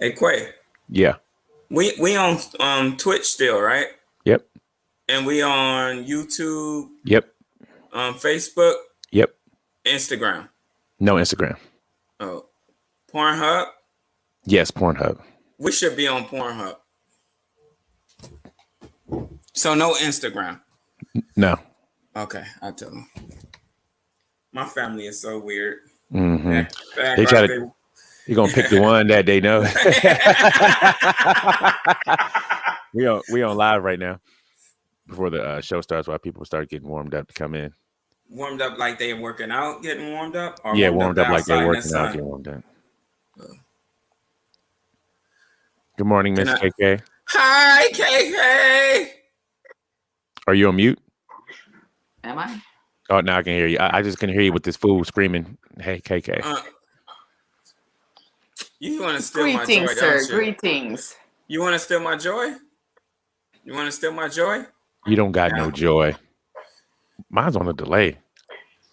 Hey, Quay. Yeah. We on Twitch still, right? Yep. And we on YouTube, Yep. Facebook, Yep. Instagram. No Instagram. Oh, Pornhub. Yes, Pornhub. We should be on Pornhub. So no Instagram. No. Okay, I'll tell them. My family is so weird. Mm-hmm. They try to. You're gonna pick the one that they know. we on live right now before the show starts. While people start getting warmed up to come in. Warmed up like they're working out, getting warmed up, or yeah, warmed up like they're working out, getting warmed up. Good morning, Miss KK. Hi, KK. Are you on mute? Am I? Oh, now I can hear you. I just can hear you with this fool screaming, "Hey, KK." You want to steal my joy, sir. don't you? Greetings. You want to steal my joy? You want to steal my joy? You don't got no joy. Mine's on a delay.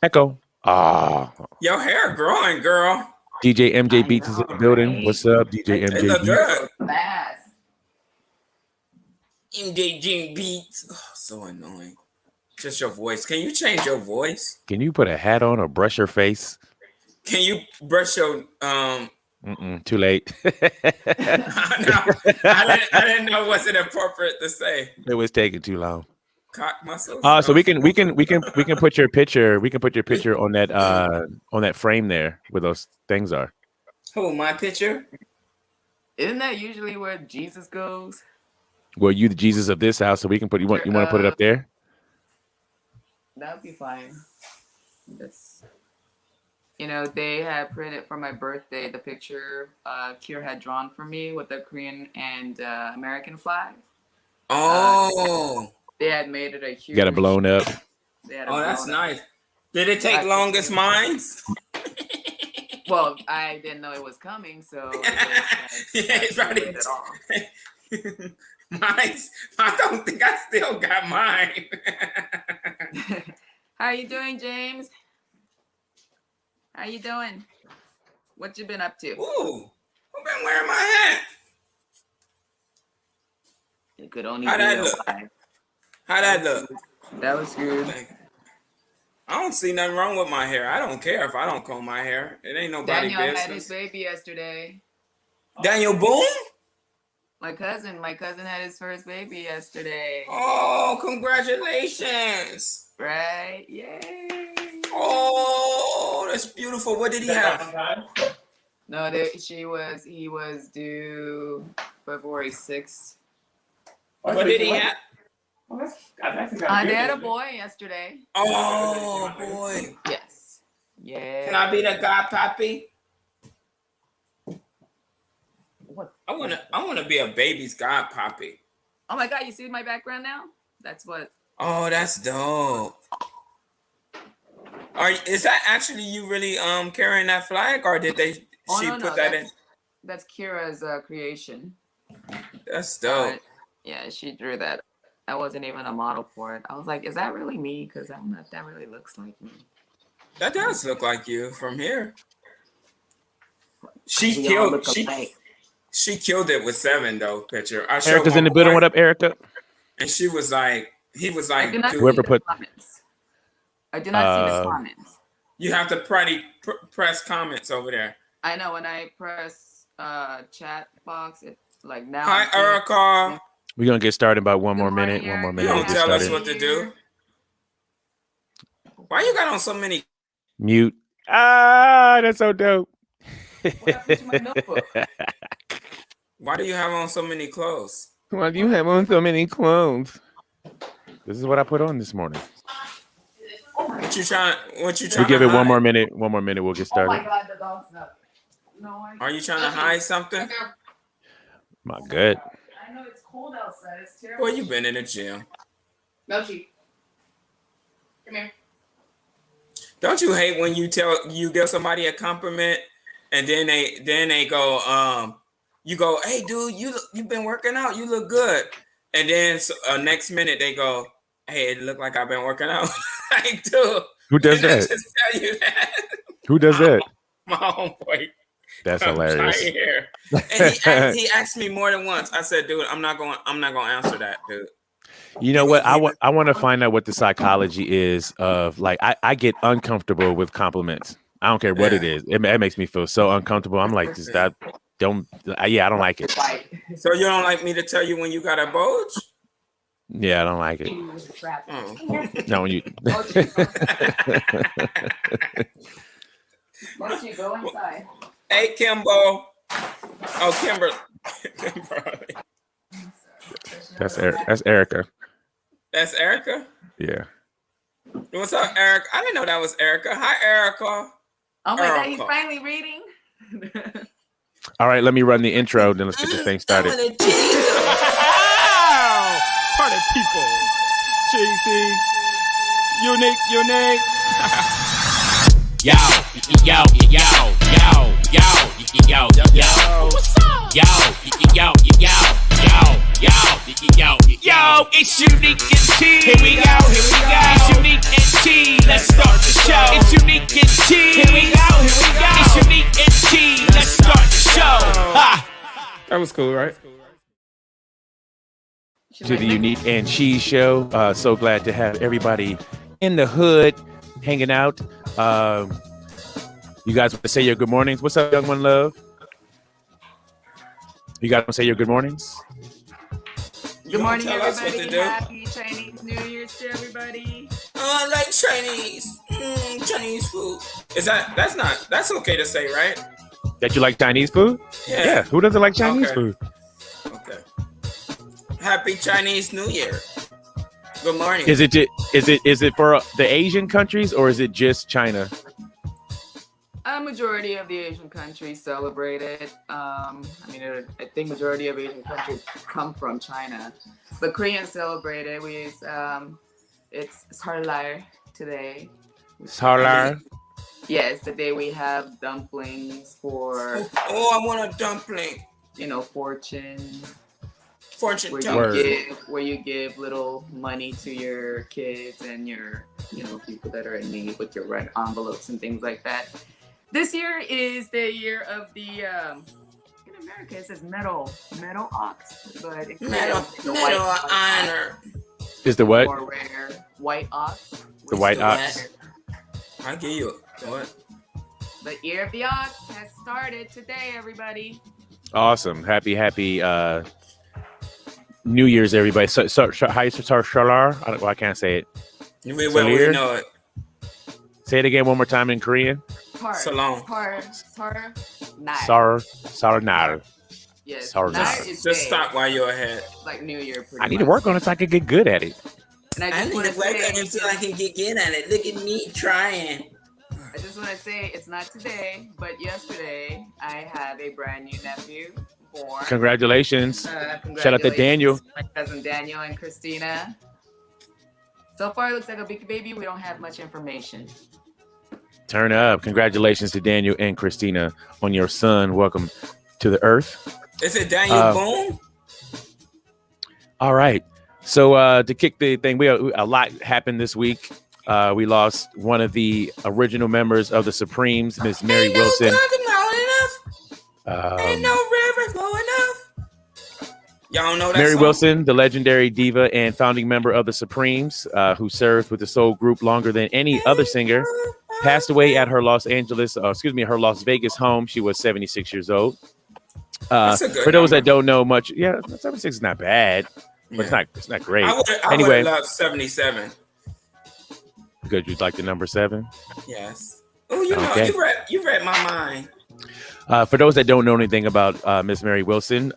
Echo. Ah. Your hair growing, girl. DJ MJ Beats is in the building. Right? What's up, DJ MJ Beats? Good. Fast. MJ Beats. Oh, so annoying. Just your voice. Can you change your voice? Can you put a hat on or brush your face? Can you brush your Too late. I didn't know was it appropriate to say. It was taking too long. Cock muscles. So we can put your picture. We can put your picture on that frame there where those things are. Who, my picture? Isn't that usually where Jesus goes? Well, you the Jesus of this house, so we can put you want to put it up there? That would be fine. That's, they had printed for my birthday the picture Kier had drawn for me with the Korean and American flag. Oh. They had made it a huge. You got it blown up. That's nice. Did it take longest minds? Well, I didn't know it was coming, so it's right. Mine's. I don't think I still got mine. How are you doing, James? How you doing? What you been up to? Ooh, I've been wearing my hat. It could only How'd be that look? How'd that look? That was good. I don't see nothing wrong with my hair. I don't care if I don't comb my hair. It ain't nobody Daniel business. had his baby yesterday. Daniel Boone? My cousin had his first baby yesterday. Oh, congratulations. Right? Yay. Oh, that's beautiful. What did he have? No, he was due February 6th. What did he have? They had a boy yesterday. Oh, boy. Yes. Yeah. Can I be the godpappy? What? I wanna be a baby's godpappy. Oh my God! You see my background now? That's what. Oh, that's dope. Is that actually you really carrying that flag, or did she put that in? That's Kira's creation. That's dope. Yeah, she drew that. I wasn't even a model for it. I was like, is that really me? Because I don't know if that really looks like me. That does look like you from here. She killed it with 7 though. Picture. Erica's in the building. What up, Erica? And he was like, whoever put. I did not see the comments. You have to press comments over there. I know when I press chat box, it like now. Hi, Erica. We're gonna get started by one more minute. One more minute. You don't tell us what to do. Why you got on so many? Mute. That's so dope. What happened to my notebook? Why do you have on so many clothes? Why do you have on so many clothes? This is what I put on this morning. What you trying? We give it one more minute. One more minute. We'll get started. Oh my God, the dog's up. No, are you trying to hide something? My good. I know it's cold outside. It's terrible. Well, you've been in the gym. Melchi, come here. Don't you hate when you give somebody a compliment and then they go you go, hey dude, you've been working out, you look good, and then next minute they go, hey, it look like I've been working out. Like, dude, who does that? Just tell you that. Who does that? My homeboy. That's I'm hilarious. here. And he asked me more than once. I said, dude, I'm not going to answer that, dude. You know what? I want to find out what the psychology is of like I get uncomfortable with compliments. I don't care what it is. It makes me feel so uncomfortable. I'm like, just that don't. I don't like it. So you don't like me to tell you when you got a bulge? Yeah, I don't like it. No, when you. Mochi, go inside. Hey, Kimbo. Oh, Kimberly. That's Erica. That's Erica? Yeah. What's up, Erica? I didn't know that was Erica. Hi, Erica. Oh my God, he's finally reading. All right, let me run the intro, then let's get this thing started. Party people. Cheesy. Unique. Yo. What's up? Yo, it's Unique and Cheese. Here we go. It's Unique and Cheese. Let's start the show. It's Unique and Cheese. Here we go. It's Unique and Cheese. Let's start the show. Ha. That was cool, right? To the Unique and Cheese Show. So glad to have everybody in the hood hanging out. You guys want to say your good mornings? What's up, young one love? You guys want to say your good mornings? Good morning, tell us what everybody. to do? Happy Chinese New Year's to everybody. Oh, I like Chinese. Chinese food. That's okay to say, right? That you like Chinese food? Yeah. Who doesn't like Chinese food? Okay. Happy Chinese New Year. Good morning. Is it for the Asian countries or is it just China? A majority of the Asian countries celebrate it. I think majority of Asian countries come from China, but Koreans celebrate it. It's Seollal today. Seollal? Yes, today we have dumplings for. Oh, I want a dumpling. Fortune Fortune where you give little money to your kids and your people that are in need with your red envelopes and things like that. This year is the year of the in America it says metal ox, but it's metal honor. Is the what? More rare white ox. The white ox. I give you what? The year of the ox has started today, everybody. Awesome. Happy New Year's, everybody. So how you start Shalar? I can't say it. We know it. Say it again one more time in Korean. Salon. Sarnar. Yes. Sarnar. Just stop while you're ahead. Like New Year. I need to work on it so I can get good at it. And I need to work on it so I can get good at it. Look at me trying. I just want to say it's not today, but yesterday I have a brand new nephew born. Congratulations. Shout out to Daniel. My cousin Daniel and Christina. So far, it looks like a big baby. We don't have much information. Turn up. Congratulations to Daniel and Christina on your son. Welcome to the earth. Is it Daniel Boone? All right. So to kick the thing, a lot happened this week. We lost one of the original members of the Supremes, Miss Mary Wilson. Ain't no river flowing enough. Y'all know that Mary song? Wilson, the legendary diva and founding member of the Supremes, who served with the soul group longer than any other singer, passed away at her Las Vegas home. She was 76 years old. For those that don't know much, 76 is not bad, but it's not great. I would love 77. Because you'd like the number 7? Yes. Oh, you read my mind. For those that don't know anything about Miss Mary Wilson,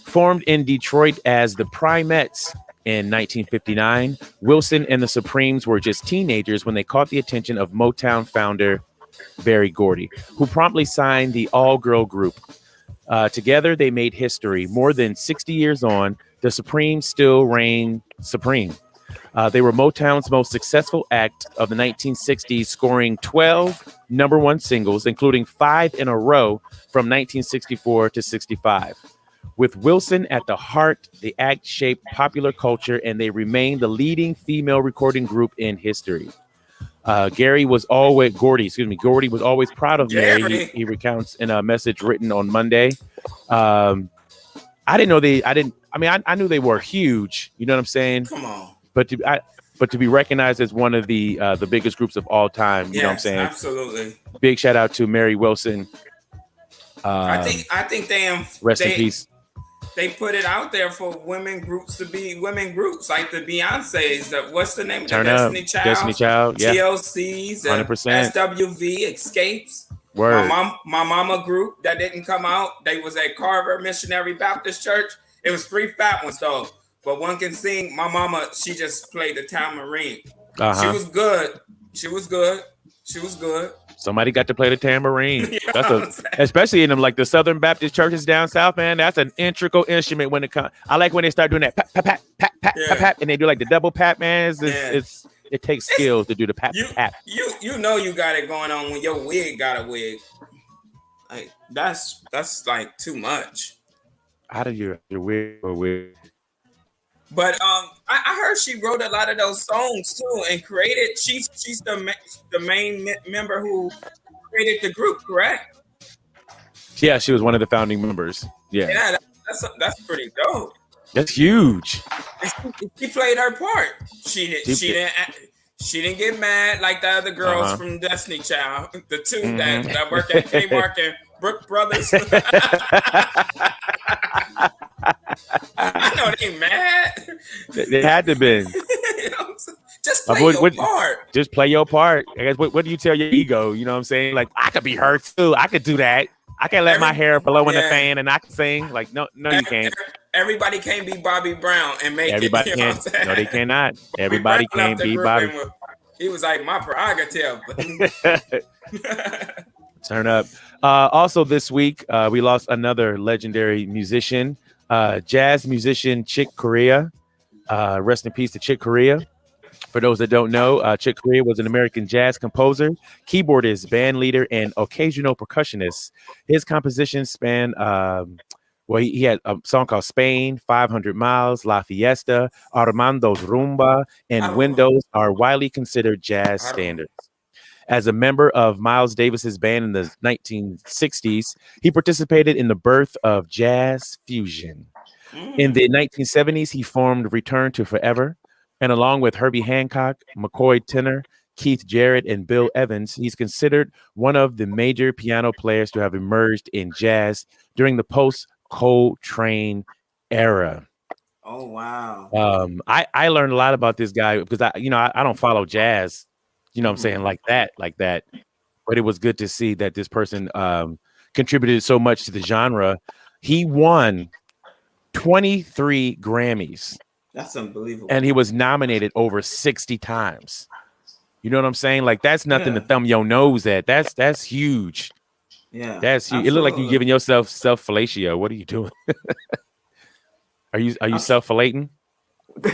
formed in Detroit as the Primettes in 1959, Wilson and the Supremes were just teenagers when they caught the attention of Motown founder Berry Gordy, who promptly signed the all-girl group. Together, they made history. More than 60 years on, the Supremes still reign supreme. They were Motown's most successful act of the 1960s, scoring 12 number one singles, including 5 in a row from 1964 to 65. With Wilson at the heart, the act shaped popular culture, and they remain the leading female recording group in history. Gordy was always proud of Mary. He recounts in a message written on Monday. I knew they were huge. You know what I'm saying? Come on. But to be recognized as one of the biggest groups of all time, you know what I'm saying? Absolutely. Big shout out to Mary Wilson. I think rest in peace. They put it out there for women groups to be women groups, like the Beyonce's. What's the name of the Destiny Child? Yeah. TLC's, 100%. SWV, Escapes. Word. My mama group that didn't come out. They was at Carver Missionary Baptist Church. It was 3 fat ones though, but one can sing. My mama, she just played the tambourine. She was good. Somebody got to play the tambourine. Especially in them like the Southern Baptist churches down south, man. That's an integral instrument when it comes. I like when they start doing that pat pat pat pat pat pat pat, and they do like the double pat, man. It takes skills to do the pat pat. You know you got it going on when your wig got a wig. Like that's like too much. How did your wig or wig? But I heard she wrote a lot of those songs too and created. She's the main member who created the group, correct? Yeah, she was one of the founding members. Yeah, that's pretty dope. That's huge. She played her part. She didn't get mad like the other girls from Destiny Child, the two that work at Kmart and Brook Brothers. I know they mad. They had to be. Just play your part. Just play your part. I guess what do you tell your ego? You know what I'm saying? Like I could be her too. I could do that. I can let my hair blow in the fan and I can sing. Like no, you can't. Everybody can't be Bobby Brown and make everybody it. Can't. No, they cannot. Everybody can't be Bobby. He was like my prerogative. Turn up. Also this week, we lost another legendary musician, jazz musician Chick Corea. Rest in peace to Chick Corea. For those that don't know, Chick Corea was an American jazz composer, keyboardist, band leader, and occasional percussionist. His compositions span, he had a song called Spain, 500 Miles, La Fiesta, Armando's Rumba, and Windows are widely considered jazz standards. As a member of Miles Davis's band in the 1960s, he participated in the birth of jazz fusion. In the 1970s, he formed Return to Forever. And along with Herbie Hancock, McCoy Tyner, Keith Jarrett, and Bill Evans, he's considered one of the major piano players to have emerged in jazz during the post-Coltrane era. Oh, wow. I learned a lot about this guy because I don't follow jazz, you know what I'm saying, like that. But it was good to see that this person contributed so much to the genre. He won 23 Grammys. That's unbelievable. And he was nominated over 60 times. You know what I'm saying? Like that's nothing to thumb your nose at. That's huge. Yeah. That's huge. It looked like you're giving yourself self-fellatio. What are you doing? Are you self-fellating?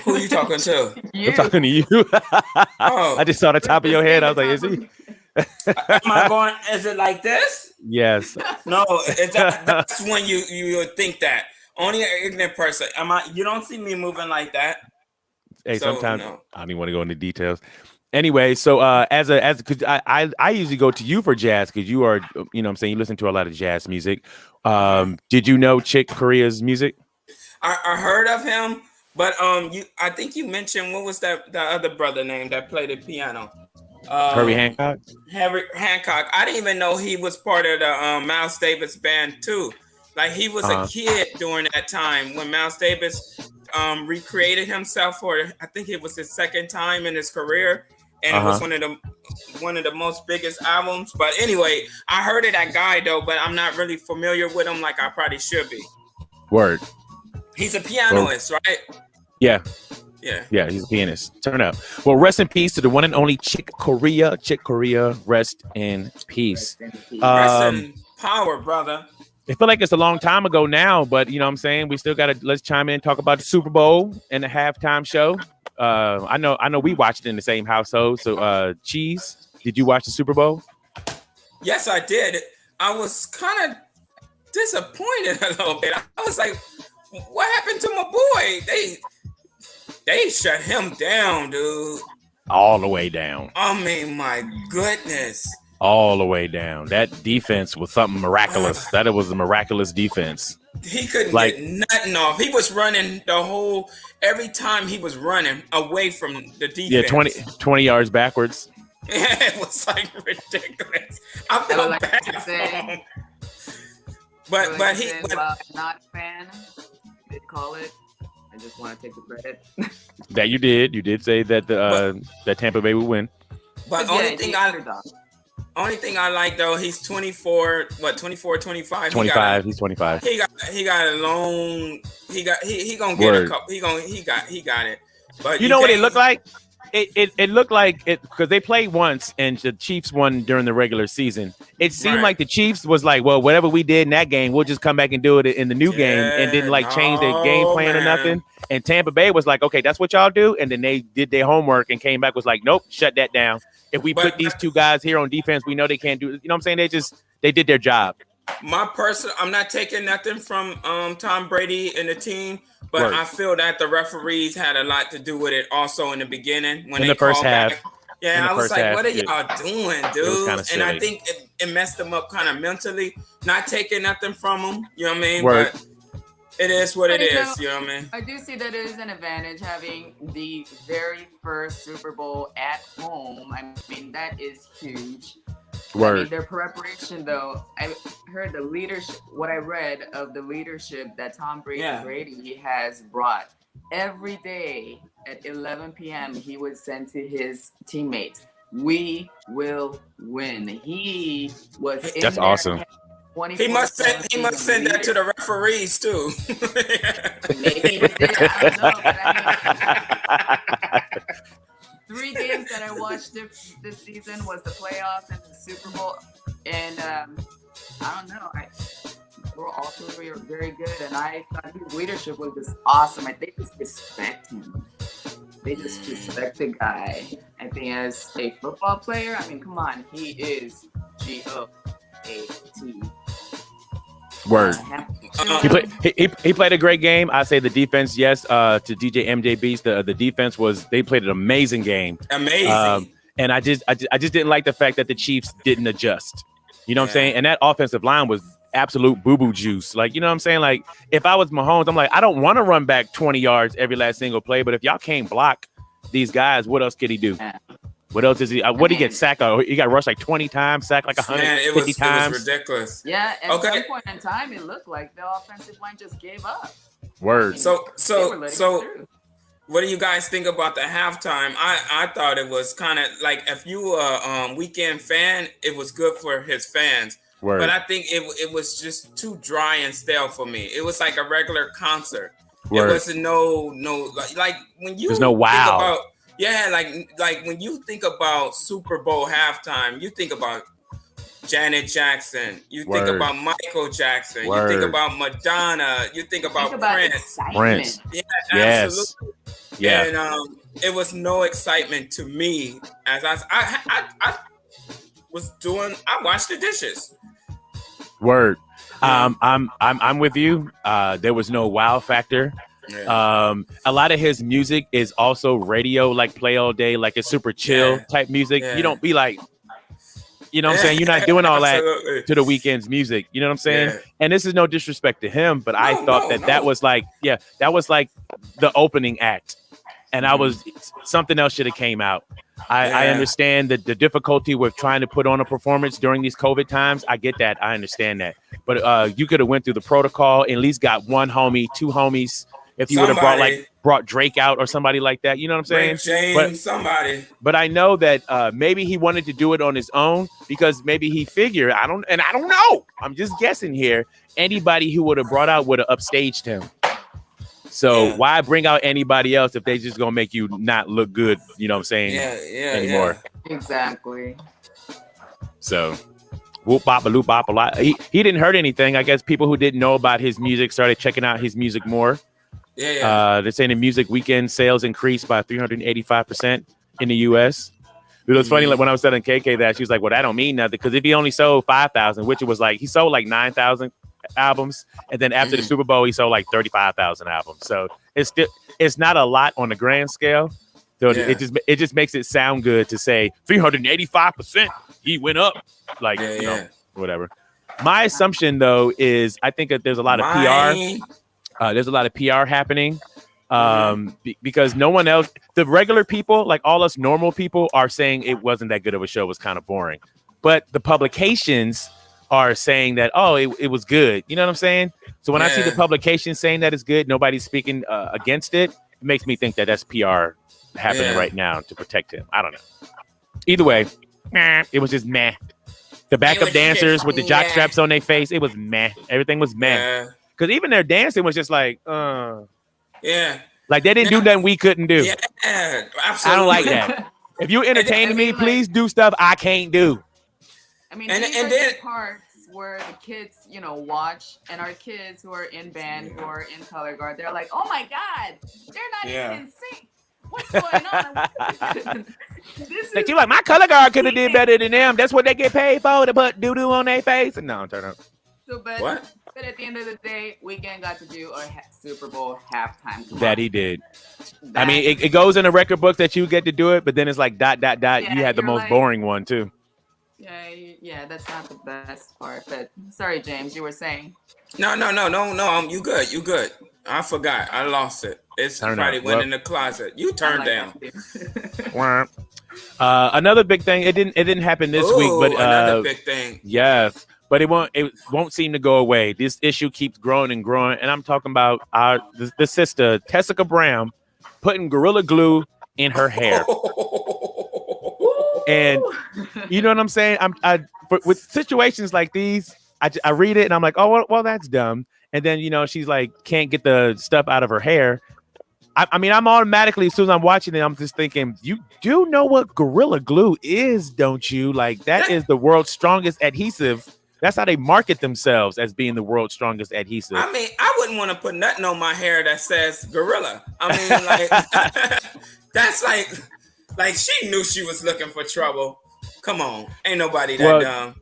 Who are you talking to? I'm talking to you. I just saw the top of your head. I was like, is he? Am I going? Is it like this? Yes. No, that's when you would think that. Only an ignorant person. You don't see me moving like that. Hey, sometimes I don't even want to go into details. Anyway, so because I usually go to you for jazz because you are, you know what I'm saying, you listen to a lot of jazz music. Did you know Chick Corea's music? I heard of him, but I think you mentioned, what was the other brother name that played the piano? Herbie Hancock. Herbie Hancock. I didn't even know he was part of the Miles Davis band too. Like he was a kid during that time when Miles Davis recreated himself for, I think it was his second time in his career, and it was one of the most biggest albums. But anyway, I heard of that guy though, but I'm not really familiar with him like I probably should be. Word. He's a pianist, right? Yeah. Yeah, he's a pianist. Turn up. Well, rest in peace to the one and only Chick Corea. Chick Corea, rest in peace. Rest in power, brother. I feel like it's a long time ago now, but you know what I'm saying? We still let's chime in and talk about the Super Bowl and the halftime show. I know we watched it in the same household. So Cheese, did you watch the Super Bowl? Yes, I did. I was kind of disappointed a little bit. I was like, what happened to my boy? They shut him down, dude. all the way down. I mean, my goodness. All the way down. That defense was something miraculous. That it was a miraculous defense. He couldn't Like- get nothing off. He was running every time he was running away from the defense. Yeah, 20 yards backwards. It was like ridiculous. I I would felt like bad to for say- him. Well, But while I'm not a fan, you did call it. I just want to take the credit. That you did say that that Tampa Bay would win. But only thing I like though, he's 24, 25. 25. He's 25. He got a loan. He gonna get Word. a couple. He got it. But You know what it looked like? It looked like it because they played once and the Chiefs won during the regular season. It seemed Right. like the Chiefs was like, well, whatever we did in that game, we'll just come back and do it in the new game, and didn't like change their game plan or man. nothing. And Tampa Bay was like, okay, that's what y'all do, and then they did their homework and came back was like, nope, shut that down. If we put these two guys here on defense, we know they can't do it. You know what I'm saying? They did their job. I'm not taking nothing from Tom Brady and the team, but Word. I feel that the referees had a lot to do with it also in the beginning when In they the first called half. back. Yeah, In the I was first like, half, what are it- y'all doing, was dude? kinda And I silly. think it messed them up kind of mentally, not taking nothing from them. You know what I mean? Word. But it is what it But, you is. know, You know what I mean? I do see that it is an advantage having the very first Super Bowl at home. I mean, that is huge. I mean, Word. their preparation, though, I heard the leadership, what I read of the leadership that Tom Brady has brought. Every day at 11 p.m., he would send to his teammates, "We will win." He was in That's there awesome. He must send that to the referees too. Maybe he did. I don't know. But I mean, 3 games that I watched this season was the playoffs and the Super Bowl, and I don't know. They were all three very good, and I thought his leadership was just awesome. They just respect him. They just respect the guy. I think as a football player, I mean, come on, he is GOAT. Word. He played a great game. I say the defense, yes. To DJ MJ Beast, the defense they played an amazing game. Amazing. And I just didn't like the fact that the Chiefs didn't adjust. You know what I'm saying? And that offensive line was absolute boo-boo juice. Like, you know what I'm saying? Like, if I was Mahomes, I'm like, I don't want to run back 20 yards every last single play, but if y'all can't block these guys, what else could he do? What else is he? What did he get sacked? He got rushed like 20 times, sacked like 150 times. It was ridiculous. Yeah, at some point in time, it looked like the offensive line just gave up. Word. So what do you guys think about the halftime? I thought it was kind of like, if you were a weekend fan, it was good for his fans. Word. But I think it was just too dry and stale for me. It was like a regular concert. Word. It wasn't no like when you There's no wow. think about, yeah, like when you think about Super Bowl halftime, you think about Janet Jackson, you think Word. about Michael Jackson, Word. you think about Madonna, you think about Prince. Prince. Yeah, Yes. absolutely. Yeah. And it was no excitement to me as I watched the dishes. Word. I'm with you. There was no wow factor. Yeah. A lot of his music is also radio, like play all day, like it's super chill type music. Yeah. You don't be like, you know what I'm saying? You're not doing all that Absolutely. to the weekend's music. You know what I'm saying? Yeah. And this is no disrespect to him, but I thought that was like, that was like the opening act. And I was, something else should have came out. I understand the difficulty with trying to put on a performance during these COVID times. I get that. I understand that. But you could have went through the protocol and at least got one homie, two homies. If you would have brought Drake out or somebody like that, you know what I'm saying? But I know that maybe he wanted to do it on his own because maybe he figured, I don't know. I'm just guessing here. Anybody who would have brought out would have upstaged him. So why bring out anybody else if they just gonna make you not look good? You know what I'm saying? Anymore. Yeah. Exactly. So whoop bop a loop bop a lot. He didn't hurt anything. I guess people who didn't know about his music started checking out his music more. They're saying the music weekend sales increased by 385% in the US. It was funny, like when I was telling KK that, she was like, well, that don't mean nothing, because if he only sold 5,000, which it was like he sold like 9,000 albums, and then after the Super Bowl he sold like 35,000 albums. So it's not a lot on the grand scale, So it just makes it sound good to say 385% he went up, like you know, whatever. My assumption though is I think that there's a lot of PR. There's a lot of PR happening because no one else, the regular people, like all us normal people, are saying it wasn't that good of a show. It was kind of boring, but the publications are saying that it was good. You know what I'm saying? So when I see the publications saying that it's good, nobody's speaking against it. It makes me think that that's PR happening right now to protect him. I don't know. Either way, it was just meh. The backup dancers with the jock straps on their face, it was meh. Everything was meh. Because even their dancing was just like, like they didn't do nothing we couldn't do. Yeah, absolutely. I don't like that. If you entertain me, please do stuff I can't do. I mean, and then parts where the kids, you know, watch, and our kids who are in band, who are in color guard, they're like, "Oh my God, they're not even in sync. What's going on?" You like, my color guard could have did better than them. That's what they get paid for, to put doo doo on their face. No, turn up. So, but at the end of the day, Weeknd got to do a Super Bowl halftime. That he did. I mean, it goes in a record book that you get to do it, but then it's like ... You had the most boring one too. Yeah, that's not the best part. But sorry, James, you were saying. No. You good. I forgot. I lost it. It's probably went in the closet. You turned down. Another big thing. It didn't happen this week, but another big thing. Yes, but it won't seem to go away. This issue keeps growing and growing, and I'm talking about the sister Tessica Brown putting Gorilla Glue in her hair. And you know what I'm saying? With situations like these, I read it and I'm like, oh, well, that's dumb. And then, you know, she's like, can't get the stuff out of her hair. I mean, I'm automatically, as soon as I'm watching it, I'm just thinking, you do know what Gorilla Glue is, don't you? Like, that is the world's strongest adhesive. That's how they market themselves, as being the world's strongest adhesive. I mean, I wouldn't want to put nothing on my hair that says Gorilla. I mean, like, that's like she knew she was looking for trouble. Come on, ain't nobody that dumb.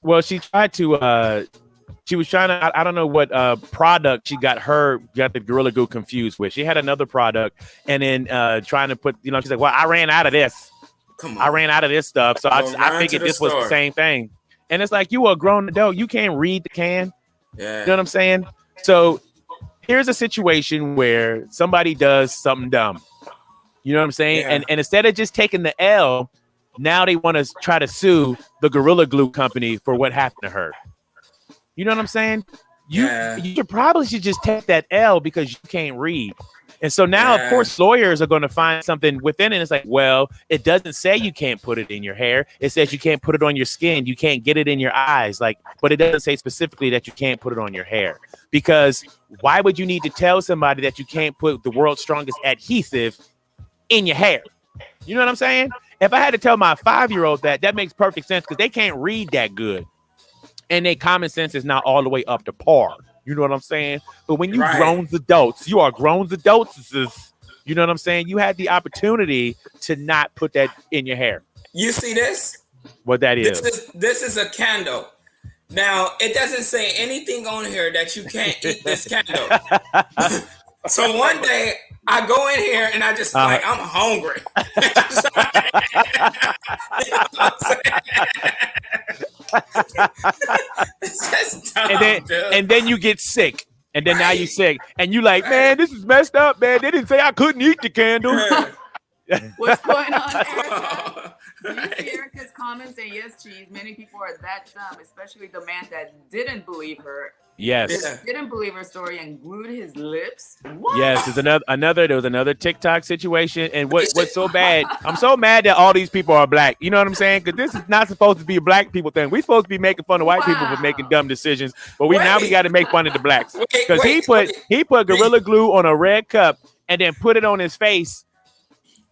Well, she tried to. She was trying to. I don't know what product she got the Gorilla Glue confused with. She had another product, and then trying to put. You know, she's like, "Well, I ran out of this. I ran out of this stuff, so I figured this was the same thing." And it's like, you are a grown adult. You can't read the can. Yeah. You know what I'm saying? So here's a situation where somebody does something dumb. You know what I'm saying? Yeah. And instead of just taking the L, now they want to try to sue the Gorilla Glue company for what happened to her. You know what I'm saying? You should just take that L because you can't read. And so now, of course, lawyers are going to find something within it. It's like, well, it doesn't say you can't put it in your hair. It says you can't put it on your skin. You can't get it in your eyes. Like, but it doesn't say specifically that you can't put it on your hair. Because why would you need to tell somebody that you can't put the world's strongest adhesive in your hair? You know what I'm saying? If I had to tell my 5-year-old that makes perfect sense because they can't read that good. And their common sense is not all the way up to par. You know what I'm saying? But when you grown adults, you are grown adults. You know what I'm saying? You had the opportunity to not put that in your hair. You see this? What that is? This is a candle. Now, it doesn't say anything on here that you can't eat this candle. So one day, I go in here and I just like, I'm hungry. You know what I'm it's just dumb, and then you get sick. And then now you're sick. And you like, man, this is messed up, man. They didn't say I couldn't eat the candle. What's going on, Erica? You see Erica's comments and yes, Cheese. Many people are that dumb, especially the man that didn't believe her. Yes. Didn't believe her story and glued his lips. What? Yes, there's there was another TikTok situation. And what's so bad? I'm so mad that all these people are black. You know what I'm saying? Because this is not supposed to be a black people thing. We're supposed to be making fun of white people for making dumb decisions. But we got to make fun of the blacks. Because he put Gorilla Glue on a red cup and then put it on his face.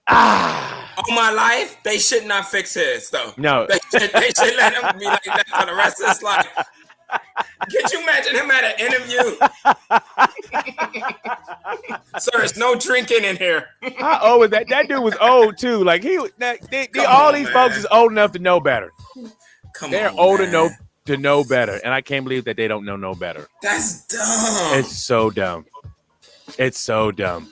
All my life, they should not fix his though. No. They should let him be like that for the rest of his life. Could you imagine him at an interview? Sir, there's no drinking in here. How old was that? That dude was old too. Like all these folks is old enough to know better. They're old enough to know better, and I can't believe that they don't know no better. That's dumb. It's so dumb. It's so dumb.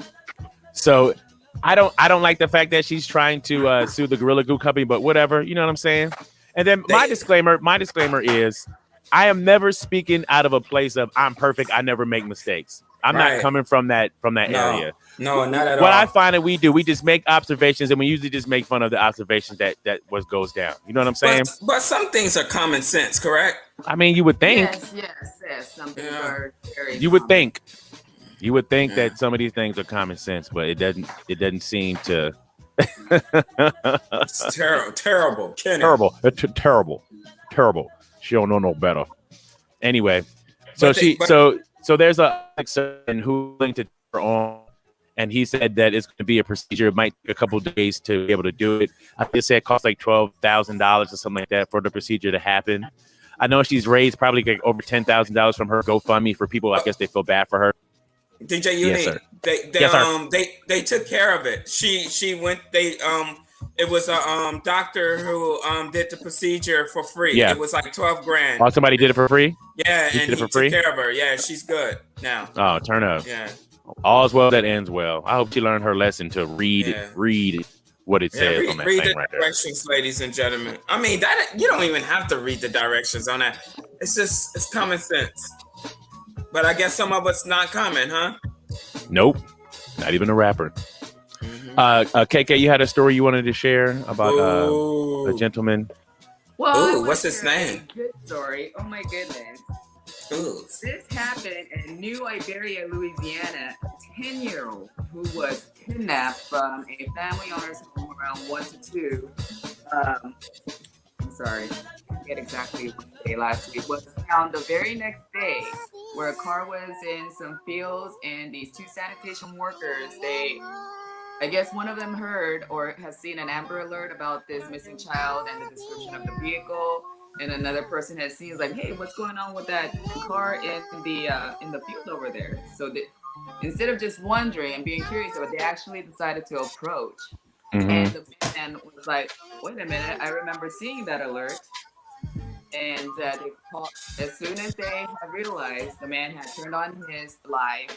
So I don't like the fact that she's trying to sue the Gorilla Glue company, but whatever, you know what I'm saying? And then my disclaimer is I am never speaking out of a place of I'm perfect, I never make mistakes. I'm not coming from that area. No, not at what all. I find that we do, we just make observations, and we usually just make fun of the observations that what goes down. You know what I'm saying? But some things are common sense, correct? I mean, you would think. Yes. Some things are very. You would think. You would think that some of these things are common sense, but it doesn't. It doesn't seem to. It's terrible, Kenny. Terrible. She don't know no better. Anyway, so so there's a person who linked it on, and he said that it's going to be a procedure. It might take a couple of days to be able to do it. I think they said it costs like $12,000 or something like that for the procedure to happen. I know she's raised probably like over $10,000 from her GoFundMe for people. I guess they feel bad for her. DJ Yes, they took care of it. She went. It was a doctor who did the procedure for free. Yeah. It was like $12,000. Oh, somebody did it for free? Yeah, he and did it for he free? took care of her. Yeah, she's good now. Oh, turn up. Yeah. All's well that ends well. I hope she learned her lesson to read what it says on that read thing the right there. directions, ladies and gentlemen. I mean, that you don't even have to read the directions on that. It's common sense. But I guess some of it's not common, huh? Nope. Not even a rapper. KK, you had a story you wanted to share about a gentleman. Well, what's his name? Good story. Oh my goodness. Ooh. This happened in New Iberia, Louisiana. A 10-year-old who was kidnapped from a family owner's home around 1 to 2. I'm sorry, I forget exactly what day last week. Was found the very next day, where a car was in some fields, and these 2 sanitation workers, I guess one of them heard or has seen an Amber Alert about this missing child and the description of the vehicle, and another person has seen like, hey, what's going on with that car in the field over there? So instead of just wondering and being curious about it, they actually decided to approach. Mm-hmm. And the man was like, wait a minute, I remember seeing that alert. And they called, as soon as they had realized the man had turned on his live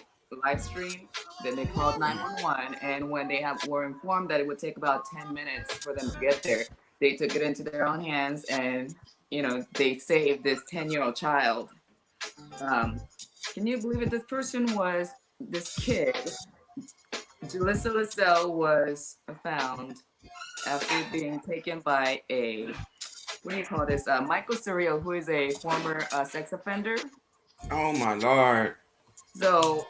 stream, then they called 911. And when they were informed that it would take about 10 minutes for them to get there, they took it into their own hands, and they saved this 10-year-old child. Can you believe it? This kid, Jalissa Lascelles, was found after being taken by Michael Surreal, who is a former sex offender. Oh my Lord. So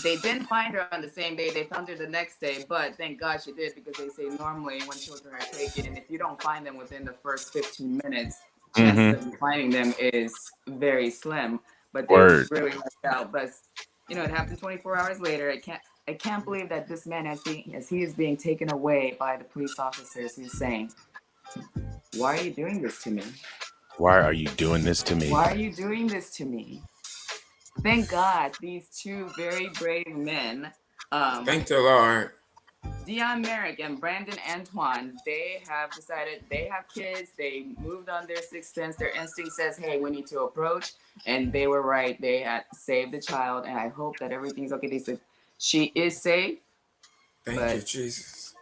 they didn't find her on the same day. They found her the next day, but thank God she did, because they say normally when children are taken, if you don't find them within the first 15 minutes, chances of finding them is very slim. But they really worked out. But it happened 24 hours later. I can't believe that this man, as he is being taken away by the police officers, he's saying, "Why are you doing this to me? Why are you doing this to me? Why are you doing this to me?" Thank God, these 2 very brave men, Thank the Lord, Dion Merrick and Brandon Antoine, they have decided they have kids. They moved on their 6th sense. Their instinct says, hey, we need to approach. And they were right. They had saved the child. And I hope that everything's okay. They said she is safe. Thank you, Jesus.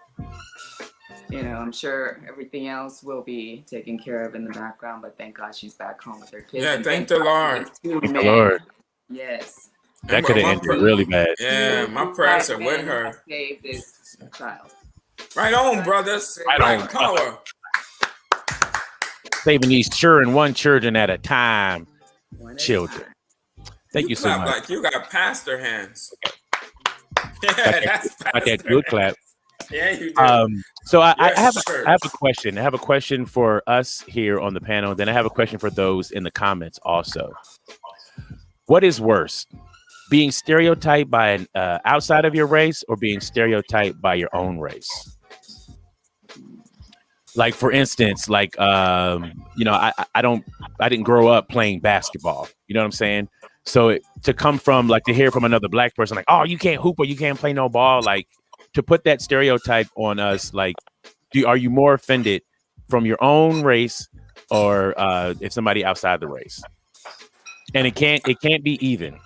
I'm sure everything else will be taken care of in the background. But thank God she's back home with her kids. Yeah, thank the Lord. Thank the Lord. Yes. That could have ended really bad. Yeah, my prayers are with her. Save this child. Right on, brothers. Right on. Power. Saving these children at a time. Children. Thank you so much. Like you got pastor hands. Yeah, that's that good clap. Yeah, you do. So I have a question. I have a question for us here on the panel. Then I have a question for those in the comments also. What is worse, being stereotyped by an outside of your race, or being stereotyped by your own race? Like, for instance, I didn't grow up playing basketball. You know what I'm saying? So to hear from another black person, like, oh, you can't hoop or you can't play no ball, like, to put that stereotype on us, like, are you more offended from your own race, or if somebody outside the race? And it can't be even.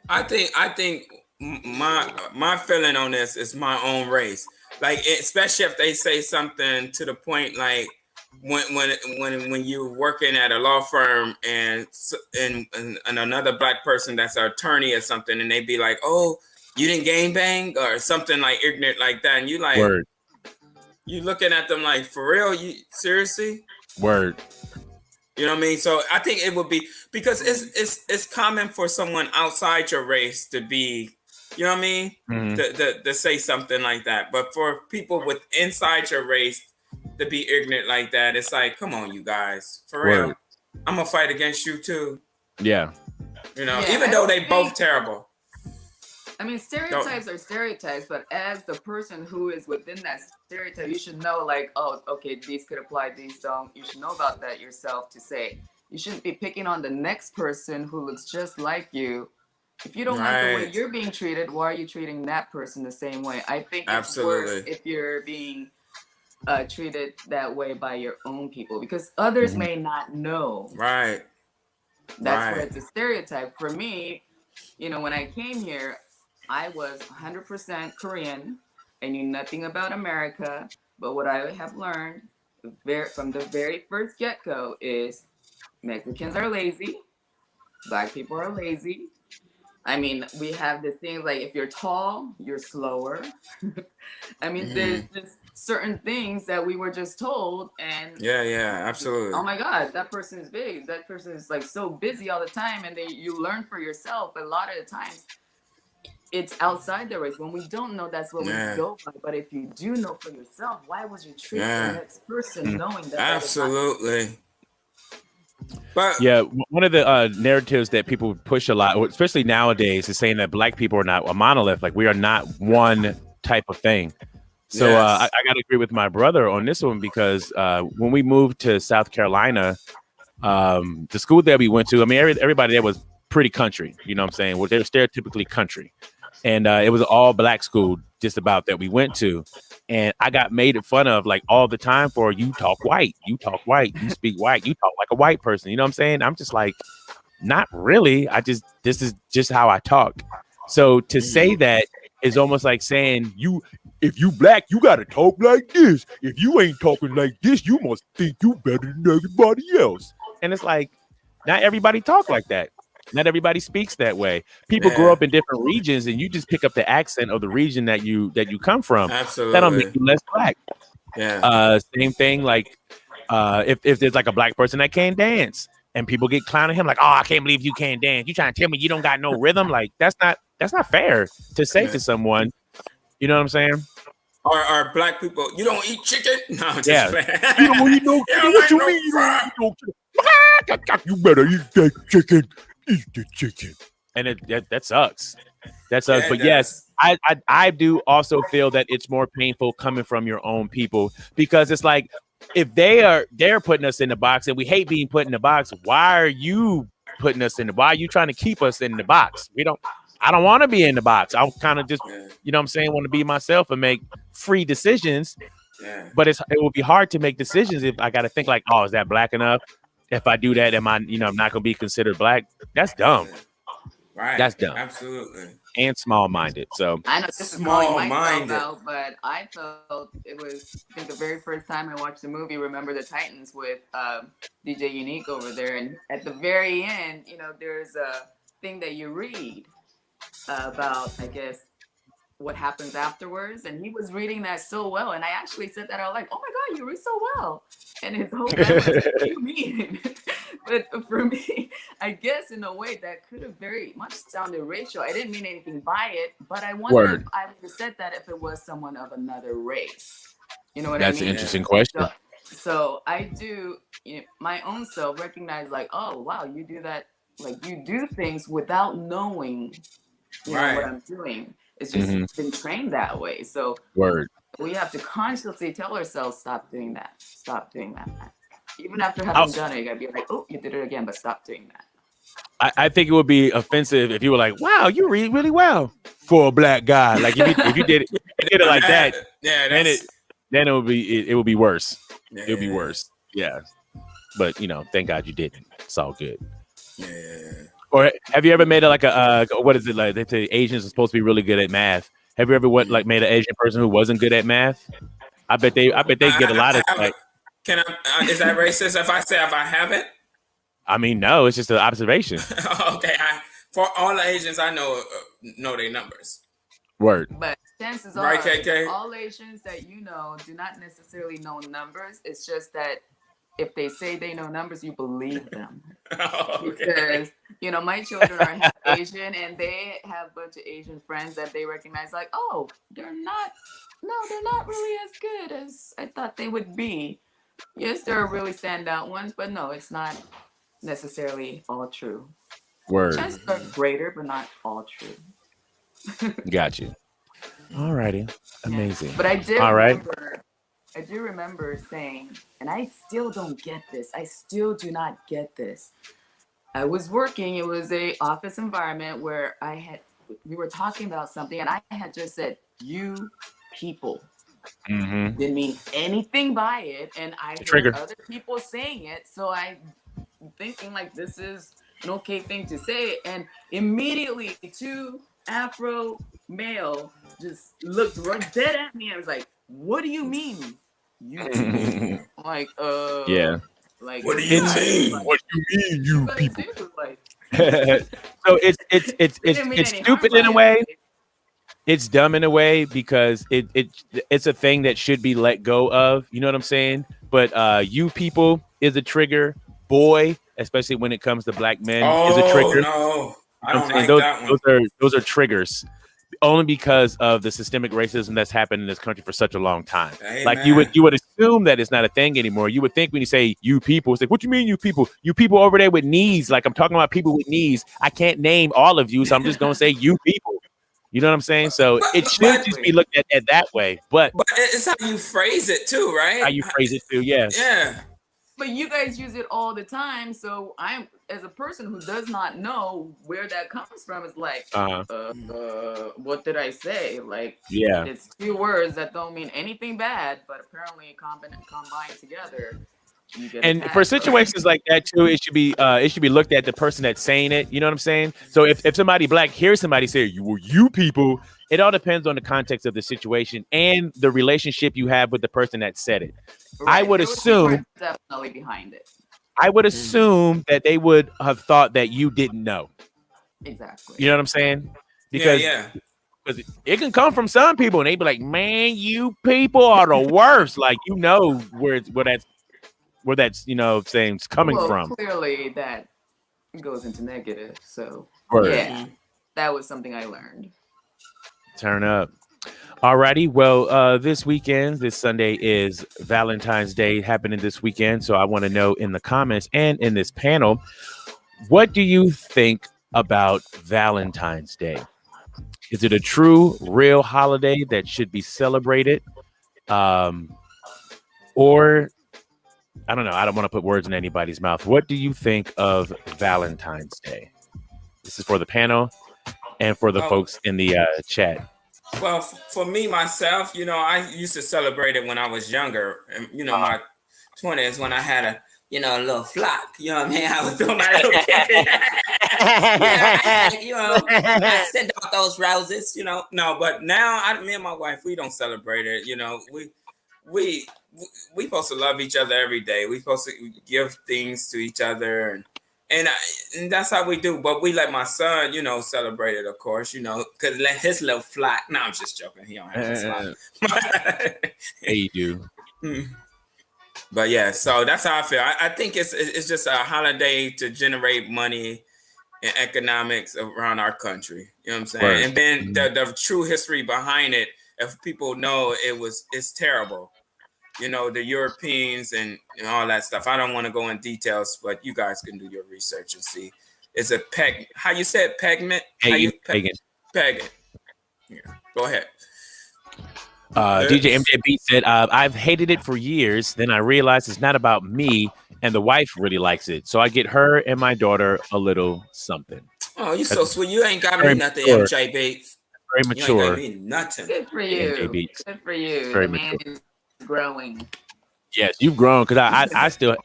I think my feeling on this is my own race. Like, especially if they say something to the point like when you're working at a law firm and another black person that's an attorney or something, and they be like, "Oh, you didn't gang bang," or something like ignorant like that, and you like, Word. you looking at them like, for real, you seriously? Word. You know what I mean? So I think it would be, because it's common for someone outside your race to be, you know what I mean, to say something like that. But for people with inside your race to be ignorant like that, it's like, come on, you guys, for real. I'm gonna fight against you too. Yeah. You know, Yeah, even I though don't they think- both terrible. I mean, stereotypes are stereotypes, but as the person who is within that stereotype, you should know, like, oh, okay, these could apply, these don't. You should know about that yourself to say. You shouldn't be picking on the next person who looks just like you. If you don't like the way Right. you're being treated, why are you treating that person the same way? I think it's Absolutely. worse if you're being treated that way by your own people, because others may not know. Right. That's where Right. it's a stereotype. For me, you know, when I came here, I was 100% Korean. I knew nothing about America, but what I have learned from the very first get-go is Mexicans are lazy, Black people are lazy. I mean, we have this thing like, if you're tall, you're slower. I mean, there's just certain things that we were just told, and Yeah, absolutely. oh my God, that person is big. That person is like so busy all the time, and you learn for yourself. But a lot of the times, it's outside the race. When we don't know, that's what we go by. But if you do know for yourself, why would you treat the next person knowing that? Absolutely. But yeah, one of the narratives that people push a lot, especially nowadays, is saying that Black people are not a monolith. Like, we are not one type of thing. So I got to agree with my brother on this one, because when we moved to South Carolina, the school that we went to, I mean, everybody there was pretty country. You know what I'm saying? Well, they're stereotypically country. And it was an all Black school just about that we went to. And I got made fun of like all the time for, you talk white, you speak white, you talk like a white person. You know what I'm saying? I'm just like, not really. This is just how I talk. So to say that is almost like saying, if you Black, you got to talk like this. If you ain't talking like this, you must think you better than everybody else. And it's like, not everybody talk like that. Not everybody speaks that way. People grow up in different regions, and you just pick up the accent of the region that you come from. Absolutely. That'll make you less Black. Yeah. Same thing, like if there's like a Black person that can't dance, and people get clowning him like, "Oh, I can't believe you can't dance. You trying to tell me you don't got no rhythm?" Like, that's not fair to say to someone. You know what I'm saying? Or Black people, you don't eat chicken? No, just You don't eat no chicken. What you mean you don't eat no chicken? You better eat that chicken. Eat the chicken. And that sucks. That sucks. Yeah, but yes, I do also feel that it's more painful coming from your own people, because it's like, if they're putting us in the box and we hate being put in the box, why are you putting us in the box? Why are you trying to keep us in the box? I don't want to be in the box. I'll kind of just, you know what I'm saying, want to be myself and make free decisions. Yeah. But it will be hard to make decisions if I got to think like, oh, is that Black enough? If I do that, am I, I'm not going to be considered Black? That's dumb. Right. That's dumb. Absolutely. And small-minded. So I know this is calling myself out, but I felt it was, I think the very first time I watched the movie, Remember the Titans, with DJ Unique over there. And at the very end, there's a thing that you read about, I guess, what happens afterwards, and he was reading that so well, and I actually said that, I was like, oh my God, you read so well. And his whole family was like, what do you mean? But for me, I guess in a way that could have very much sounded racial. I didn't mean anything by it, but I wonder if I would have said that if it was someone of another race. You know what I mean? That's an interesting question. So I do, my own self recognize, like, oh wow, you do that, like you do things without knowing what I'm doing. It's just been trained that way. So we have to consciously tell ourselves, stop doing that. Stop doing that. Even after having done it, you gotta be like, oh, you did it again, but stop doing that. I think it would be offensive if you were like, wow, you read really well for a Black guy. Like if you did it like that, then it would be worse. Yeah. It would be worse. Yeah. But thank God you didn't. It's all good. Yeah. Or have you ever made it like a what is it like? They say Asians are supposed to be really good at math. Have you ever made an Asian person who wasn't good at math? I bet they get a lot of I haven't. like. Can I? Is that racist if I haven't? I mean, no, it's just an observation. Okay. For all the Asians I know their numbers. Word. But chances Right, are, KK? all Asians that you know do not necessarily know numbers. It's just that if they say they know numbers, you believe them. Okay. Because, you know, my children are half Asian and they have a bunch of Asian friends that they recognize, like, oh, they're not really as good as I thought they would be. Yes, there are really standout ones, but no, it's not necessarily all true. Word. Chances are greater, but not all true. Got you. All righty. Amazing. But I did All right. I do remember saying, and I still don't get this. I still do not get this. I was working, it was a office environment where we were talking about something and I had just said, you people. Mm-hmm. Didn't mean anything by it. And I Trigger. heard other people saying it. So I'm thinking like this is an okay thing to say. And immediately 2 Afro male just looked right dead at me. I was like, what do you mean? You people? I'm like, Yeah. Like, What do you mean? Like, What do you mean, you but people? dude, like, So it's stupid in a way. It's dumb in a way because it's a thing that should be let go of. You know what I'm saying? But you people is a trigger. Boy, especially when it comes to black men, is a trigger. No, I don't like those, that one. those are triggers. Only because of the systemic racism that's happened in this country for such a long time. Amen. Like you would assume that it's not a thing anymore. You would think when you say you people, it's like, what you mean you people? You people over there with knees. Like I'm talking about people with knees. I can't name all of you, so I'm just gonna say you people. You know what I'm saying? So it should just be looked at that way. But it's how you phrase it too, right? how you phrase it too, yes. Yeah. But you guys use it all the time, so I'm, as a person who does not know where that comes from, is like, what did I say? Like, yeah, it's 2 words that don't mean anything bad, but apparently combined together, you get and attacked, for situations like that too, it should be looked at the person that's saying it. You know what I'm saying? So if somebody black hears somebody say you people, it all depends on the context of the situation and the relationship you have with the person that said it. Right. I would assume definitely behind it. I would assume that they would have thought that you didn't know. Exactly. You know what I'm saying? Because it can come from some people and they be like, man, you people are the worst. Like, you know where that's you know saying it's coming from. Clearly that goes into negative. So Word. Yeah, that was something I learned. Turn up. Alrighty, well, this Sunday is Valentine's Day happening this weekend. So I want to know in the comments and in this panel, what do you think about Valentine's Day? Is it a true, real holiday that should be celebrated? Or, I don't know, I don't want to put words in anybody's mouth. What do you think of Valentine's Day? This is for the panel and for the folks in the chat. Well, for me, myself, you know, I used to celebrate it when I was younger. And, you know, my 20s when I had a little flock. You know what I mean? I was doing my little I sent out those roses, you know. No, but now, me and my wife, we don't celebrate it. You know, we supposed to love each other every day. We supposed to give things to each other and that's how we do. But we let my son, you know, celebrate it, of course, you know, because let his little flock. No, I'm just joking. He don't have his flock. Hey, you do. But yeah, so that's how I feel. I think it's just a holiday to generate money and economics around our country. You know what I'm saying? Right. And then the true history behind it, if people know it's terrible. You know, the Europeans and all that stuff. I don't want to go in details, but you guys can do your research and see. It's a how you said pegment? Pagan. Pagan. Yeah. Go ahead. DJ MJ Beat said, I've hated it for years. Then I realized it's not about me and the wife really likes it. So I get her and my daughter a little something. Oh, you're so sweet. You ain't got me nothing, MJ Bates. Very mature. You ain't got me nothing. Good for you. Good for you. Very the man mature. Is growing. Yes, you've grown because I still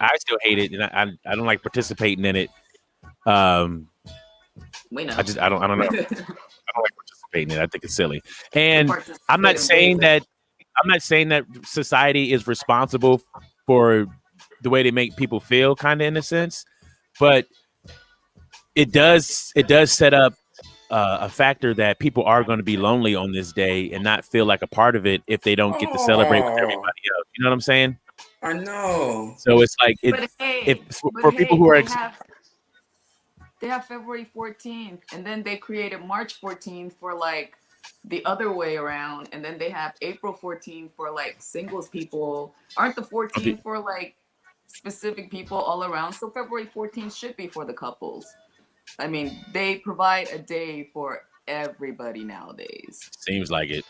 hate it and I don't like participating in it. We know. I don't know. I don't like participating in it. I think it's silly. And I'm not saying that society is responsible for the way they make people feel, kind of in a sense, but it does set up a factor that people are going to be lonely on this day and not feel like a part of it if they don't get to celebrate with everybody else. You know what I'm saying? I know. So it's like people who are they have February 14th, and then they created March 14th for like the other way around, and then they have April 14th for like singles people. Aren't the 14th for like specific people all around? So February 14th should be for the couples. I mean, they provide a day for everybody nowadays. Seems like it.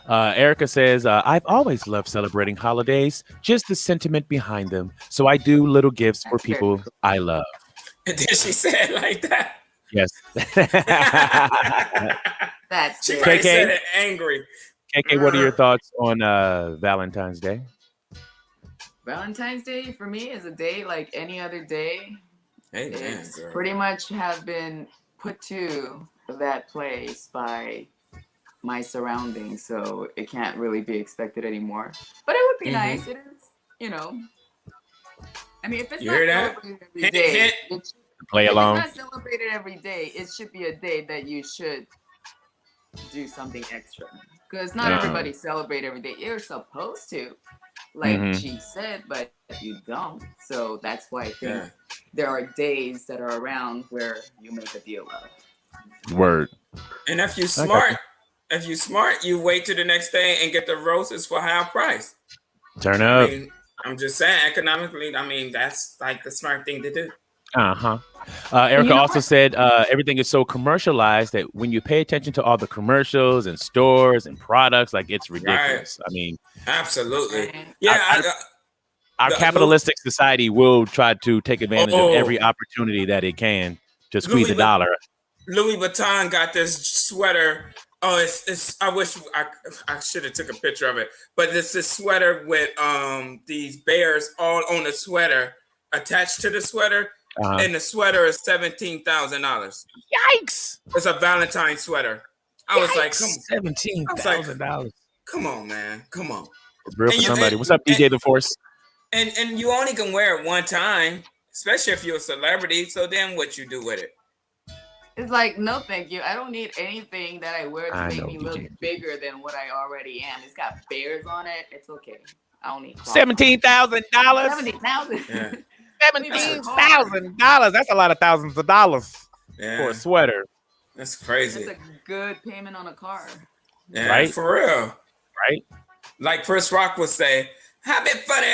Erica says, I've always loved celebrating holidays, just the sentiment behind them. So I do little gifts for people I love. And then she said it like that. Yes. That's she KK said it angry. KK, what are your thoughts on Valentine's Day? Valentine's Day for me is a day like any other day. It's pretty much have been put to that place by my surroundings, so it can't really be expected anymore. But it would be nice. It is, you know. I mean, if it's not celebrated every day, play along. If it's not celebrated every day, it should be a day that you should do something extra. Because not everybody celebrate every day. You're supposed to, like she said, but you don't. So that's why I think there are days that are around where you make a deal of. Word. And if you're smart, you wait till the next day and get the roses for half price. Turn up. I mean, I'm just saying, economically, I mean, that's like the smart thing to do. Erica also said everything is so commercialized that when you pay attention to all the commercials and stores and products, like it's ridiculous. Right. I mean, absolutely. Yeah. Our capitalistic society will try to take advantage of every opportunity that it can to squeeze a dollar. Louis Vuitton got this sweater. Oh, it's. I wish I should have took a picture of it. But it's this sweater with these bears all on the sweater attached to the sweater, and the sweater is $17,000. Yikes! It's a Valentine sweater. I was like, $17,000. Come on, man, come on. It's real for somebody. What's up, DJ The Force? And you only can wear it one time, especially if you're a celebrity. So then, what you do with it? It's like, no, thank you. I don't need anything that I wear to make me look bigger than what I already am. It's got bears on it. It's okay. I don't need $17,000. $17,000. $17,000. That's a lot of thousands of dollars for a sweater. That's crazy. That's a good payment on a car. Yeah, right? For real. Right? Like Chris Rock would say, how bit funny,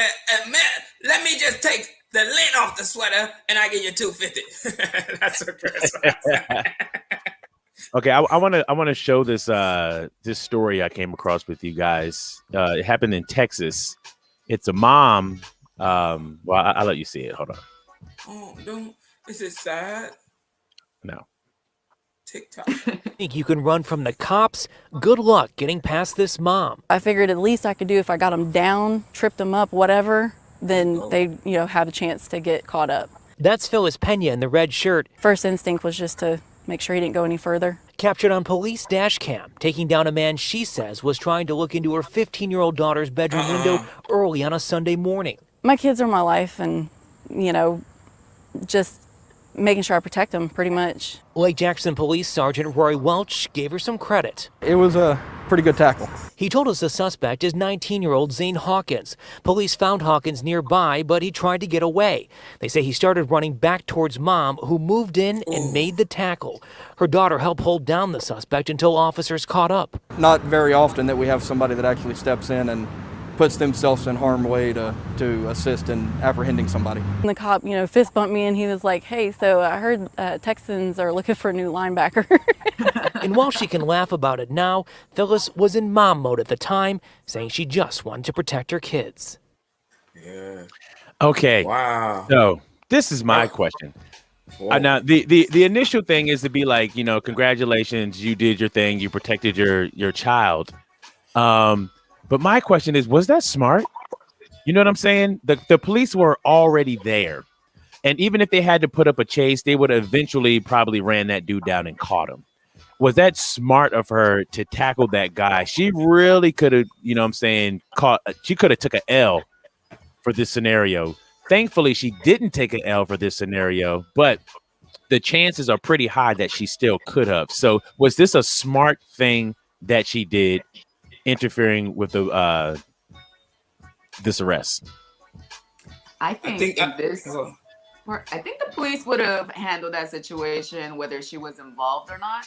man, let me just take the lint off the sweater and I give you $250. That's what Chris Rock. Okay, I want to show this this story I came across with you guys. It happened in Texas. It's a mom. Well, I'll let you see it. Hold on. Oh, don't. Is it sad? No. TikTok. Think you can run from the cops? Good luck getting past this mom. I figured at least I could do if I got them down, tripped them up, whatever, then they, have a chance to get caught up. That's Phyllis Pena in the red shirt. First instinct was just to make sure he didn't go any further. Captured on police dash cam, taking down a man she says was trying to look into her 15-year-old daughter's bedroom window early on a Sunday morning. My kids are my life, and, just making sure I protect them pretty much. Lake Jackson Police Sergeant Roy Welch gave her some credit. It was a pretty good tackle. He told us the suspect is 19-year-old Zane Hawkins. Police found Hawkins nearby, but he tried to get away. They say he started running back towards mom, who moved in and made the tackle. Her daughter helped hold down the suspect until officers caught up. Not very often that we have somebody that actually steps in and puts themselves in harm's way to assist in apprehending somebody. And the cop, fist bumped me, and he was like, hey, so I heard Texans are looking for a new linebacker. And while she can laugh about it now, Phyllis was in mom mode at the time, saying she just wanted to protect her kids. Yeah. Okay. Wow. So this is my question. Now, the initial thing is to be like, congratulations, you did your thing, you protected your child. But my question is, was that smart? You know what I'm saying? The police were already there. And even if they had to put up a chase, they would eventually probably ran that dude down and caught him. Was that smart of her to tackle that guy? She really could have, you know what I'm saying, she could have took an L for this scenario. Thankfully, she didn't take an L for this scenario, but the chances are pretty high that she still could have. So was this a smart thing that she did, interfering with the this arrest? I think the police would have handled that situation whether she was involved or not.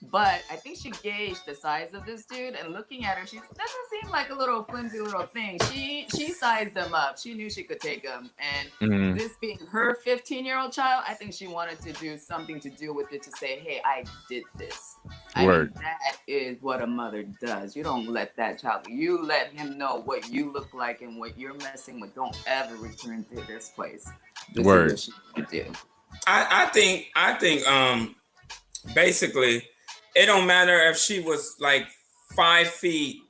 But I think she gauged the size of this dude, and looking at her, she doesn't seem like a little flimsy little thing. She sized him up. She knew she could take him. And this being her 15-year-old child, I think she wanted to do something to do with it, to say, hey, I did this. I mean, that is what a mother does. You don't let that child, you let him know what you look like and what you're messing with. Don't ever return to this place. This is what she would do. I think basically, it don't matter if she was like 5 feet,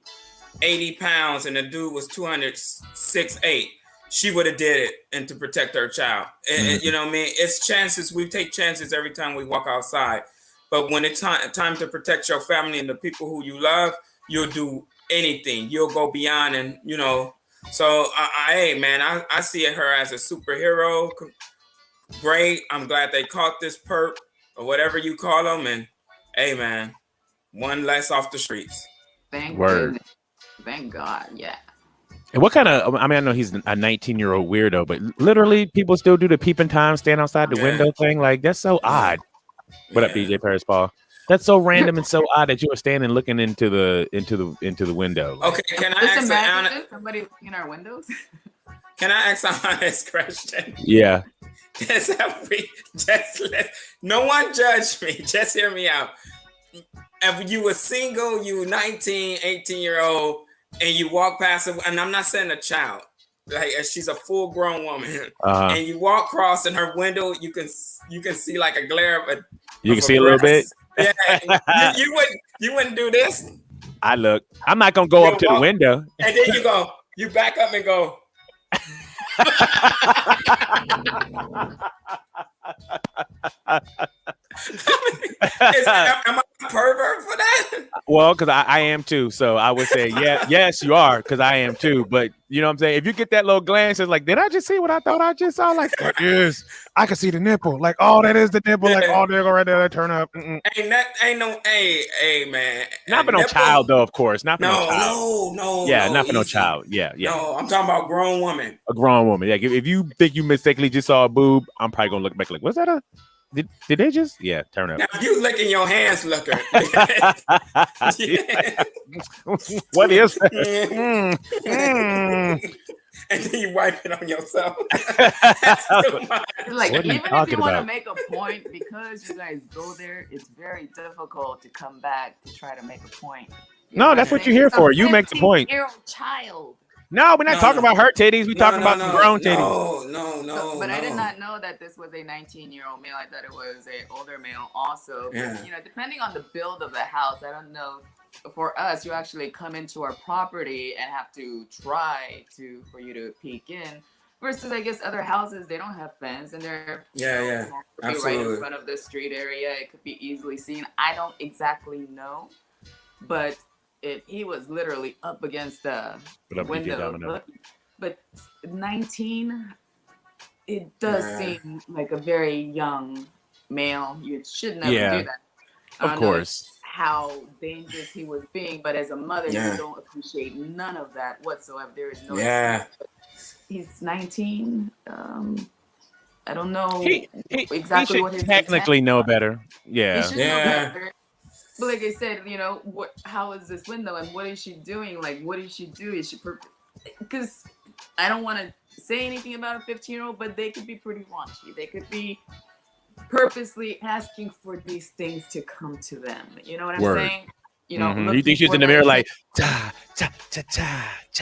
80 pounds, and the dude was 206'8". She would have did it, and to protect her child. You know what I mean? It's chances. We take chances every time we walk outside. But when it's time to protect your family and the people who you love, you'll do anything. You'll go beyond, and you know. So, hey, man, I see her as a superhero. Great. I'm glad they caught this perp or whatever you call them, and hey, man, one less off the streets. Thank goodness. Thank God, yeah. And what kind of, I mean, I know he's a 19-year-old weirdo, but literally people still do the peeping Tom, stand outside the window thing. Like, that's so odd. What up, DJ Paris Paul? That's so random and so odd that you were standing looking into the window. Okay, can I ask somebody looking in our windows? Can I ask an honest question? Yeah. No one judge me. Just hear me out. If you were single, you 19, 18-year-old, and you walk past her, and I'm not saying a child, like she's a full-grown woman, and you walk across in her window, you can see like a glare of a. You can see a little bit. Yeah, you wouldn't do this. I look. I'm not gonna go up to the window. And then you back up and go. Am I a pervert for that? Well, because I am too. So I would say, yes, you are, because I am too. But you know what I'm saying? If you get that little glance, it's like, did I just see what I thought I just saw? Like, yes, I can see the nipple. Like, oh, that is the nipple. Like, oh, there go right there. That turn up. Ain't no, hey, man. Not for no child, though, of course. Not for no child. No. Yeah, not for no child. Yeah. No, I'm talking about grown woman. A grown woman. Yeah. If you think you mistakenly just saw a boob, I'm probably gonna look back like, was that a? Did they just? Yeah, turn up. Now, if you licking your hands, looker. What is that? And then you wipe it on yourself. Like, even if you want to make a point, because you guys go there, it's very difficult to come back to try to make a point. No, that's what you're here for. You make the point. Child. No, we're not talking about her titties. We're talking about the grown titties. No. But I did not know that this was a 19-year-old male. I thought it was an older male also. Yeah. But, you know, depending on the build of the house, I don't know. For us, you actually come into our property and have to try for you to peek in. Versus, I guess, other houses, they don't have fence, and they're absolutely right in front of the street area. It could be easily seen. I don't exactly know, but he was literally up against the window. But 19, it does seem like a very young male. You should never do that. Of course. How dangerous he was being, but as a mother, you don't appreciate none of that whatsoever. There is no. Yeah. He's 19. I don't know exactly what his technically know better. Yeah. He should know better. But like I said, you know, how is this window and what is she doing? Like, what did she do? Is she because I don't want to say anything about a 15-year-old, but they could be pretty raunchy. They could be purposely asking for these things to come to them. You know what I'm saying? You know, you think she's in the mirror like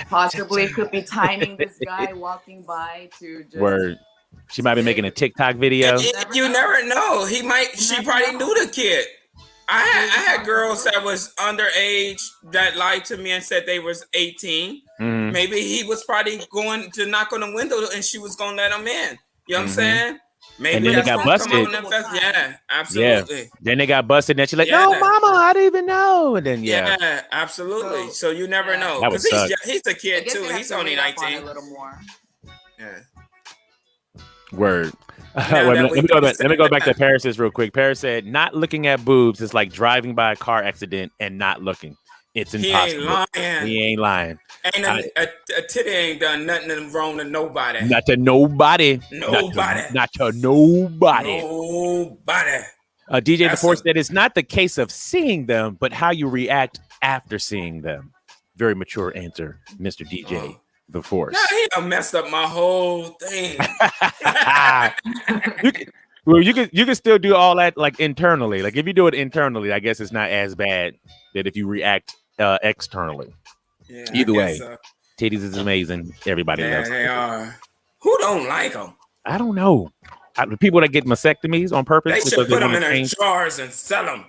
possibly could be timing this guy walking by to just She might be making a TikTok video. You never know. She probably knew the kid. I had girls that was underage that lied to me and said they was 18. Maybe he was probably going to knock on the window and she was gonna let him in. You know what I'm saying? Maybe And then they that's got gonna come out busted. in the fest. Yeah, Yeah. absolutely. Then they got busted. And she's like, Yeah. no, mama, I didn't even know. And then, yeah, Yeah, absolutely. So you never Yeah. know, that would because suck. he's a I kid guess too. they have He's to only read up on it 19. a little more. Yeah. Word. Now Wait, that let we me go back. said Let me go back to that, Paris's real quick. Paris said, "Not looking at boobs is like driving by a car accident and not looking. It's he ain't impossible. lying. He ain't lying. Ain't a titty ain't done nothing wrong to nobody. Not to nobody. Nobody. Not to nobody." Nobody. DJ The That's Force a said, "It's not the case of seeing them, but how you react after seeing them." Very mature answer, Mr. DJ The Force. now he done messed up my whole thing. you can still do all that like internally. Like if you do it internally, I guess it's not as bad that if you react externally. Yeah, Either I way, guess so. titties is amazing. Everybody Yeah, loves they titties. are. Who don't like them? I don't know. The people that get mastectomies on purpose They because should they put them want in to their change jars and sell them.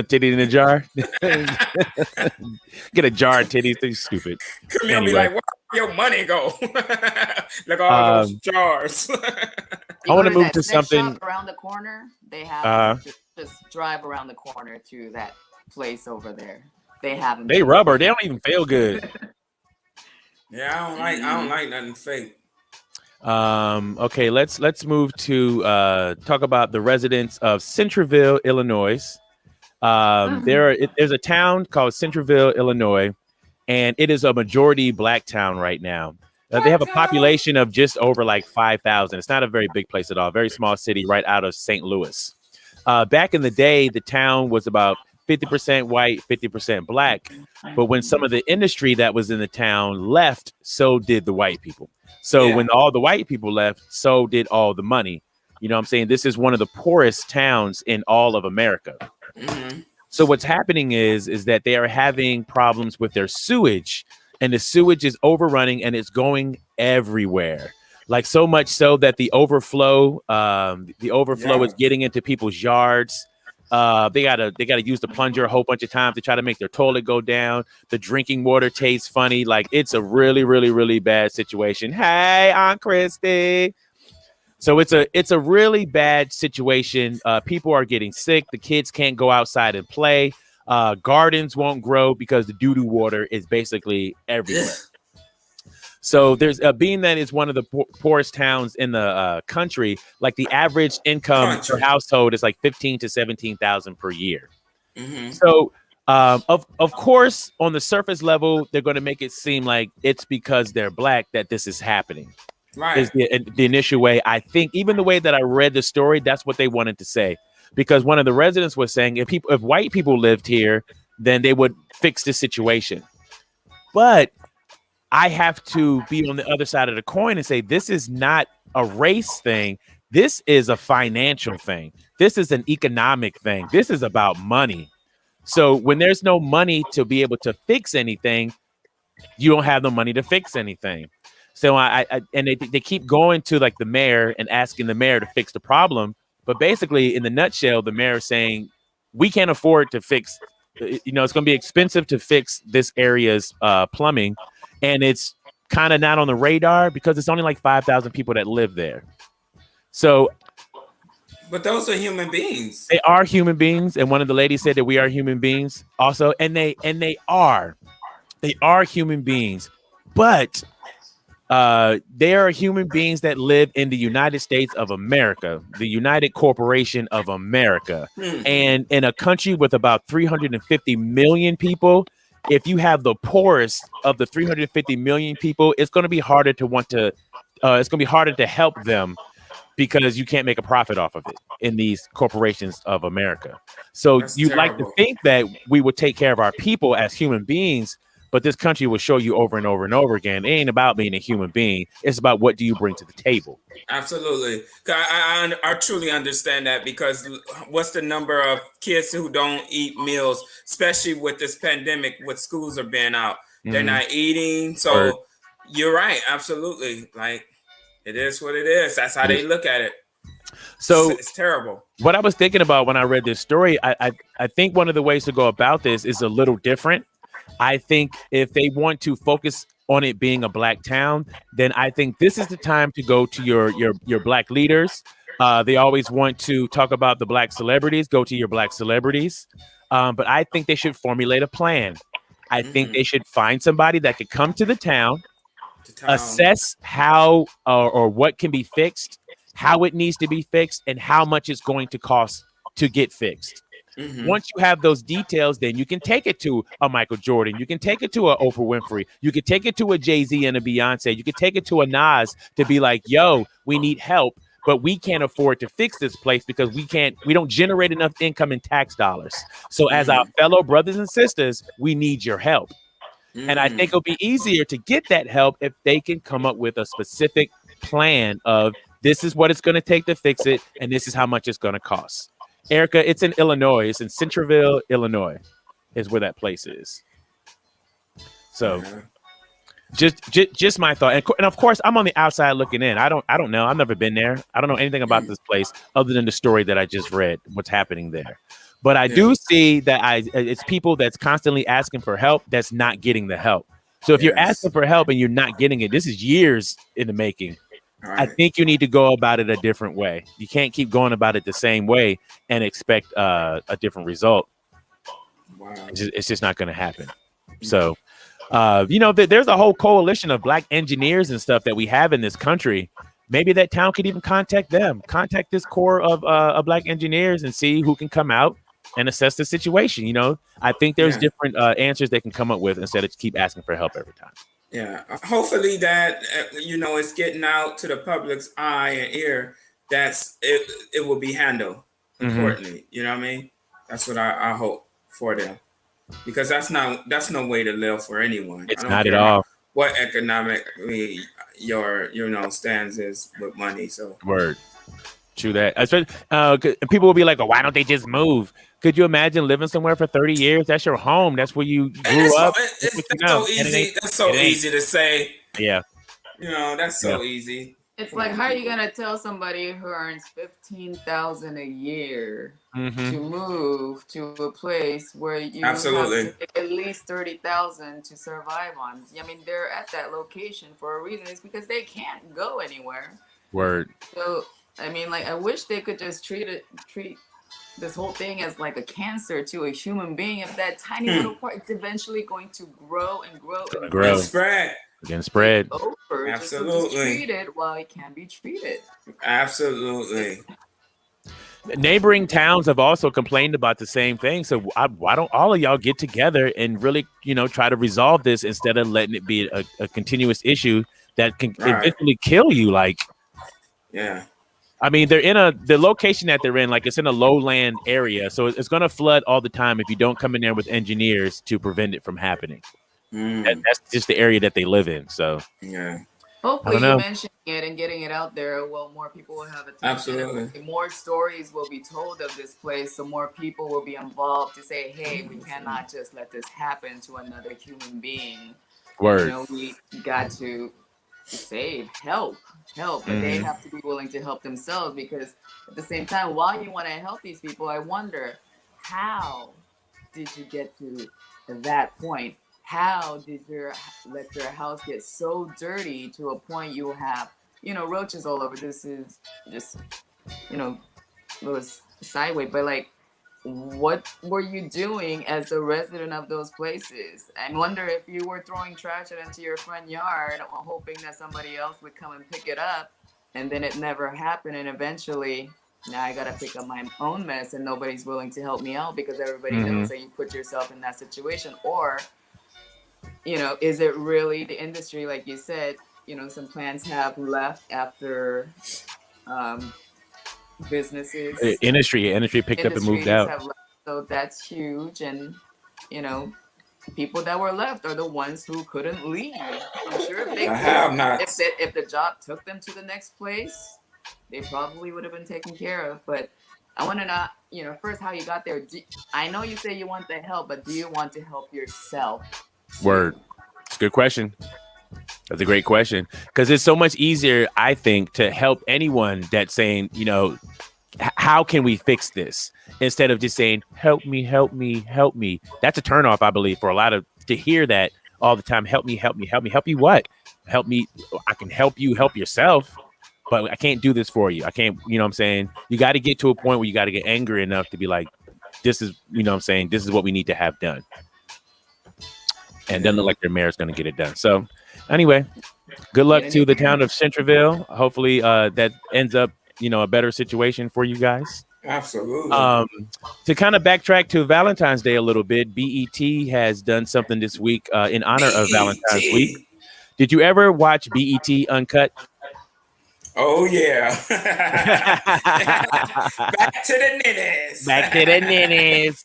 titty in a jar. Get a jar of titties. They're stupid. Camille be Anyway. like, where your money go? Look at all those jars. I want to to move to that sex something. shop around the corner. They have just drive around the corner to that place over there. They have them. They rubber. They don't even feel good. Yeah, I don't like nothing fake. Okay, let's move to talk about the residents of Centerville, Illinois. There's a town called Centerville, Illinois, and it is a majority black town right now. They have a population of just over like 5,000. It's not a very big place at all. Very small city right out of St. Louis. Back in the day, the town was about 50% white, 50% black. But when some of the industry that was in the town left, so did the white people. So when all the white people left, so did all the money. You know what I'm saying? This is one of the poorest towns in all of America. Mm-hmm. So what's happening is that they are having problems with their sewage, and the sewage is overrunning and it's going everywhere. Like so much so that the overflow is getting into people's yards. They gotta use the plunger a whole bunch of times to try to make their toilet go down. The drinking water tastes funny. Like it's a really, really, really bad situation. Hey, Aunt Christy. So it's a really bad situation. People are getting sick. The kids can't go outside and play. Gardens won't grow because the doo-doo water is basically everywhere. So there's being that it's one of the poorest towns in the country, like the average income per household is like 15 to 17,000 per year. Mm-hmm. So of course, on the surface level, they're going to make it seem like it's because they're black that this is happening. Right. Is the initial way. I think even the way that I read the story, that's what they wanted to say. Because one of the residents was saying if white people lived here, then they would fix the situation. But I have to be on the other side of the coin and say this is not a race thing. This is a financial thing. This is an economic thing. This is about money. So when there's no money to be able to fix anything, you don't have the money to fix anything. So they keep going to like the mayor and asking the mayor to fix the problem. But basically, in the nutshell, the mayor is saying we can't afford to fix. It's going to be expensive to fix this area's plumbing, and it's kind of not on the radar because it's only like 5,000 people that live there. So, but those are human beings. They are human beings, and one of the ladies said that we are human beings also, and they are human beings, but. They are human beings that live in the United States of America, the United Corporation of America. And in a country with about 350 million people, if you have the poorest of the 350 million people, it's going to be harder to help them because you can't make a profit off of it in these corporations of America. So you'd like to think that we would take care of our people as human beings. But this country will show you over and over and over again. It ain't about being a human being. It's about what do you bring to the table. Absolutely. I truly understand that because what's the number of kids who don't eat meals, especially with this pandemic, with schools are being out. They're not eating. So you're right. Absolutely. Like it is what it is. That's how they look at it. So it's terrible. What I was thinking about when I read this story, I think one of the ways to go about this is a little different. I think if they want to focus on it being a black town, then I think this is the time to go to your black leaders, They always want to talk about the black celebrities. Go to your black celebrities. But I think they should formulate a plan. I think they should find somebody that could come to the town, assess how or what can be fixed, how it needs to be fixed, and how much it's going to cost to get fixed. Once you have those details, then you can take it to a Michael Jordan. You can take it to a Oprah Winfrey. You can take it to a Jay-Z and a Beyonce. You can take it to a Nas to be like, yo, we need help, but we can't afford to fix this place because we don't generate enough income in tax dollars. So as our fellow brothers and sisters, we need your help. And I think it'll be easier to get that help if they can come up with a specific plan of this is what it's going to take to fix it, and this is how much it's going to cost. Erica, it's in Illinois. It's in Centerville, Illinois, is where that place is. So, just my thought, and of course, I'm on the outside looking in. I don't know. I've never been there. I don't know anything about this place other than the story that I just read. What's happening there? But I do see that it's people that's constantly asking for help that's not getting the help. So if you're asking for help and you're not getting it, this is years in the making. Right. I think you need to go about it a different way. You can't keep going about it the same way and expect a different result. Wow. It's just not going to happen. So, there's a whole coalition of black engineers and stuff that we have in this country. Maybe that town could even contact them, contact this core of black engineers and see who can come out and assess the situation. I think there's different answers they can come up with instead of keep asking for help every time. Yeah, hopefully that it's getting out to the public's eye and ear. It will be handled accordingly. You know what I mean? That's what I hope for them, because that's no way to live for anyone. It's not at all. What economically your stance is with money. So word, true that. People will be like, "Oh, why don't they just move?" Could you imagine living somewhere for 30 years? That's your home. That's where you grew up. That's so easy. That's so easy to say. Yeah. That's so easy. It's like, how are you gonna tell somebody who earns $15,000 a year to move to a place where you have to make at least $30,000 to survive on? I mean, they're at that location for a reason. It's because they can't go anywhere. Word. So, I mean, I wish they could just treat this whole thing as like a cancer to a human being. If that tiny little part, it's eventually going to grow and grow and spread. Again, spread. Over. Absolutely. Just treated while it can be treated. Absolutely. Neighboring towns have also complained about the same thing. So why don't all of y'all get together and really, try to resolve this instead of letting it be a continuous issue that can eventually kill you? Yeah. I mean, the location that they're in, it's in a lowland area. So it's going to flood all the time if you don't come in there with engineers to prevent it from happening. That's just the area that they live in. So, yeah. Hopefully you mentioning it and getting it out there, more people will have attention. Absolutely. More stories will be told of this place, so more people will be involved to say, hey, we cannot just let this happen to another human being. Word. We got to help, but they have to be willing to help themselves, because at the same time, while you want to help these people, I wonder, how did you get to that point? How did you let your house get so dirty to a point you have, roaches all over? This is just, was sideways, but what were you doing as a resident of those places? I wonder if you were throwing trash into your front yard, hoping that somebody else would come and pick it up, and then it never happened, and eventually, now I gotta pick up my own mess, and nobody's willing to help me out because everybody knows that you put yourself in that situation. Or, is it really the industry, like you said? Some plants have left after businesses. Industry picked up and moved out. So that's huge. And, people that were left are the ones who couldn't leave. I'm sure if the job took them to the next place, they probably would have been taken care of. But I want to know, first, how you got there. I know you say you want the help, but do you want to help yourself? Word. It's a good question. That's a great question, because it's so much easier, I think, to help anyone that's saying, how can we fix this, instead of just saying, help me, help me, help me. That's a turnoff, I believe, for a lot to hear that all the time. Help me, help me, help me. Help you what? Help me. I can help you help yourself. but I can't do this for you. I can't, you know what I'm saying? You got to get to a point where you got to get angry enough to be like, this is, you know what I'm saying? This is what we need to have done. And doesn't look like their mayor's going to get it done. So anyway, good luck to the town of Centerville. Hopefully that ends up, you know, a better situation for you guys. Absolutely. To kind of backtrack to Valentine's Day a little bit, BET has done something this week in honor of Valentine's Week. Did you ever watch BET Uncut? Oh, yeah. Back to the ninnies. Back to the ninnies.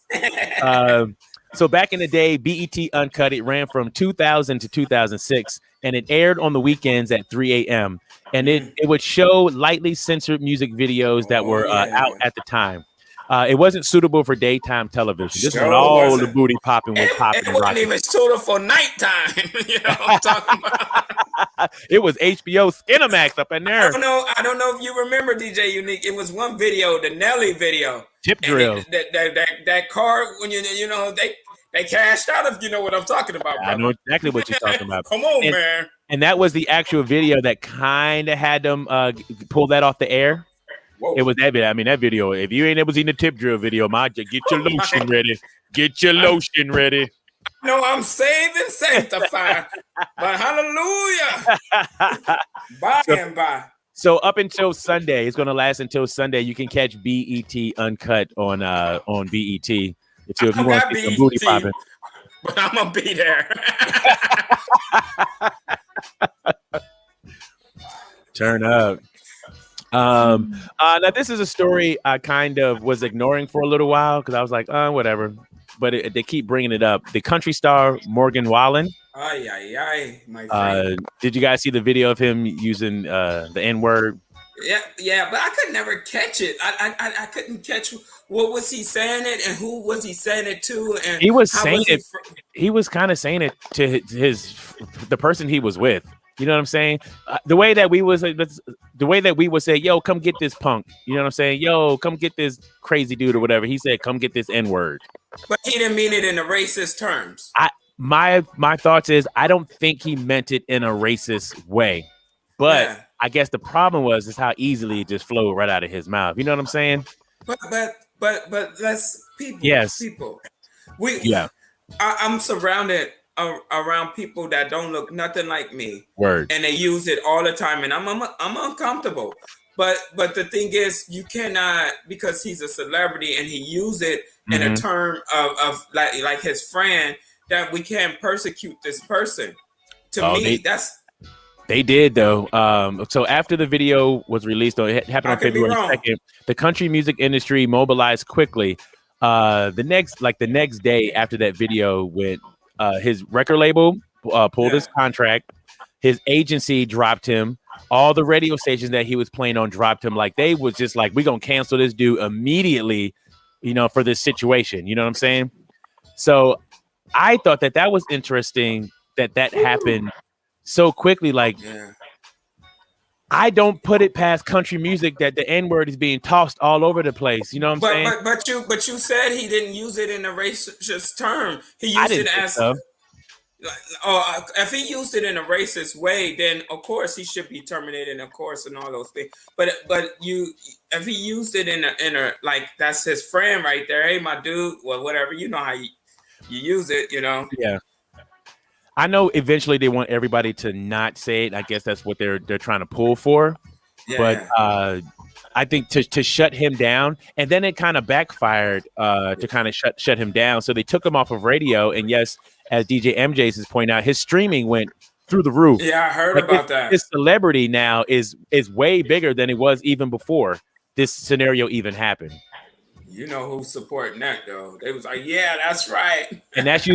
So back in the day, BET Uncut, it ran from 2000 to 2006, and it aired on the weekends at 3 a.m. And it would show lightly censored music videos that were out at the time. It wasn't suitable for daytime television. This was when all the booty popping was popping. It wasn't even suitable for nighttime. You know what I'm talking about? It was HBO Skinamax up in there. I don't know if you remember DJ Unique. It was one video, the Nelly video. Tip drill. That car, when you know, they cashed out, if you know what I'm talking about, brother. I know exactly what you're talking about. Come on, man. And that was the actual video that kind of had them pull that off the air. Whoa. It was that video. I mean, that video, if you ain't ever seen the tip drill video, get your lotion ready. Get your lotion ready. No, I'm saved and sanctified. But hallelujah. By and by. So up until Sunday, it's going to last until Sunday. You can catch BET Uncut on BET. If you want to see some booty popping. But I'm going to be there. Turn up. Now this is a story I kind of was ignoring for a little while because I was like, whatever. But they keep bringing it up. The country star Morgan Wallen. My friend. Did you guys see the video of him using the N-word? Yeah, but I could never catch it. I couldn't catch what was he saying it and who was he saying it to, and he was saying it. He was kind of saying it to the person he was with. You know what I'm saying? The way that we would say, "Yo, come get this punk." You know what I'm saying? "Yo, come get this crazy dude" or whatever. He said, "Come get this N-word." But he didn't mean it in the racist terms. My thoughts is I don't think he meant it in a racist way, but I guess the problem is how easily it just flowed right out of his mouth. You know what I'm saying? But let's people. Yes. People. I'm surrounded around people that don't look nothing like me. Word. And they use it all the time, and I'm uncomfortable. But the thing is, you cannot, because he's a celebrity and he used it in a term of like his friend, that we can't persecute this person. They did though. So after the video was released, it happened on February 2nd. The country music industry mobilized quickly. The next day after that video went, his record label pulled his contract. His agency dropped him. All the radio stations that he was playing on dropped him. Like they was just like, we're gonna cancel this dude immediately, you know, for this situation. You know what I'm saying? So I thought that was interesting that happened so quickly. Like, I don't put it past country music that the N-word is being tossed all over the place. You know what I'm saying? But you said he didn't use it in a racist term. He used it as if he used it in a racist way, then of course he should be terminated, of course, and all those things. But if he used it in a like, that's his friend right there. Hey, my dude, well, whatever. You know how you use it, you know. Yeah. I know eventually they want everybody to not say it. I guess that's what they're trying to pull for. Yeah. But I think to shut him down, and then it kind of backfired to kind of shut him down. So they took him off of radio, and yes, as DJ MJ's is pointing out, his streaming went through the roof. Yeah, I heard about that. His celebrity now is way bigger than it was even before this scenario even happened. You know who's supporting that though? They was like, yeah, that's right. And that's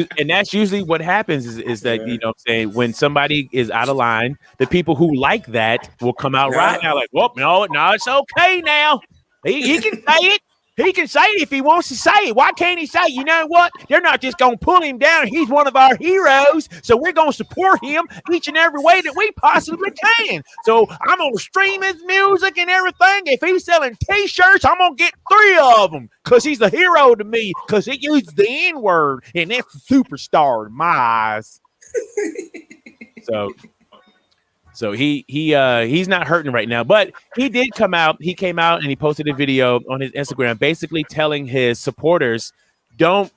usually what happens is that, you know what I'm saying, when somebody is out of line, the people who like that will come out right now like, well, no, it's okay now. He can say it. He can say it if he wants to say it. Why can't he say, you know what? They're not just going to pull him down. He's one of our heroes. So we're going to support him each and every way that we possibly can. So I'm going to stream his music and everything. If he's selling T-shirts, I'm going to get 3 of them because he's a hero to me because he uses the N-word. And that's a superstar in my eyes. So he's not hurting right now, but he did come out. He came out and he posted a video on his Instagram, basically telling his supporters, don't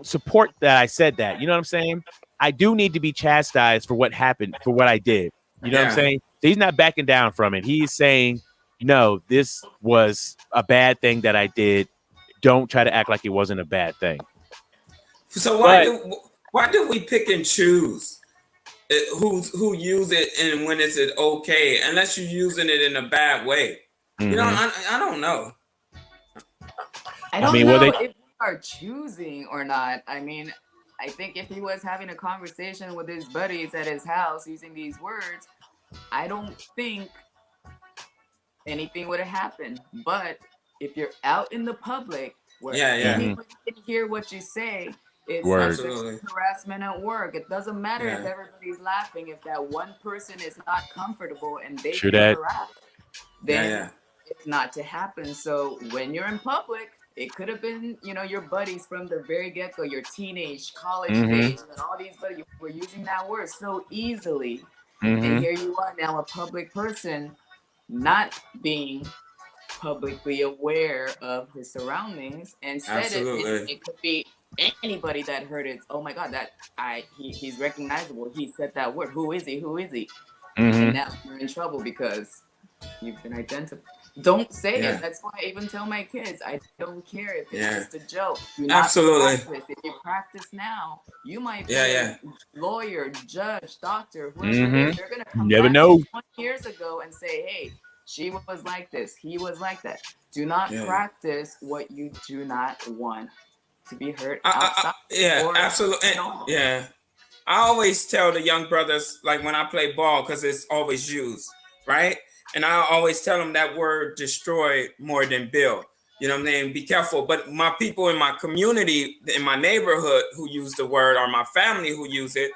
support that I said that. You know what I'm saying? I do need to be chastised for what happened, for what I did. You know what I'm saying? So he's not backing down from it. He's saying, no, this was a bad thing that I did. Don't try to act like it wasn't a bad thing. So why do we pick and choose who use it and when is it okay, unless you're using it in a bad way? You know, I don't know. I don't know if we are choosing or not. I mean, I think if he was having a conversation with his buddies at his house using these words, I don't think anything would have happened. But if you're out in the public where people can hear what you say, it's like harassment at work. It doesn't matter if everybody's laughing. If that one person is not comfortable and they get harassed, then it's not to happen. So when you're in public, it could have been, you know, your buddies from the very get-go, your teenage, college age, and all these buddies were using that word so easily. And here you are now, a public person, not being publicly aware of his surroundings, and said it could be anybody that heard it. Oh my God, he's recognizable. He said that word. Who is he? Who is he? And now you're in trouble because you've been identified. Don't say it. That's why I even tell my kids, I don't care if it's just a joke. Do not practice. If you practice now, you might be a lawyer, judge, doctor, whoever it is. They're going to come back 20 years ago and say, hey, she was like this. He was like that. Do not practice what you do not want to be heard outside. Absolutely. I always tell the young brothers, like when I play ball, because it's always used, right? And I always tell them that word destroy more than build. You know what I mean? Be careful. But my people in my community, in my neighborhood who use the word, or my family who use it,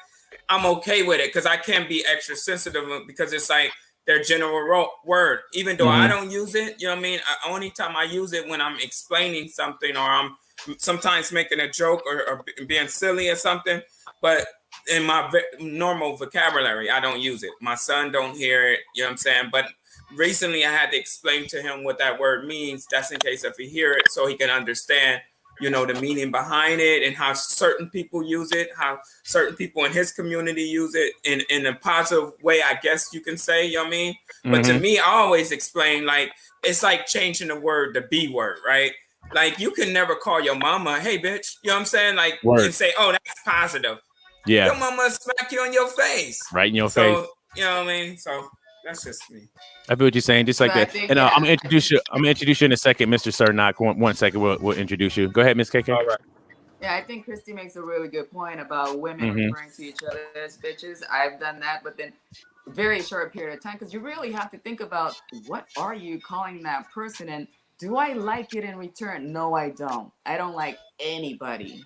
I'm okay with it because I can be extra sensitive because it's like their general word. Even though I don't use it, you know what I mean? Only time I use it when I'm explaining something or I'm sometimes making a joke or being silly or something. But in my normal vocabulary, I don't use it. My son don't hear it, you know what I'm saying? But recently I had to explain to him what that word means. That's in case if he hear it, so he can understand, you know, the meaning behind it and how certain people use it, how certain people in his community use it in a positive way, I guess you can say, you know what I mean? But to me, I always explain, like, it's like changing the word, the B word, right? Like, you can never call your mama, hey, bitch, you know what I'm saying? Like, and say, oh, that's positive. Yeah. Your mama smack you in your face. Right in your face. You know what I mean? So that's just me. I feel what you're saying, just like that. And I'm gonna introduce you. I'm gonna introduce you in a second, Mr. SirNoc. One second, we'll introduce you. Go ahead, Miss KK. All right. Yeah, I think Christy makes a really good point about women referring to each other as bitches. I've done that, but then very short period of time, because you really have to think about what are you calling that person, and do I like it in return? No, I don't. I don't like anybody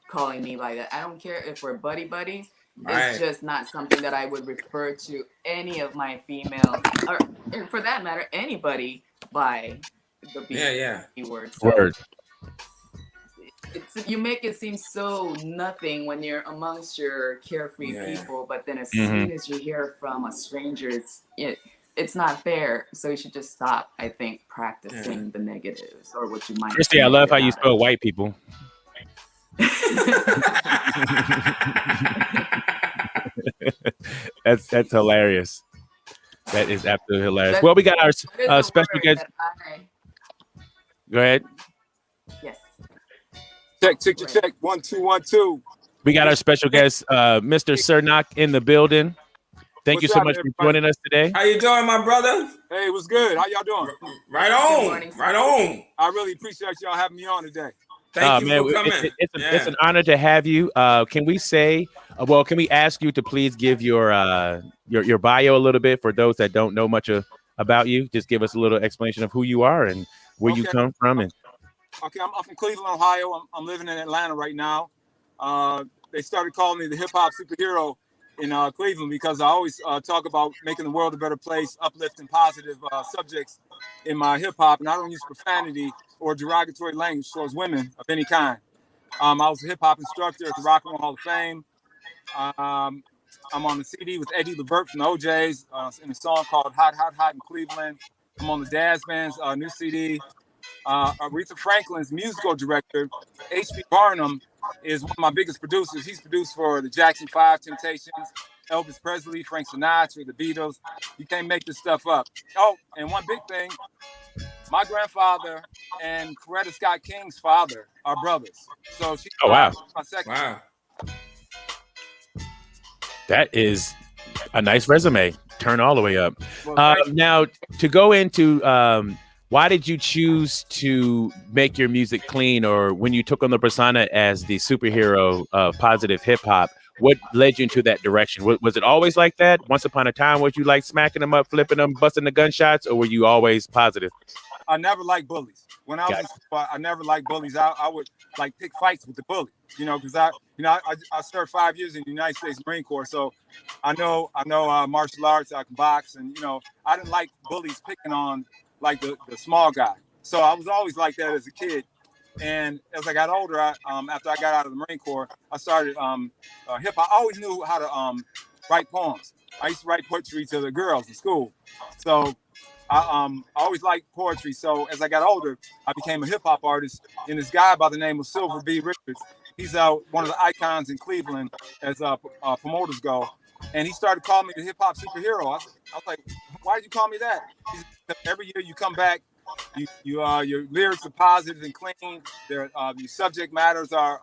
calling me like that. I don't care if we're buddies. It's just not something that I would refer to any of my females, or for that matter, anybody by the B word. So you make it seem so nothing when you're amongst your carefree people, but then as soon as you hear from a stranger, it's not fair. So you should just stop, I think, practicing the negatives or what you might. Christy, I love how you spell white people. That's hilarious. That is absolutely hilarious. Well, we got our special guest. Go ahead. Yes. Check. 1 2 1 2. We got our special guest, Mr. SirNoc, in the building. Thank you so much for joining us today. How you doing, my brother? Hey, what's good? How y'all doing? Right on. Right on. I really appreciate y'all having me on today. Thank you for coming. It's an honor to have you. Can we ask you to please give your bio a little bit for those that don't know much about you? Just give us a little explanation of who you are and where you come from. And okay, I'm from Cleveland, Ohio. I'm living in Atlanta right now. They started calling me the hip hop superhero in Cleveland because I always talk about making the world a better place, uplifting positive subjects in my hip hop, and I don't use profanity or derogatory language towards women of any kind. I was a hip hop instructor at the Rock and Roll Hall of Fame. I'm on the CD with Eddie Levert from the OJs in a song called Hot, Hot, Hot in Cleveland. I'm on the Daz Band's new CD. Aretha Franklin's musical director, H.B. Barnum, is one of my biggest producers. He's produced for the Jackson 5, Temptations, Elvis Presley, Frank Sinatra, the Beatles. You can't make this stuff up. Oh, and one big thing, my grandfather and Coretta Scott King's father are brothers. So she's wow. my second. Wow. That is a nice resume. Turn all the way up. Well, Now, to go into why did you choose to make your music clean, or when you took on the persona as the superhero of positive hip hop, what led you into that direction? Was it always like that? Once upon a time, was you like smacking them up, flipping them, busting the gunshots, or were you always positive? I never liked bullies. When I was in school, I never liked bullies. I would like pick fights with the bully, because I served 5 years in the United States Marine Corps, so I know martial arts. I can box, and I didn't like bullies picking on like the small guy. So I was always like that as a kid. And as I got older, after I got out of the Marine Corps, I started hip hop. I always knew how to write poems. I used to write poetry to the girls in school. So I always liked poetry. So as I got older, I became a hip hop artist. And this guy by the name of Silver B. Richards, he's one of the icons in Cleveland as promoters go. And he started calling me the hip hop superhero. I was like, why did you call me that? He said, every year you come back, your lyrics are positive and clean. Your subject matters are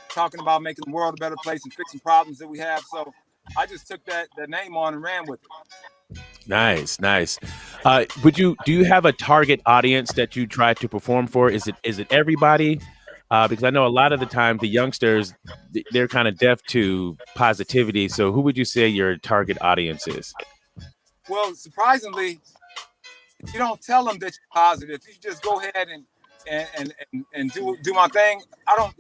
talking about making the world a better place and fixing problems that we have. So I just took that name on and ran with it. Nice. Do you have a target audience that you try to perform for? Is it everybody? Because I know a lot of the time the youngsters, they're kind of deaf to positivity. So who would you say your target audience is? Well, surprisingly, if you don't tell them that you're positive, if you just go ahead and do my thing, I don't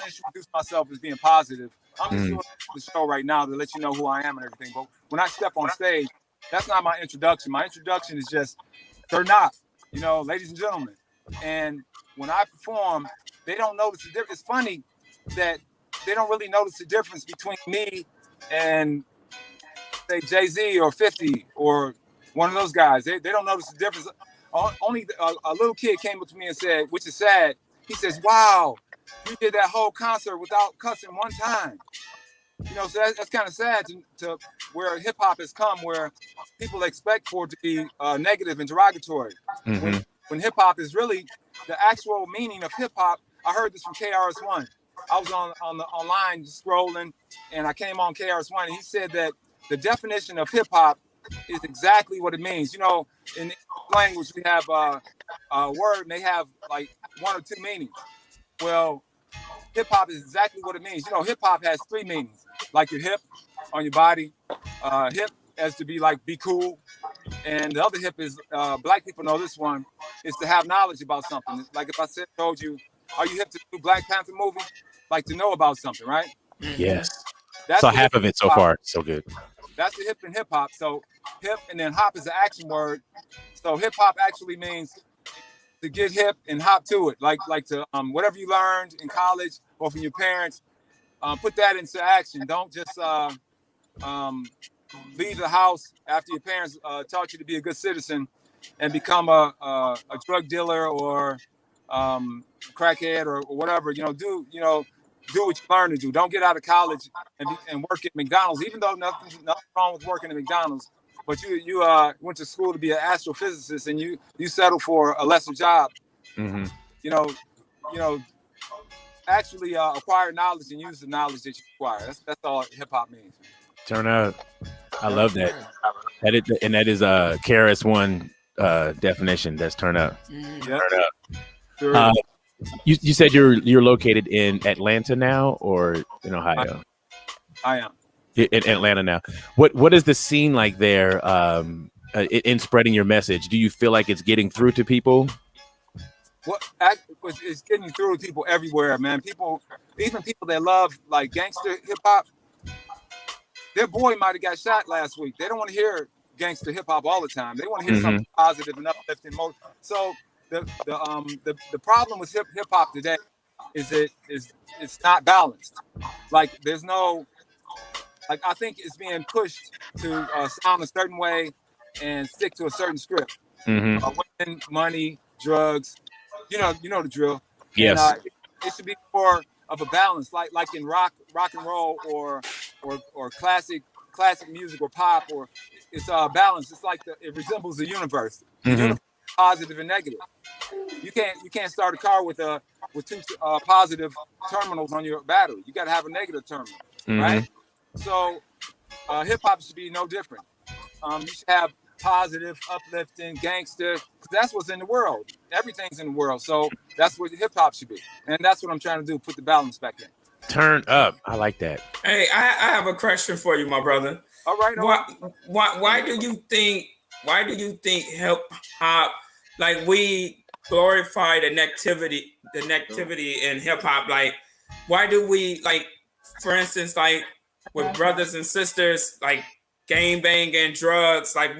introduce myself as being positive. I'm just doing the show right now to let you know who I am and everything. But when I step on stage, that's not my introduction. My introduction is just SirNoc, ladies and gentlemen. And when I perform, they don't notice the difference. It's funny that they don't really notice the difference between me and, say, Jay-Z or 50 or one of those guys. They don't notice the difference. Only a little kid came up to me and said, which is sad, he says, wow, you did that whole concert without cussing one time. So that's kind of sad to where hip hop has come, where people expect for it to be negative and derogatory. Mm-hmm. When hip hop is really the actual meaning of hip hop. I heard this from KRS-One. I was online just scrolling, and I came on KRS-One, and he said that the definition of hip hop is exactly what it means. In language we have a word may have like one or two meanings. Well, hip hop is exactly what it means. Hip hop has three meanings, like your hip on your body. Hip as to be like be cool, and the other hip is black people know this one is to have knowledge about something. Like if I told you, are you hip to do Black Panther movie? Like to know about something, right? Yes. That's so half of it so far. So good. That's the hip in hip hop. So hip and then hop is an action word. So hip hop actually means to get hip and hop to it. Like to whatever you learned in college or from your parents, put that into action. Don't just leave the house after your parents taught you to be a good citizen and become a drug dealer or crackhead or whatever. Do what you learn to do. Don't get out of college and work at McDonald's, even though nothing's wrong with working at McDonald's. But you went to school to be an astrophysicist and you settle for a lesser job. Mm-hmm. Actually acquire knowledge and use the knowledge that you acquire. That's all hip hop means. Turn up. I love that. That is a KRS-One definition. That's turn up. Yep. Turn up. Sure. You said you're located in Atlanta now, or in Ohio? I am. In Atlanta now. What is the scene like there in spreading your message? Do you feel like it's getting through to people? It's getting through to people everywhere, man. Even people that love like gangster hip hop, their boy might have got shot last week. They don't want to hear gangster hip hop all the time. They want to hear something positive and uplifting. So the problem with hip hop today is that it's not balanced. Like there's no like I think it's being pushed to sound a certain way and stick to a certain script. Women, money, drugs, you know the drill. Yes. And it should be more of a balance, like in rock and roll or classic music or pop, or it's a balance. It's like it resembles the universe. The universe is positive and negative. You can't start a car with two positive terminals on your battery. You got to have a negative terminal, right? So hip hop should be no different. You should have positive, uplifting, gangster, because that's what's in the world. Everything's in the world, so that's what hip hop should be, and that's what I'm trying to do. Put the balance back in. Turn up. I like that. Hey, I have a question for you, my brother. All right. Why do you think hip hop, like we glorify the negativity in hip hop? Like, why do we, like, for instance, like with brothers and sisters, like gang banging, drugs, like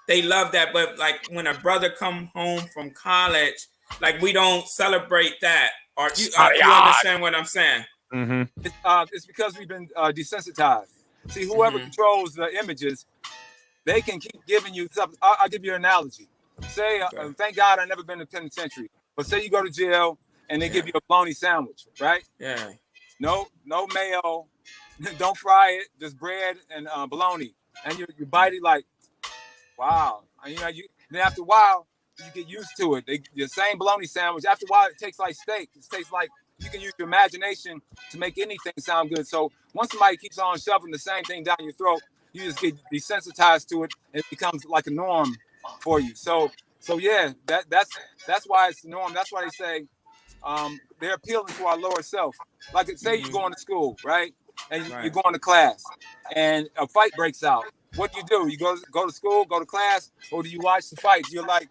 they love that, but like when a brother come home from college, like we don't celebrate that. Or you understand what I'm saying? It's because we've been desensitized. See, whoever controls the images, they can keep giving you something. I'll give you an analogy. Say, thank God I've never been to penitentiary, but say you go to jail and they give you a bologna sandwich, right? Yeah. No mayo, don't fry it, just bread and bologna, and you bite it like, wow. And, then after a while, you get used to it. The same bologna sandwich. After a while, it tastes like steak. It tastes like you can use your imagination to make anything sound good. So once somebody keeps on shoving the same thing down your throat, you just get desensitized to it, and it becomes like a norm for you. So yeah, that's why it's the norm. That's why they say they're appealing to our lower self. Like say you're going to school, right? And you're going to class, and a fight breaks out. What do? You go to school, go to class, or do you watch the fights? You're like,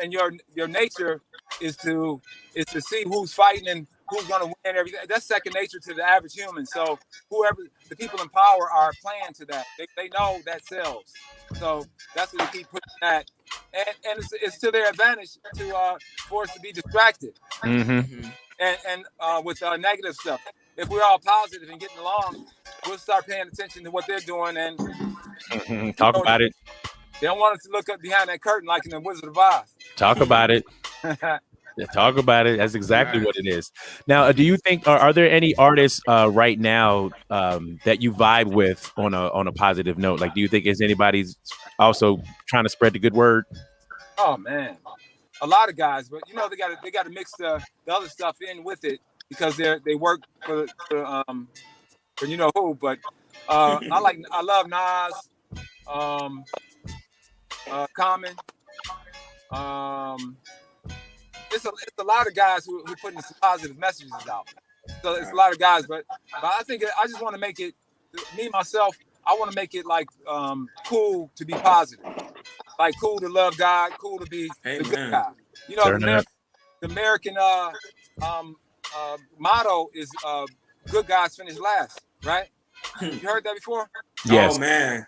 and your nature is to see who's fighting and who's going to win everything. That's second nature to the average human. So whoever the people in power are playing to that. They know that sells. So that's what they keep pushing that, and it's to their advantage for us to be distracted. And with negative stuff. If we're all positive and getting along, we'll start paying attention to what they're doing and talk about it. They don't want us to look up behind that curtain like in the Wizard of Oz. Talk about it. Talk about it. That's exactly what it is. Now, do you think are there any artists right now that you vibe with on a positive note? Like, do you think is anybody's also trying to spread the good word? Oh man, a lot of guys, but they got to mix the other stuff in with it because they work for you know who. But I love Nas, Common. It's a lot of guys who putting some positive messages out. So it's a lot of guys, but I think I just want to make it, me myself, I want to make it like cool to be positive, like cool to love God, cool to be the good guy. The American motto is "Good guys finish last." Right? You heard that before? Yes. Oh man.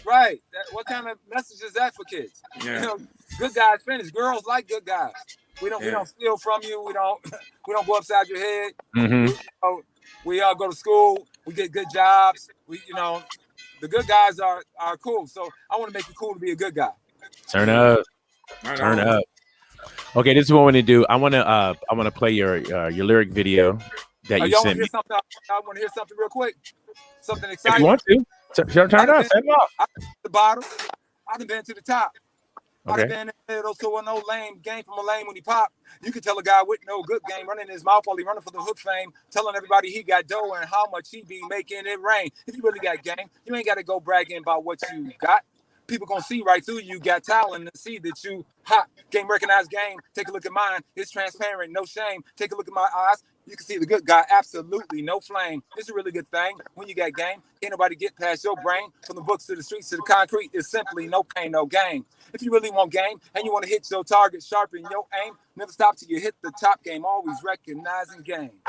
Right. What kind of message is that for kids? Yeah. Good guys finish. Girls like good guys. We don't steal from you. We don't go upside your head. We all go to school. We get good jobs. The good guys are cool. So I want to make it cool to be a good guy. Turn up. Turn up. Okay, this is what I want to do. I want to play your lyric video that you sent me. I want to hear something real quick. Something exciting. If you want to, turn it up. Set it off. I've been to the bottom. I've been to the top. Okay. I've been in the middle, so no lame game from a lane when he pop. You can tell a guy with no good game running in his mouth while he running for the hook fame, telling everybody he got dough and how much he be making it rain. If you really got game, you ain't got to go bragging about what you got. People gonna see right through you, got talent, and see that you hot. Game recognized game. Take a look at mine. It's transparent, no shame. Take a look at my eyes. You can see the good guy, absolutely no flame. It's a really good thing when you got game. Can't nobody get past your brain. From the books to the streets to the concrete, it's simply no pain, no gain. If you really want game and you want to hit your target, sharpen your aim, never stop till you hit the top game. Always recognizing game.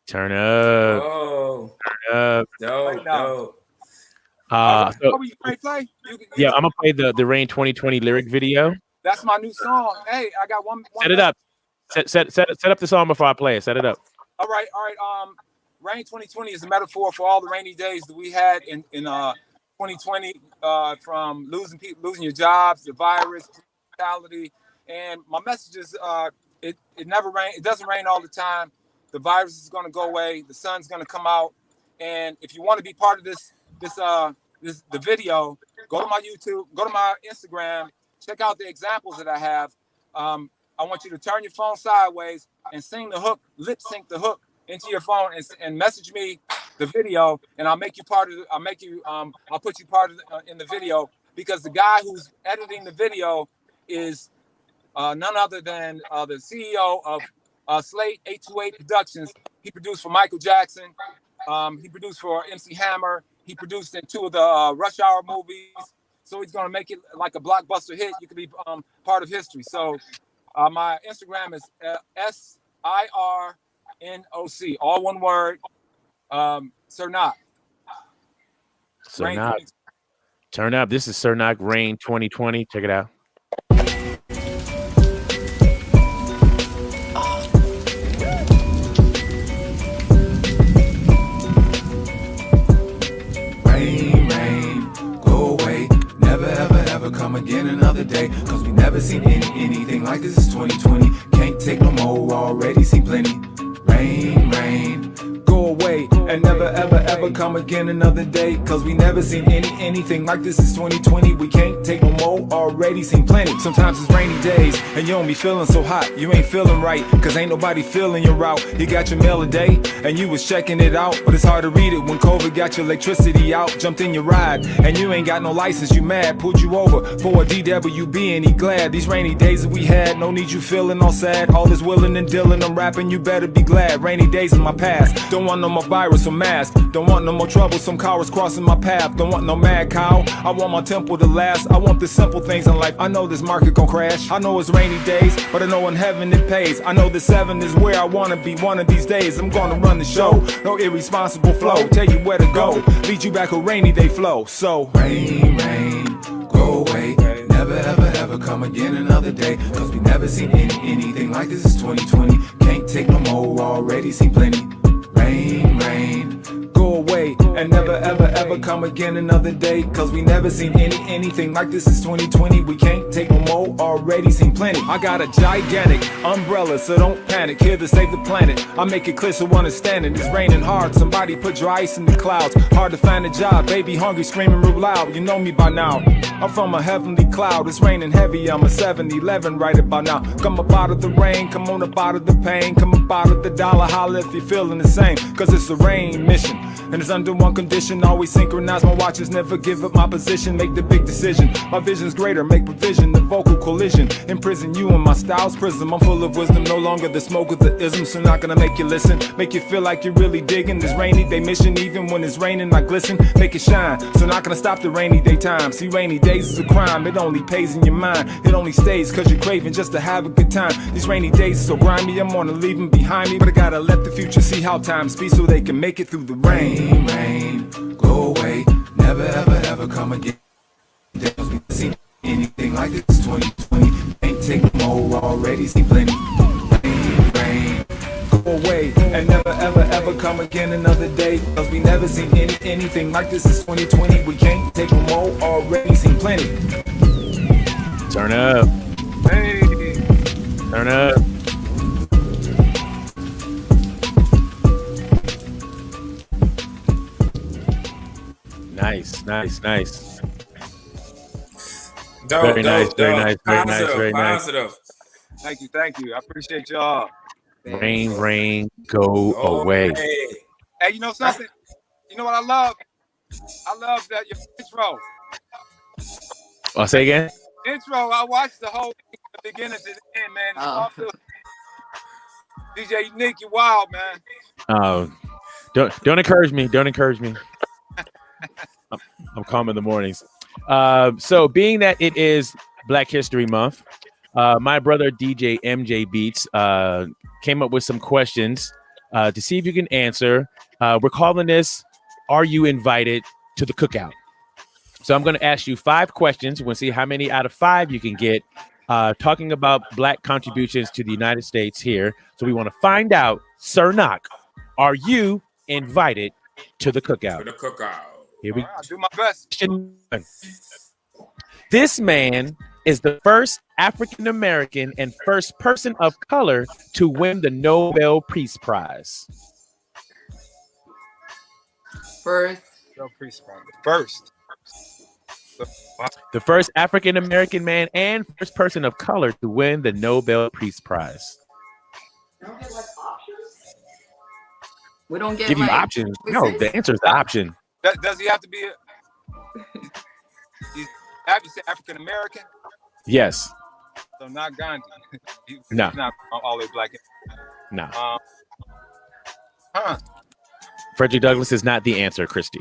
Turn up. Oh. Turn up. No. What were you going to play? I'm gonna play the Rain 2020 lyric video. That's my new song. Hey, I got one. Set it up. Set up the song before I play it. Set it up. All right. Rain 2020 is a metaphor for all the rainy days that we had in 2020, from losing your jobs, the virus, mortality. And my message is, it never rain. It doesn't rain all the time. The virus is going to go away. The sun's going to come out. And if you want to be part of the video, go to my YouTube, go to my Instagram, check out the examples that I have. I want you to turn your phone sideways and sing the hook, lip sync the hook into your phone, and message me the video, and I'll make you part of. I'll put you part of in the video, because the guy who's editing the video is none other than the CEO of Slate 828 Productions. He produced for Michael Jackson. He produced for MC Hammer. He produced in 2 of the Rush Hour movies. So he's gonna make it like a blockbuster hit. You could be part of history. So my Instagram is SirNoc, all one word. SirNoc. SirNoc. Turn up. This is SirNoc Rain 2020. Check it out. Rain, rain, go away. Never, ever, ever come again another day. Cause we never seen anything like this. Is 2020. Can't take no more. Already seen plenty. Rain, rain, go away. And never, ever, ever come again another day. Cause we never seen anything like this. Is 2020. We can't take no more. Already seen plenty. Sometimes it's rainy days and you don't be feeling so hot. You ain't feeling right, cause ain't nobody feeling your route. You got your mail a day and you was checking it out, but it's hard to read it when COVID got your electricity out. Jumped in your ride and you ain't got no license. You mad, pulled you over for a DWB and he glad. These rainy days that we had, no need you feeling all sad. All this willing and dealing, I'm rapping, you better be glad. Rainy days in my past, don't want no more virus or mask. Don't want no more trouble, some cowards crossing my path. Don't want no mad cow, I want my temple to last. I want the simple things in life. I know this market gon' crash. I know it's rainy days, but I know in heaven it pays. I know the 7 is where I wanna be. One of these days I'm gonna run the show. No irresponsible flow, tell you where to go, lead you back a rainy day flow. So rain, rain, go away. Never, ever, ever come again another day. Cause we never seen anything like this. Is 2020. Can't take no more. Already seen plenty. Rain, rain, go away. And never, ever, ever come again another day. Cause we never seen anything like this. Is 2020. We can't take no more. Already seen plenty. I got a gigantic umbrella, so don't panic. Here to save the planet. I make it clear so understand it. It's raining hard. Somebody put your ice in the clouds. Hard to find a job. Baby hungry, screaming real loud. You know me by now. I'm from a heavenly cloud. It's raining heavy. I'm a 7-Eleven right about now. Come up out of the rain. Come on up out of the pain. Come up out of the dollar. Holla if you're feeling the same. Cause it's a rain mission. And it's under one condition. Always synchronize my watches. Never give up my position. Make the big decision. My vision's greater. Make provision. The vocal collision. Imprison you in my style's prism. I'm full of wisdom. No longer the smoke of the ism. So not gonna make you listen. Make you feel like you're really digging this rainy day mission. Even when it's raining, I glisten. Make it shine. So not gonna stop the rainy day time. See, rainy days is a crime. It only pays in your mind. It only stays cause you're craving just to have a good time. These rainy days are so grimy. I'm gonna leave them behind me. But I gotta let the future see how time speeds so they can make it through the rain. Rain, rain, go away. Never, ever, ever come again. Cause we seen anything like this. 2020. Ain't take no more. Already seen plenty. Rain, rain, go away. And never, ever, ever come again another day. Cause we never seen anything like this. Is 2020. We can't take no more. Already seen plenty. Turn up. Hey. Turn up. Nice, nice, nice. Dope, Very nice, dope, very dope. nice, very nice, Positive, very nice. positive. Thank you. I appreciate y'all. Rain, rain, go away. Okay. Hey, you know something? You know what I love? I love that your intro. I'll say again. Intro, I watched the whole thing from the beginning to the end, man. It's Oh. awesome. DJ Unique, you wild, man. Don't encourage me. Don't encourage me. I'm calm in the mornings. So being that it is Black History Month, my brother DJ MJ Beats came up with some questions to see if you can answer. We're calling this, Are You Invited to the Cookout? So I'm going to ask you 5 questions. We'll see how many out of 5 you can get talking about Black contributions to the United States here. So we want to find out, SirNoc, are you invited to the cookout? To the cookout. Here we All right, I'll do my best. This man is the first African American and first person of color to win the Nobel Peace Prize. First. First. The first African American man and first person of color to win the Nobel Peace Prize. Don't get like options. We don't get Give you like options. choices? No, the answer is the option. Does he have to be have you say African American? Yes. So not Gandhi. No. He's not all the way black. No. Frederick Douglass is not the answer, Christy.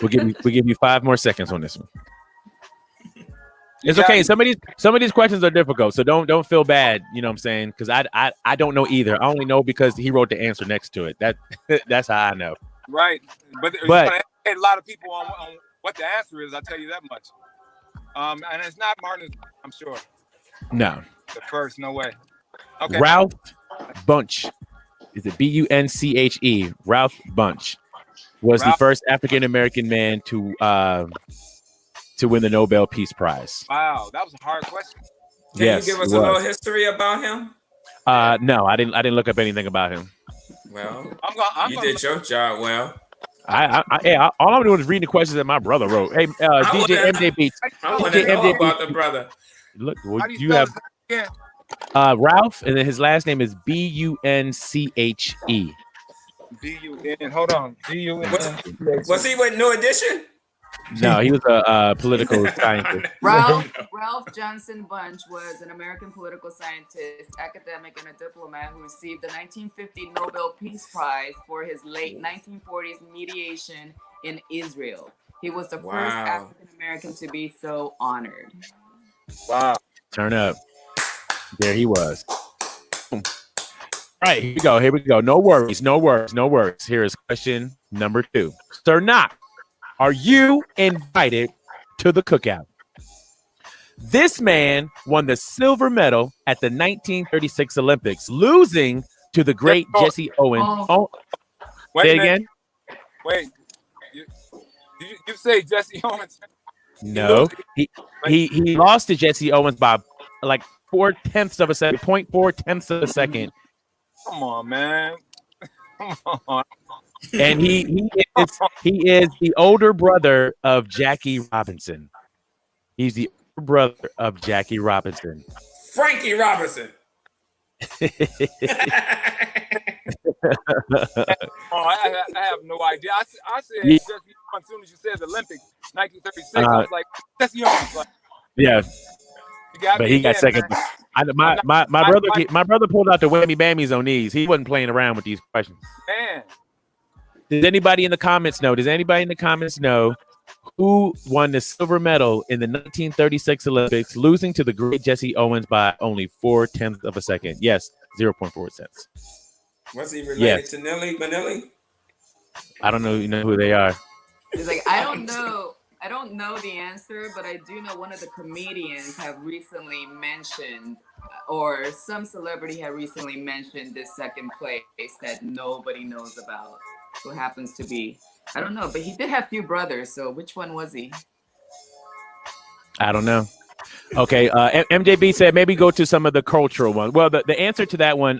We'll give you 5 more seconds on this one. It's okay. Some of these questions are difficult, so don't feel bad. You know what I'm saying? Because I don't know either. I only know because he wrote the answer next to it. That's how I know. Right, but you're gonna educate a lot of people on what the answer is. I'll tell you that much. And it's not Martin, I'm sure. No. The first, no way. Okay. Ralph Bunche. Is it Bunche? Ralph Bunche was the first African American man to win the Nobel Peace Prize. Wow, that was a hard question. Can you give us a little history about him? No, I didn't look up anything about him. Well, you did your job well. All I'm doing is reading the questions that my brother wrote. Hey, DJ MJB. I want to know about the brother. Look, How do you have again? Ralph, and then his last name is Bunche. D-U-N. Hold on. D-U-N. Was he with New Edition? No, he was a political scientist. Ralph Johnson Bunche was an American political scientist, academic, and a diplomat who received the 1950 Nobel Peace Prize for his late 1940s mediation in Israel. He was the first African American to be so honored. Wow. Turn up. There he was. All right, here we go. No worries. Here is question number 2. SirNoc, are you invited to the cookout? This man won the silver medal at the 1936 Olympics, losing to the great Jesse Owens. Say it again. Wait, you say Jesse Owens? No, he lost to Jesse Owens by like 0.4 of a second, 0.4 of a second. Come on, man. Come on. And he is the older brother of Jackie Robinson. He's the older brother of Jackie Robinson. Frankie Robinson. I have no idea. I said just as soon as you said the Olympics, 1936. I was like, that's young. Yeah. But he got second. My brother pulled out the whammy bammies on these. He wasn't playing around with these questions. Man. Does anybody in the comments know who won the silver medal in the 1936 Olympics, losing to the great Jesse Owens by only 0.4 of a second? Yes, 0.4 cents. Was he related to Nelly Manelli? I don't know. You know who they are. He's like, I don't know the answer, but I do know one of the comedians have recently mentioned, or some celebrity have recently mentioned this second place that nobody knows about. Who happens to be, I don't know, but he did have few brothers. So which one was he? I don't know. Okay, MJB said maybe go to some of the cultural ones. Well, the answer to that one,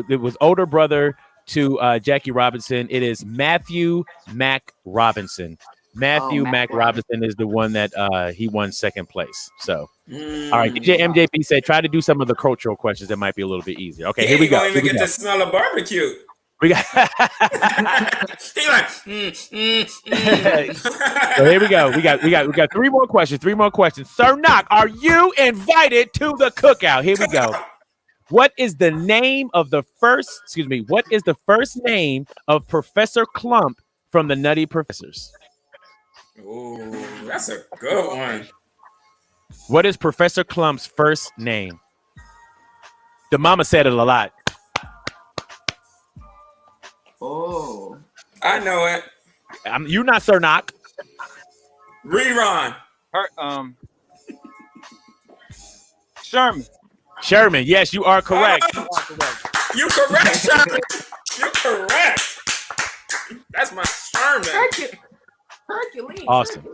it was older brother to Jackie Robinson. It is Matthew Mac Robinson. Matthew Mac Robinson is the one that he won second place. So, all right, DJ MJB said try to do some of the cultural questions that might be a little bit easier. Okay, here we go. Don't even get to smell a barbecue. We got. He like. So here we go. We got 3 more questions. SirNoc, are you invited to the cookout? Here we go. What is the first name of Professor Clump from the Nutty Professors? Ooh, that's a good one. What is Professor Clump's first name? The mama said it a lot. Oh, I know it. You're not SirNoc. Rerun. Sherman. Sherman. Yes, you are correct. You correct, Sherman. You correct. That's my Sherman. Hercules. Awesome.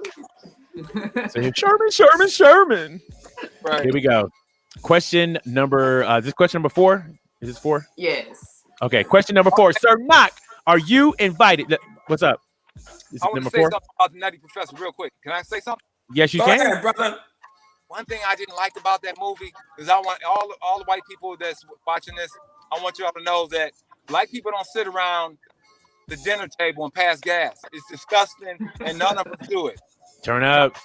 Hercules. So Sherman. Right. Here we go. Question number. Is this question number 4? Is this 4? Yes. Okay. Question number 4. SirNoc, are you invited? What's up? This I is want number to say 4. something about the Nutty Professor real quick. Can I say something? Yes, you Go can. ahead, brother. One thing I didn't like about that movie is I want all the white people that's watching this, I want y'all to know that black people don't sit around the dinner table and pass gas. It's disgusting, and none of us do it Turn up.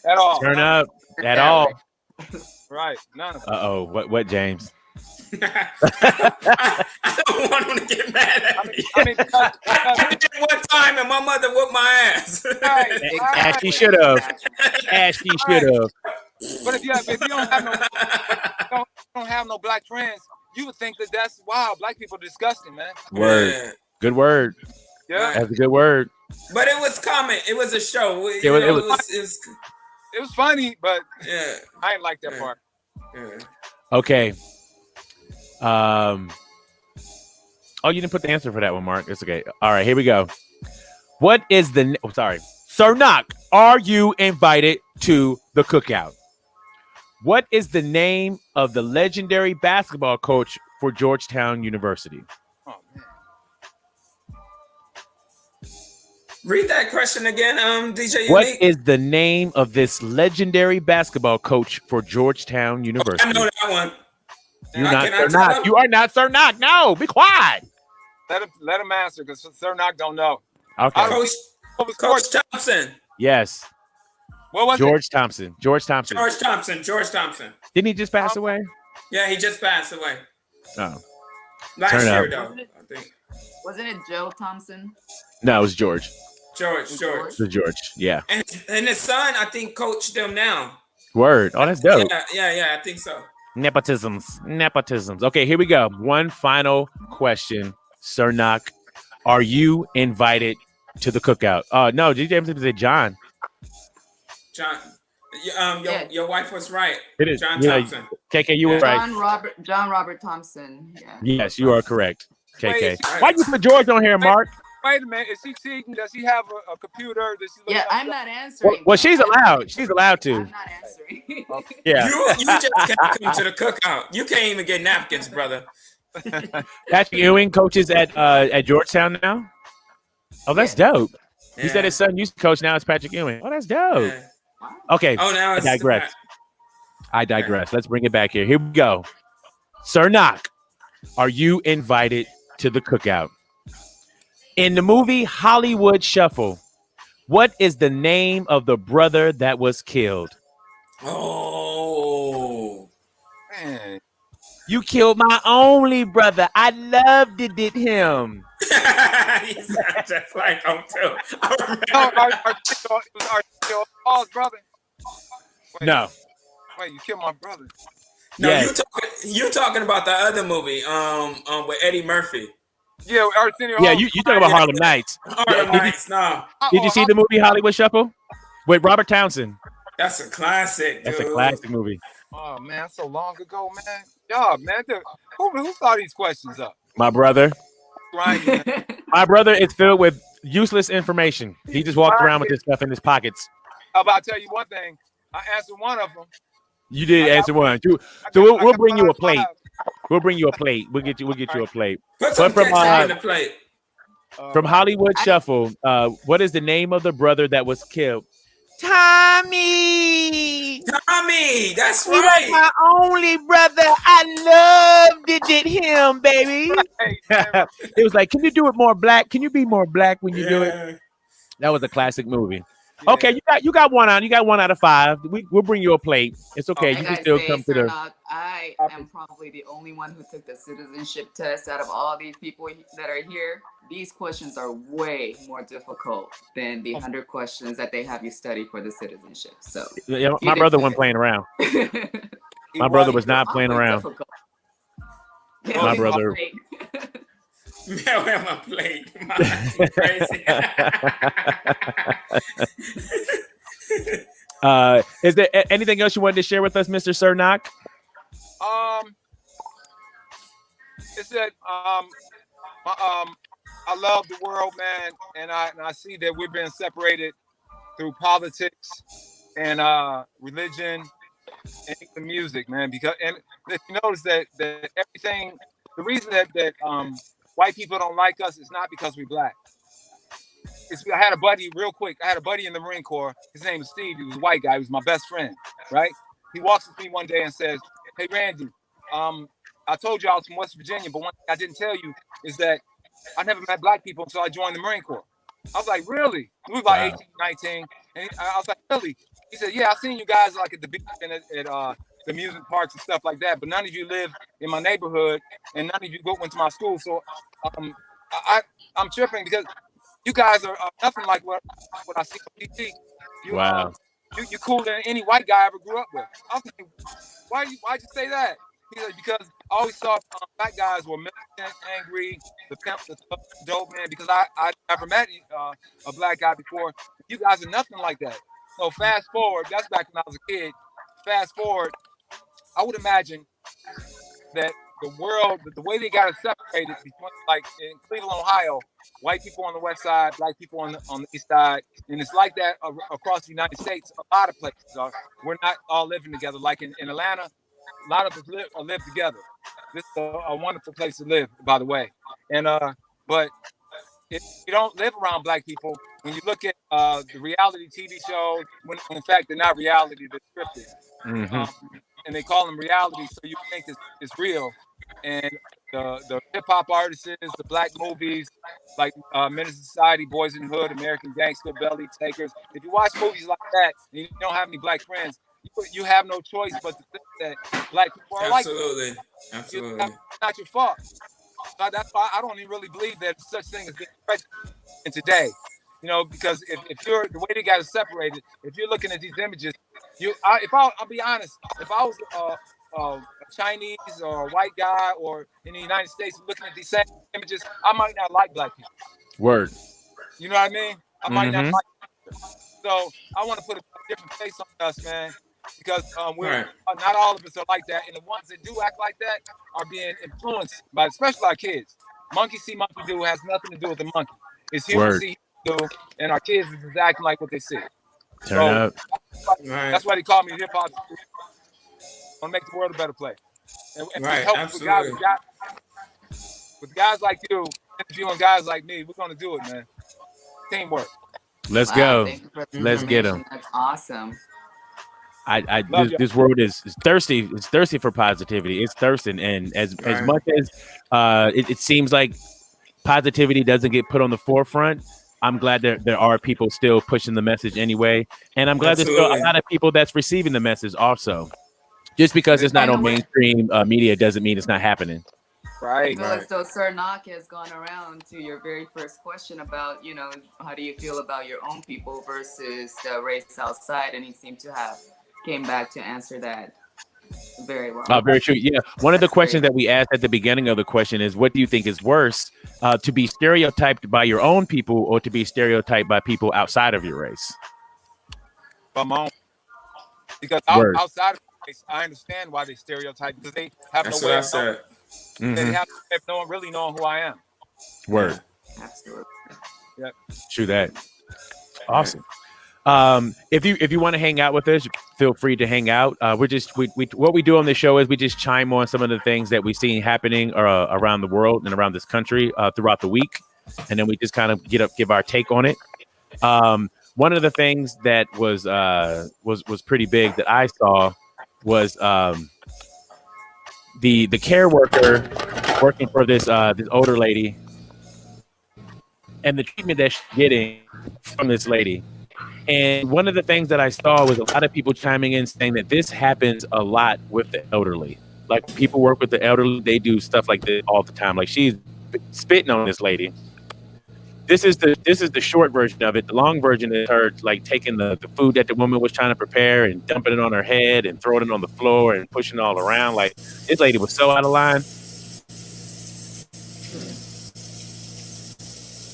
at all. Turn up. At all. Right. None of us. Uh-oh. What, James? I don't want him to get mad at me. I mean, because, I did it one time and my mother whooped my ass. right, As she should have. As she should have. But if you don't have no black friends, you would think that that's wow. Black people are disgusting, man. Word. Yeah. Good word. Yeah, That's a good word. But it was common. It was a show. It was- it was funny, but yeah. I didn't like that part. Yeah. Okay. Oh, you didn't put the answer for that one, Mark. It's okay. All right, here we go. What is the... Oh, sorry. SirNoc, are you invited to the cookout? What is the name of the legendary basketball coach for Georgetown University? Oh man. Read that question again, DJ What Unique. is the name of this legendary basketball coach for Georgetown University? I know that one. You're I not cannot tell SirNoc. him. You are not SirNoc. No, be quiet. Let him answer because SirNoc don't know. Okay. Coach Thompson. Yes. What was George Thompson. George Thompson. Didn't he just pass away? Yeah, he just passed away. Oh. Last Turn year, up. though, I think. Wasn't it Joe Thompson? No, it was George. George. It was George. Yeah. And his son, I think, coached them now. Word. Oh, that's dope. Yeah, I think so. Nepotisms. Okay, here we go. One final question. SirNoc, are you invited to the cookout? No, DJ James said John. John, your wife was right. It is. John Yeah, Thompson. KK, you were right. John Robert Thompson. Yeah. Yes, you are correct. KK. Wait, Why you put George on here, Mark? Wait a minute. Is she cheating? Does she have a computer? Does she look Yeah, up I'm stuff? not answering. Well, she's allowed. She's allowed to. I'm not answering. Yeah. You just can't come to the cookout. You can't even get napkins, brother. Patrick Ewing coaches at Georgetown now. Oh, that's dope. He said his son used to coach. Now it's Patrick Ewing. Oh, that's dope. Yeah. Okay. Oh, now it's I digress. Let's bring it back here. Here we go. SirNoc, are you invited to the cookout? In the movie Hollywood Shuffle, what is the name of the brother that was killed? Oh. Man. You killed my only brother. I loved it, did him. He sounds just like him, too. I remember. No, it was Arsenio Hall's brother. Wait, No. Wait, you killed my brother. No, Yes. you talking about the other movie, with Eddie Murphy. Yeah, Arsenio Yeah, Hall. you talking about Harlem Nights. Harlem Nights, no. Did you see the movie Hollywood Shuffle with Robert Townsend? That's a classic, dude. That's a classic movie. Oh man, so long ago, man. Y'all, man, who thought these questions up? My brother. Ryan, My brother is filled with useless information. He just walked around with this stuff in his pockets. how about I tell you one thing? I answered one of them. You did answer one. So we'll bring you a plate. We'll bring you a plate. We'll get you a plate. Put some from, ketchup on the plate. From Hollywood Shuffle, what is the name of the brother that was killed? Tommy. That's He was right. my only brother. I loved it, did him, baby. It was like, can you do it more black? Can you be more black when you do it? That was a classic movie. Yeah. Okay, you got one out. You got 1 out of 5. We'll bring you a plate. It's okay. You Like can I still say, come to the. SirNoc, I am probably the only one who took the citizenship test out of all these people that are here. These questions are way more difficult than the 100 questions that they have you study for the citizenship. So Yeah, my brother wasn't playing around. My brother was not playing around. Yeah, My he's brother. great. Yeah, where my plate? Crazy. Is there anything else you wanted to share with us, Mr. SirNoc? It said I love the world, man, and I see that we're being separated through politics and religion and even music, man. Because and if you notice that everything, the reason that white people don't like us is not because we black. I had a buddy real quick. I had a buddy in the Marine Corps. His name is Steve. He was a white guy. He was my best friend, right? He walks with me one day and says, "Hey, Randy, I told you I was from West Virginia, but one thing I didn't tell you is that I never met black people until I joined the Marine Corps." I was like, "Really?" We were about 18, 19. And I was like, "Really?" He said, "Yeah, I've seen you guys like at the beach and at the amusement parks and stuff like that, but none of you live in my neighborhood and none of you went to my school. So um, I'm tripping because you guys are nothing like what I see on TV. Wow. You cooler than any white guy I ever grew up with." I was like, why'd you say that? He said, "Because I always thought black guys were militant, angry, the pimp, the dope man. Because I never met a black guy before. You guys are nothing like that." So fast forward, that's back when I was a kid. Fast forward, I would imagine that the world, the way they got it separated between, like in Cleveland, Ohio, white people on the west side, black people on the east side, and it's like that across the United States. A lot of places we're not all living together. Like in Atlanta, a lot of us live together. This is a wonderful place to live, by the way. And but if you don't live around black people, when you look at the reality TV shows, when in fact they're not reality, they're scripted. And they call them reality, so you think it's real. And the hip hop artists, the black movies like Menace to Society, Boys in the Hood, American Gangster, Belly Takers. If you watch movies like that and you don't have any black friends, you have no choice but to think that black people are like that. Absolutely. That's not your fault. So that's why I don't even really believe that such thing as being prejudice in today. You know, because if you're the way they got it separated, if you're looking at these images, I'll be honest, if I was a Chinese or a white guy or in the United States looking at these same images, I might not like black people. Word. You know what I mean? I might not like them. So I want to put a different face on us, man, because we're not all of us are like that, and the ones that do act like that are being influenced by, especially our kids. Monkey see, monkey do has nothing to do with the monkey. It's human see, do, and our kids is just acting like what they see. Turn up. That's why they call me hip hop. I want to make the world a better place. And help with guys like you, interviewing guys like me, we're gonna do it, man. Teamwork. Let's go. Let's get them. That's awesome. This world is thirsty. It's thirsty for positivity. It's thirsting, and as much as it seems like positivity doesn't get put on the forefront, I'm glad there are people still pushing the message anyway, and I'm glad there's still a lot of people that's receiving the message also. Just because it's not on mainstream media doesn't mean it's not happening. Right. So SirNoc has gone around to your very first question about, how do you feel about your own people versus the race outside, and he seemed to have came back to answer that very well. Very true. Yeah. One of the questions that we asked at the beginning of the question is, what do you think is worse, to be stereotyped by your own people or to be stereotyped by people outside of your race? Because outside of the race, I understand why they stereotype, because they have no way of knowing. They have no one really knowing who I am. Word. Absolutely. Yep. True that. Awesome. If you want to hang out with us, feel free to hang out. What we do on this show is we just chime on some of the things that we've seen happening around the world and around this country throughout the week, and then we just kind of give our take on it. One of the things that was pretty big that I saw was the care worker working for this older lady, and the treatment that she's getting from this lady. And one of the things that I saw was a lot of people chiming in saying that this happens a lot with the elderly. Like, people work with the elderly, they do stuff like this all the time. Like, she's spitting on this lady. This is the short version of it. The long version is her like taking the food that the woman was trying to prepare and dumping it on her head and throwing it on the floor and pushing it all around. Like, this lady was so out of line.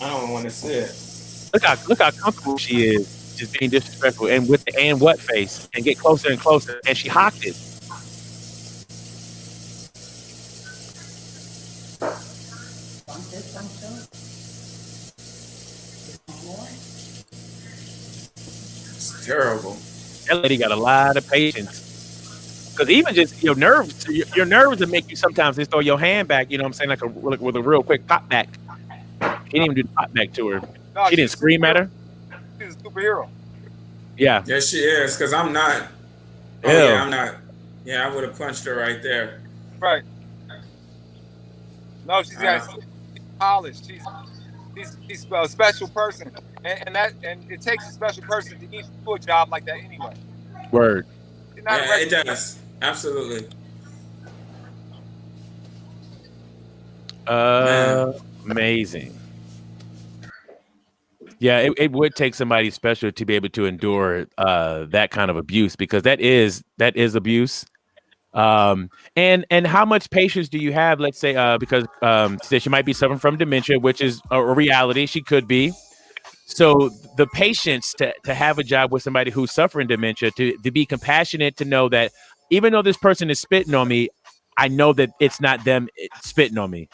I don't want to see it. Look how comfortable she is, just being disrespectful, and with the "and what" face, and get closer and closer, and she hocked it. terrible. That lady got a lot of patience. Because even just your nerves will make you sometimes just throw your hand back. You know what I'm saying? Like with a real quick pop back. She didn't even do the pop back to her. No, She didn't scream at her. She's a superhero. Yeah. Yes, she is. Because I'm not. Oh Ew. yeah, I'm not. Yeah, I would have punched her right there. Right. No, she's polished. She's a special person, and it takes a special person to even do a job like that anyway. Word. Yeah, it does. Absolutely. Amazing. Yeah, it would take somebody special to be able to endure that kind of abuse, because that is abuse. And how much patience do you have? Let's say because she said she might be suffering from dementia, which is a reality. She could be. So the patience to have a job with somebody who's suffering dementia, to be compassionate, to know that even though this person is spitting on me, I know that it's not them spitting on me.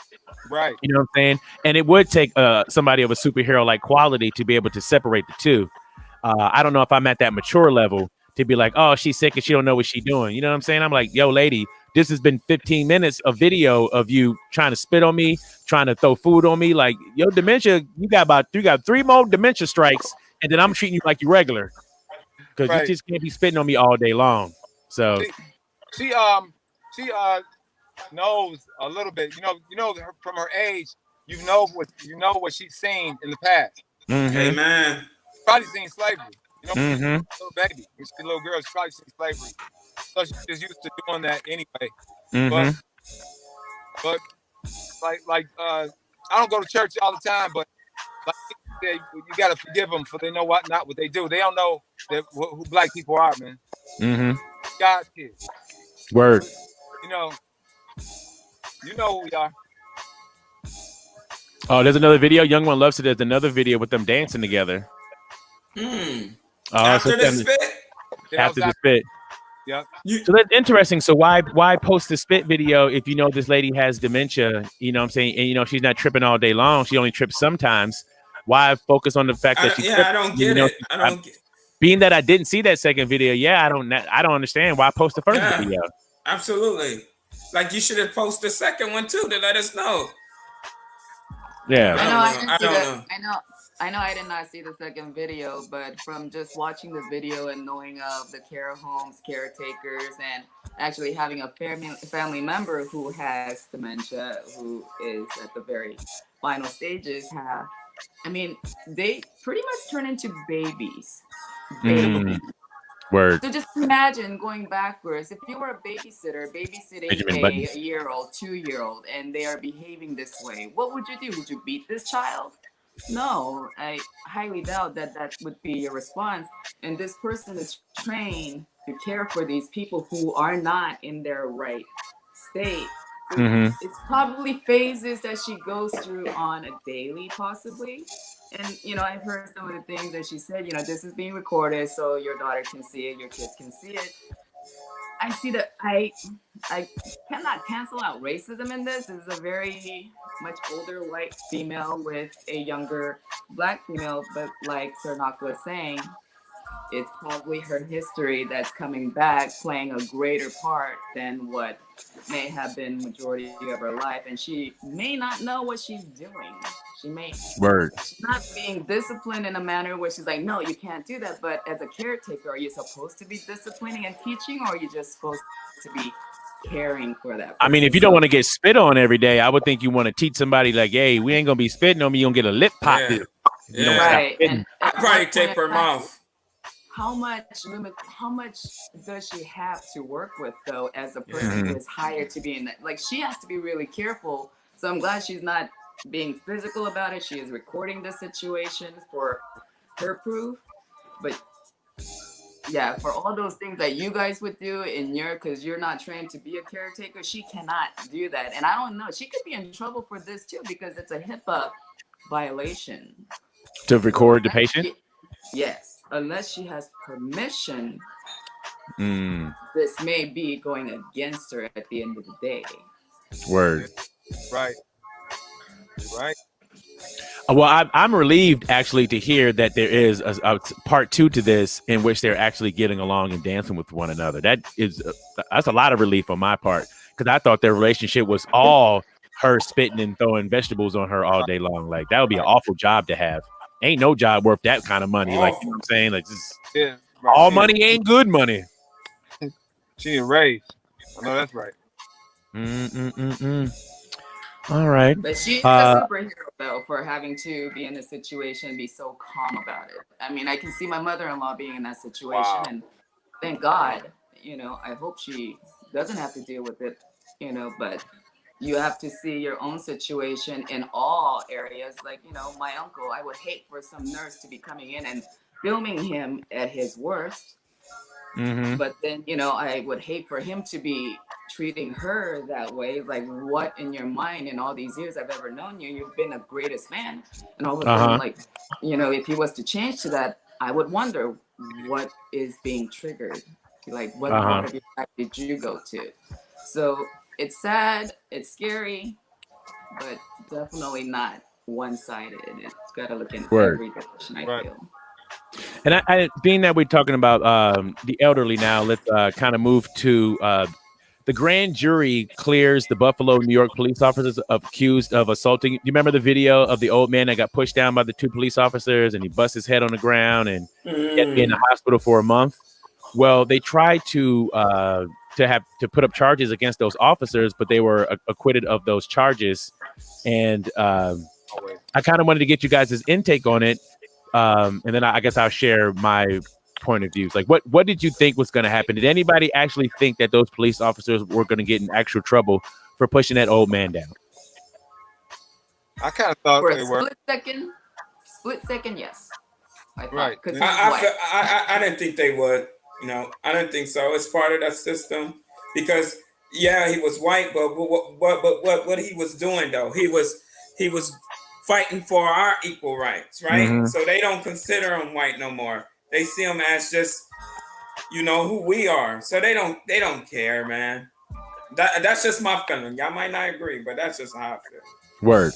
Right. You know what I'm saying? And it would take somebody of a superhero like quality to be able to separate the two. I don't know if I'm at that mature level to be like, oh, she's sick and she don't know what she's doing. You know what I'm saying? I'm like, yo, lady, this has been 15 minutes of video of you trying to spit on me, trying to throw food on me. Like, yo, dementia, you got 3 more dementia strikes, and then I'm treating you like you regular. Because you just can't be spitting on me all day long. So she knows a little bit. You know from her age, you know what she's seen in the past. Mm-hmm. Amen. Probably seen slavery. You know, Mm-hmm. little baby, she's a little girl. She's probably seen slavery, so she's just used to doing that anyway. Mm-hmm. But like I don't go to church all the time, but like you gotta forgive them, for they know not what they do. They don't know who black people are, man. Mm-hmm. God's kids. Word. You know who we are. Oh, there's another video. Young One loves it. There's another video with them dancing together. After the spit. After the spit. Yeah. So that's interesting. So why post the spit video if you know this lady has dementia? You know what I'm saying? And you know she's not tripping all day long. She only trips sometimes. Why focus on the fact that she? I don't get it. Being that I didn't see that second video, I don't understand why post the first video. Absolutely. Like you should have posted the second one too to let us know. Yeah. I know I did not see the second video, but from just watching the video and knowing of the care homes, caretakers, and actually having a family member who has dementia, who is at the very final stages, they pretty much turn into babies. Word. So just imagine going backwards. If you were a babysitter, babysitting a year-old, 2-year-old, and they are behaving this way, what would you do? Would you beat this child? No, I highly doubt that would be your response. And this person is trained to care for these people who are not in their right state. So it's probably phases that she goes through on a daily, possibly. And, I've heard some of the things that she said, this is being recorded so your daughter can see it, your kids can see it. I see that I cannot cancel out racism in this. This is a very much older white female with a younger black female, but like SirNoc was saying, it's probably her history that's coming back, playing a greater part than what may have been majority of her life. And she may not know what she's doing. She may not being disciplined in a manner where she's like, no, you can't do that. But as a caretaker, are you supposed to be disciplining and teaching, or are you just supposed to be caring for that person? I mean, if you don't want to get spit on every day, I would think you want to teach somebody like, hey, we ain't going to be spitting on me. You're going to get a lip pop. Yeah. Right. And I'd probably tape her mouth. How much does she have to work with, though, as a person who is hired to be in that? Like, she has to be really careful. So I'm glad she's not being physical about it. She is recording the situation for her proof. But yeah, for all those things that you guys would do because you're not trained to be a caretaker, she cannot do that. And I don't know, she could be in trouble for this too, because it's a HIPAA violation. To record the patient? Yes, unless she has permission, this may be going against her at the end of the day. Word. Right. Well, I'm relieved actually to hear that there is a part 2 to this in which they're actually getting along and dancing with one another. That's a lot of relief on my part, because I thought their relationship was all her spitting and throwing vegetables on her all day long. Like, that would be an awful job to have. Ain't no job worth that kind of money. Like, you know what I'm saying? Like, just, all money ain't good money. She a raise. I know that's right. All right. But she's a superhero, though, for having to be in a situation and be so calm about it. I mean, I can see my mother-in-law being in that situation, and thank God, you know, I hope she doesn't have to deal with it, you know, but you have to see your own situation in all areas. Like, you know, my uncle, I would hate for some nurse to be coming in and filming him at his worst. But then, you know, I would hate for him to be treating her that way. Like, what in your mind in all these years I've ever known you, you've been the greatest man. And all of a sudden, like, you know, if he was to change to that, I would wonder what is being triggered. Like, what part of your life did you go to? So it's sad, it's scary, but definitely not one-sided. It's got to look in every direction, I feel. And I being that we're talking about the elderly now, let's kind of move to the grand jury clears the Buffalo, New York police officers accused of assaulting. You remember the video of the old man that got pushed down by the 2 police officers and he bust his head on the ground and he had to be in the hospital for a month? Well, they tried to put up charges against those officers, but they were acquitted of those charges. And I kind of wanted to get you guys' intake on it. And then I guess I'll share my point of views. Like, what did you think was going to happen? Did anybody actually think that those police officers were going to get in actual trouble for pushing that old man down? I kind of thought For they a were. split second, yes. I thought, Right. I didn't think they would. You know, I didn't think so. It's part of that system because, yeah, he was white, but what he was doing though, he was fighting for our equal rights, right? So they don't consider him white no more. They see him as just, you know, who we are. So they don't care, man. That's just my feeling. Y'all might not agree, but that's just how I feel. Word.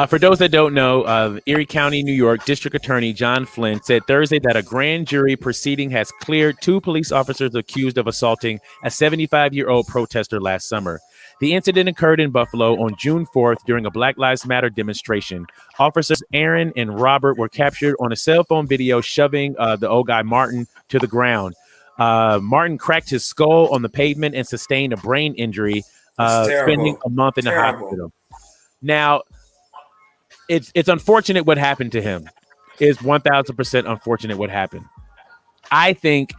For those that don't know, Erie County, New York District Attorney John Flynn said Thursday that a grand jury proceeding has cleared 2 police officers accused of assaulting a 75-year-old protester last summer. The incident occurred in Buffalo on June 4th during a Black Lives Matter demonstration. Officers Aaron and Robert were captured on a cell phone video shoving the old guy Martin to the ground. Martin cracked his skull on the pavement and sustained a brain injury, spending a month in the hospital. Now, it's unfortunate what happened to him. It's 1,000% unfortunate what happened. I think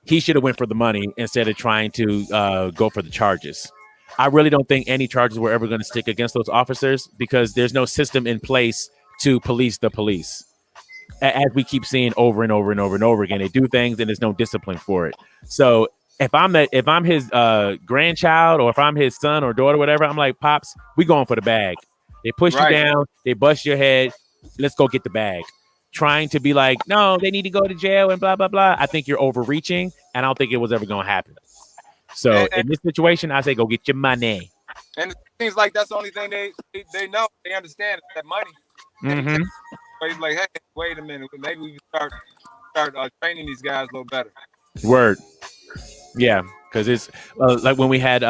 he should have went for the money instead of trying to go for the charges. I really don't think any charges were ever going to stick against those officers because there's no system in place to police the police. As we keep seeing over and over and over and over again, they do things and there's no discipline for it. So if I'm his grandchild or if I'm his son or daughter, whatever, I'm like, Pops, we going for the bag. They push you down, they bust your head. Let's go get the bag. Trying to be like, no, they need to go to jail and blah, blah, blah. I think you're overreaching, and I don't think it was ever going to happen. So in this situation, I say go get your money. And it seems like that's the only thing they know. They understand is that money. But he's like, hey, wait a minute. Maybe we can start training these guys a little better. Word. Yeah, because it's like when we had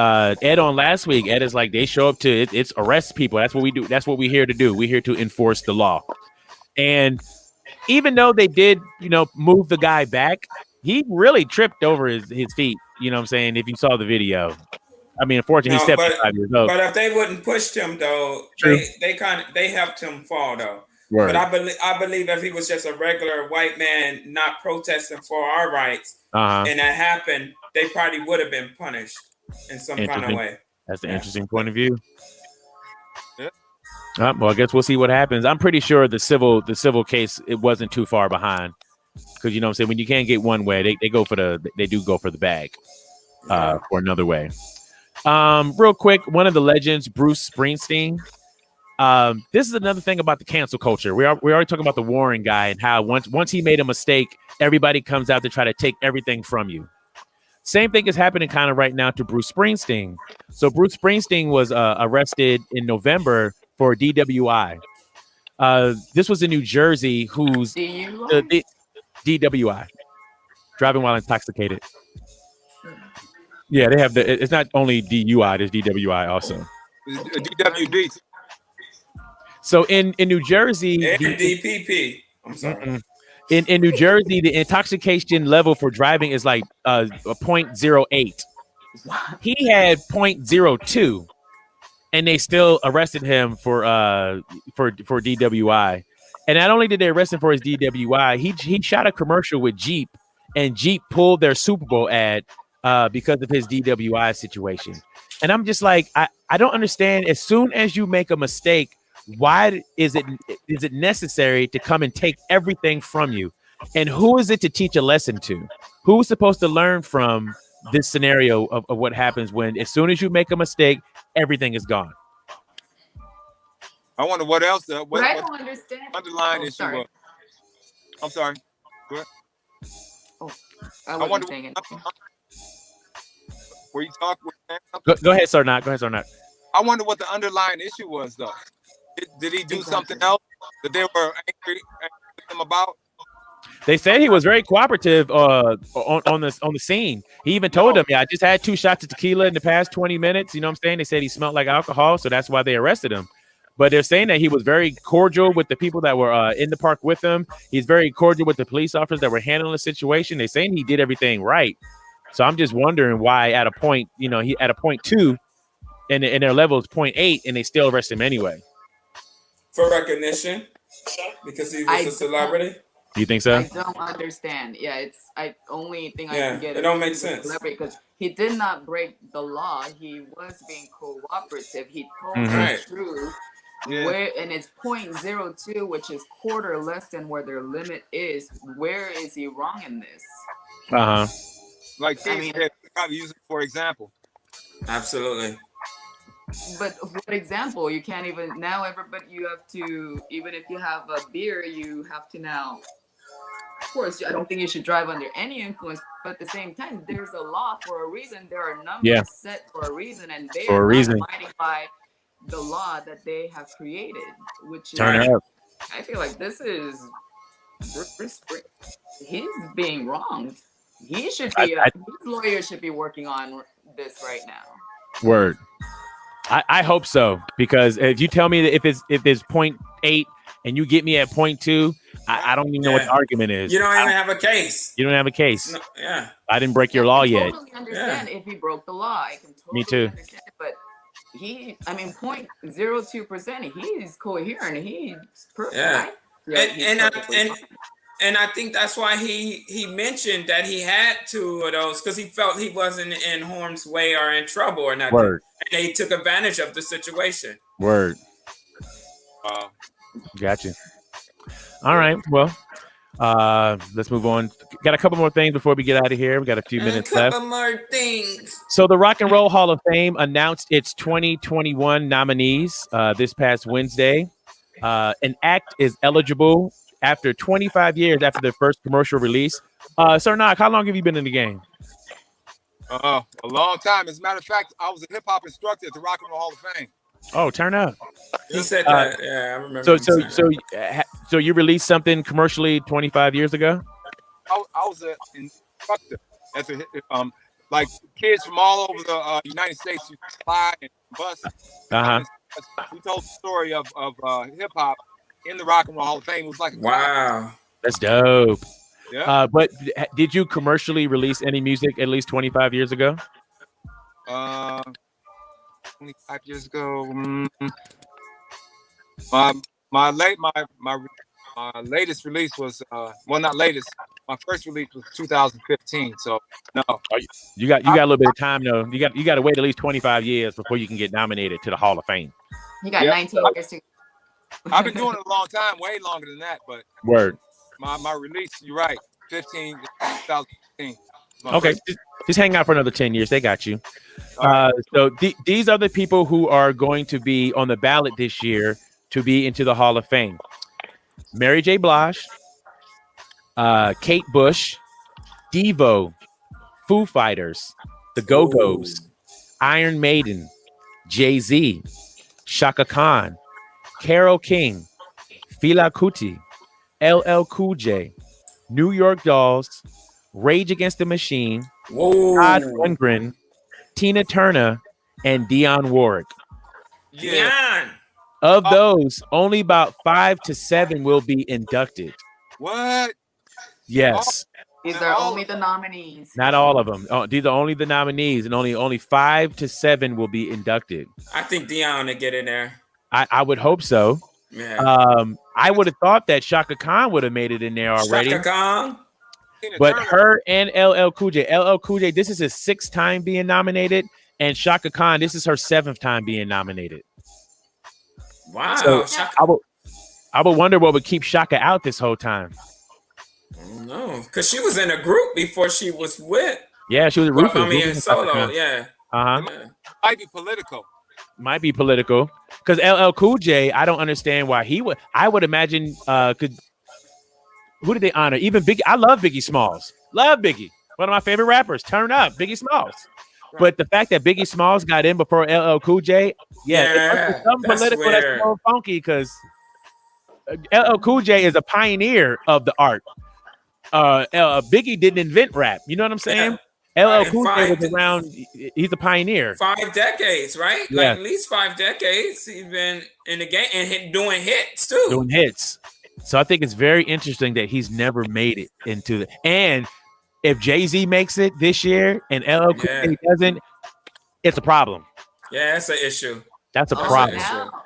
Ed on last week. Ed is like, they show up to it's arrest people. That's what we do. That's what we're here to do. We're here to enforce the law. And even though they did, move the guy back, he really tripped over his feet. You know what I'm saying? If you saw the video. I mean, unfortunately, he's 75 years old. But if they wouldn't push him, though, they helped him fall, though. Word. But I believe if he was just a regular white man not protesting for our rights, and that happened, they probably would have been punished in some kind of way. That's an interesting point of view. Yeah. Well, I guess we'll see what happens. I'm pretty sure the civil case, it wasn't too far behind, because you know what I'm saying, when you can't get one way, they do go for the bag for another way. Real quick, one of the legends, Bruce Springsteen. This is another thing about the cancel culture. We already talking about the Warren guy and how once he made a mistake, everybody comes out to try to take everything from you. Same thing is happening kind of right now to Bruce Springsteen. So Bruce Springsteen was arrested in November for DWI. This was in New Jersey. Who's the DWI, driving while intoxicated. Yeah, they have the. It's not only DUI, there's DWI also. DWD. So in New Jersey, and DPP. I'm sorry. In New Jersey, the intoxication level for driving is like a 0.08. He had 0.02, and they still arrested him for DWI. And not only did they arrest him for his DWI, he shot a commercial with Jeep, and Jeep pulled their Super Bowl ad because of his DWI situation. And I'm just like, I don't understand. As soon as you make a mistake, why is it necessary to come and take everything from you? And who is it to teach a lesson to? Who's supposed to learn from this scenario of what happens when as soon as you make a mistake, everything is gone? I wonder what else. What I don't understand. Underlying issue was. I'm sorry. Go ahead. Oh, I wasn't saying it. Were you talking? Go ahead, SirNoc. Go ahead, SirNoc. I wonder what the underlying issue was, though. Did he do something else that they were angry with him about? They said he was very cooperative on the scene. He even told them, I just had 2 shots of tequila in the past 20 minutes. You know what I'm saying? They said he smelled like alcohol, so that's why they arrested him. But they're saying that he was very cordial with the people that were in the park with him. He's very cordial with the police officers that were handling the situation. They're saying he did everything right. So I'm just wondering why at a point, he at a 0.2 and their level is 0.8 and they still arrest him anyway. For recognition, because he was a celebrity. You think so? I don't understand. Yeah, it's only thing I can get. It don't make sense because he did not break the law. He was being cooperative. He told the truth. And it's 0.02, which is quarter less than where their limit is. Where is he wrong in this? Like Steve said, probably use it for example. Absolutely. But what example? You can't even now. Everybody, you have to. Even if you have a beer, you have to now. Of course, I don't think you should drive under any influence. But at the same time, there's a law for a reason. There are numbers set for a reason, and they are not abiding by the law that they have created. Which is, I feel like this is he's being wronged. He should be. His lawyer should be working on this right now. Word. I hope so, because if you tell me that if it's 0.8 and you get me at 0.2, I don't even know what the argument is. You don't even have a case. You don't have a case. No, I didn't break your law yet. I totally understand if he broke the law. I can totally me too. Understand it, but 0.02%. He's coherent. He's perfect. And I think that's why he mentioned that he had 2 of those because he felt he wasn't in harm's way or in trouble or nothing. Word. And they took advantage of the situation. Word. Gotcha. All right. Well, let's move on. Got a couple more things before we get out of here. We got a few minutes left. A couple more things. So the Rock and Roll Hall of Fame announced its 2021 nominees this past Wednesday. An act is eligible after 25 years after their first commercial release. SirNoc, how long have you been in the game? A long time. As a matter of fact, I was a hip hop instructor at the Rock and Roll Hall of Fame. Oh, turn up. He said that. I remember. So you released something commercially 25 years ago? I was an instructor at the like kids from all over the United States who fly and bus. We told the story of hip hop in the Rock and Roll Hall of Fame. It was like that's dope. Yeah. But did you commercially release any music at least 25 years ago? 25 years ago. My latest release was not latest. My first release was 2015. So no. You got a little bit of time though. You got to wait at least 25 years before you can get nominated to the Hall of Fame. You got 19 years to. I've been doing it a long time, way longer than that. But word. My release, you're right, 2015. Okay, just hang out for another 10 years. They got you. So these are the people who are going to be on the ballot this year to be into the Hall of Fame. Mary J. Blige, Kate Bush, Devo, Foo Fighters, The Go-Go's, Iron Maiden, Jay-Z, Shaka Khan, Carole King, Fela Kuti, LL Cool J, New York Dolls, Rage Against the Machine, Todd Whoa. Rundgren, Tina Turner, and Dionne Warwick. Yeah. Dion. Of those, only about 5 to 7 will be inducted. What? Yes, These And are all only the nominees. not all of them. Oh, these are only the nominees, and only 5 to 7 will be inducted. I think Dion to get in there. I would hope so. Yeah. I would have thought that Shaka Khan would have made it in there already. Shaka Khan. Tina But Turner. her and LL Cool J, this is his 6th time being nominated, and Shaka Khan, this is her 7th time being nominated. Wow. So Shaka. I would wonder what would keep Shaka out this whole time. I don't know. Because she was in a group before she was with. Yeah, she was a Well, Rufus. I mean, Rufus and Shaka solo. Khan. Yeah. Uh-huh. Yeah. Might be political. Might be political. Because LL Cool J, I don't understand why he would. I would imagine, who did they honor? Even Biggie. I love Biggie Smalls. Love Biggie. One of my favorite rappers. Turn up, Biggie Smalls. But the fact that Biggie Smalls got in before LL Cool J, it's something that's political weird. that's a little funky because LL Cool J is a pioneer of the art. Biggie didn't invent rap. You know what I'm saying? LL Cool J was around. He's a pioneer. 5 decades, right? Yeah. Like at least 5 decades. He's been in the game and doing hits too. Doing hits. So I think it's very interesting that he's never made it into the. And if Jay-Z makes it this year and LL Cool J doesn't, it's a problem. Yeah, that's an issue. That's a problem. Now,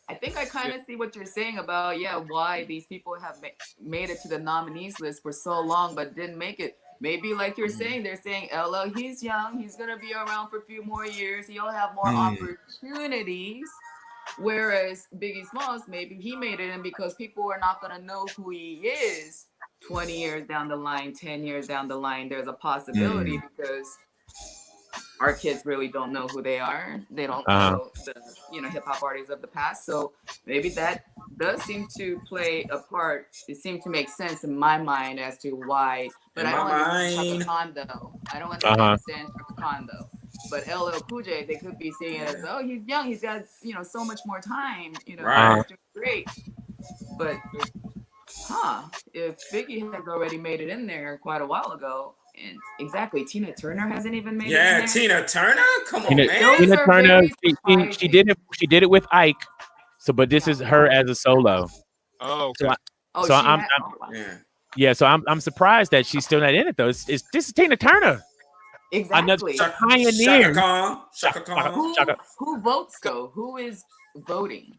I think I kind of see what you're saying about why these people have made it to the nominees list for so long but didn't make it. Maybe like you're saying, they're saying LL, he's young, he's gonna be around for a few more years, he'll have more opportunities. Whereas Biggie Smalls, maybe he made it in because people are not gonna know who he is 20 years down the line, 10 years down the line. There's a possibility because our kids really don't know who they are. They don't know the hip hop artists of the past. So maybe that does seem to play a part. It seemed to make sense in my mind as to why. But I don't understand Shaka Khan though. I don't understand Shaka Khan though. But LL Cool J, they could be seeing it as, oh, he's young, he's got so much more time. Right. He's doing great. But if Biggie has already made it in there quite a while ago. And exactly, Tina Turner hasn't even made it. Yeah, Tina Turner? Come on, man. Tina Turner, she did it with Ike. So, but this is her as a solo. Oh, okay. So I'm surprised that she's still not in it though. This is Tina Turner. Exactly. Another pioneer. Shaka Khan. Who votes though? Who is voting?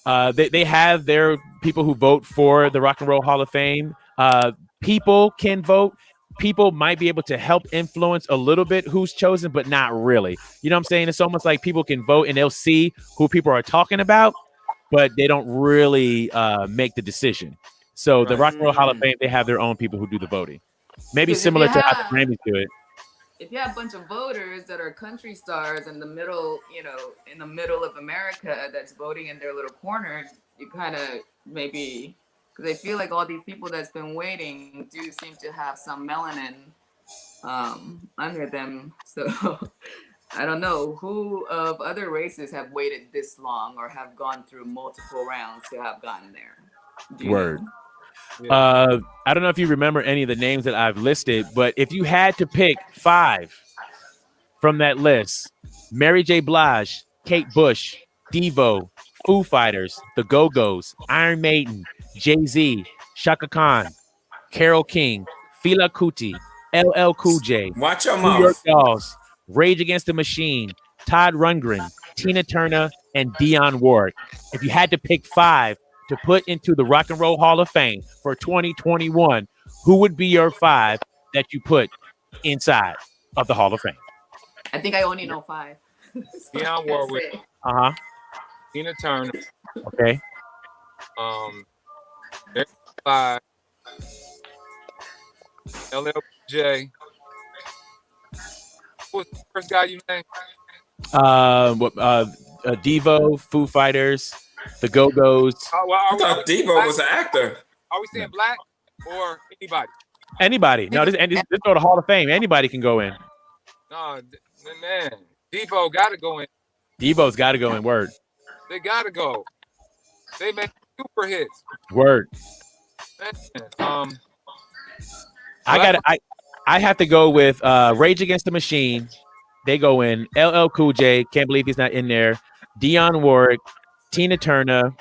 They have their people who vote for the Rock and Roll Hall of Fame. People can vote. People might be able to help influence a little bit who's chosen, but not really. You know what I'm saying? It's almost like people can vote and they'll see who people are talking about, but they don't really make the decision. So the Rock and Roll Hall of Fame, they have their own people who do the voting. Maybe similar to how the Grammys do it. If you have a bunch of voters that are country stars in the middle, in the middle of America that's voting in their little corner, you kind of maybe... Because I feel like all these people that's been waiting do seem to have some melanin under them. So I don't know who of other races have waited this long or have gone through multiple rounds to have gotten there. Word. I don't know if you remember any of the names that I've listed, but if you had to pick 5 from that list, Mary J. Blige, Kate Bush, Devo, Foo Fighters, The Go-Go's, Iron Maiden, Jay-Z, Shaka Khan, Carole King, Fela Kuti, LL Cool J, Watch your New mouth. York Dolls, Rage Against the Machine, Todd Rundgren, Tina Turner, and Dionne Warwick. If you had to pick 5 to put into the Rock and Roll Hall of Fame for 2021, who would be your 5 that you put inside of the Hall of Fame? I think I only know 5. Dionne Warwick. Tina Turner. Okay. 5. LL J. What's the first guy you named? Devo, Foo Fighters, The Go-Go's. I thought Devo was an actor. Are we saying black or anybody? Anybody. No, this go to Hall of Fame. Anybody can go in. No, man. Devo got to go in. Devo's got to go in. Word. They got to go. They made super hits. Word. Man, I have to go with Rage Against the Machine. They go in LL Cool J. Can't believe he's not in there. Dionne Warwick, Tina Turner,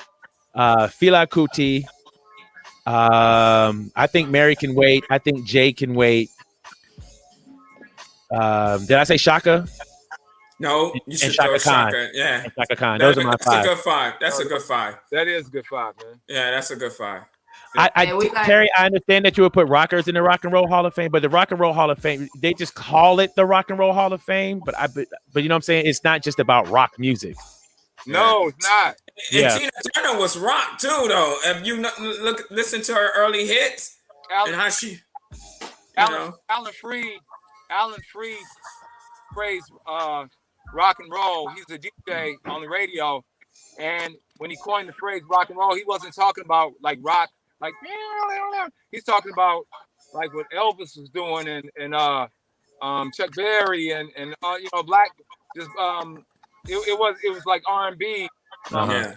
Fela Kuti. I think Mary can wait. I think Jay can wait. Did I say Shaka? No, you should Shaka throw Khan. Shaka. Yeah. And Shaka Khan. Those are my That's five. a good five. That's a good five. that is a good five, man. Yeah, that's a good five. Terry, I understand that you would put rockers in the Rock and Roll Hall of Fame, but the Rock and Roll Hall of Fame, they just call it the Rock and Roll Hall of Fame. But you know what I'm saying? It's not just about rock music. No, it's not. And Tina Turner was rock too, though. If you listen to her early hits and how she, Alan Freed plays rock and roll. He's a DJ on the radio, and when he coined the phrase rock and roll, he wasn't talking about like rock, like he's talking about like what Elvis was doing and Chuck Berry and black. Just it was like R&B. Yeah.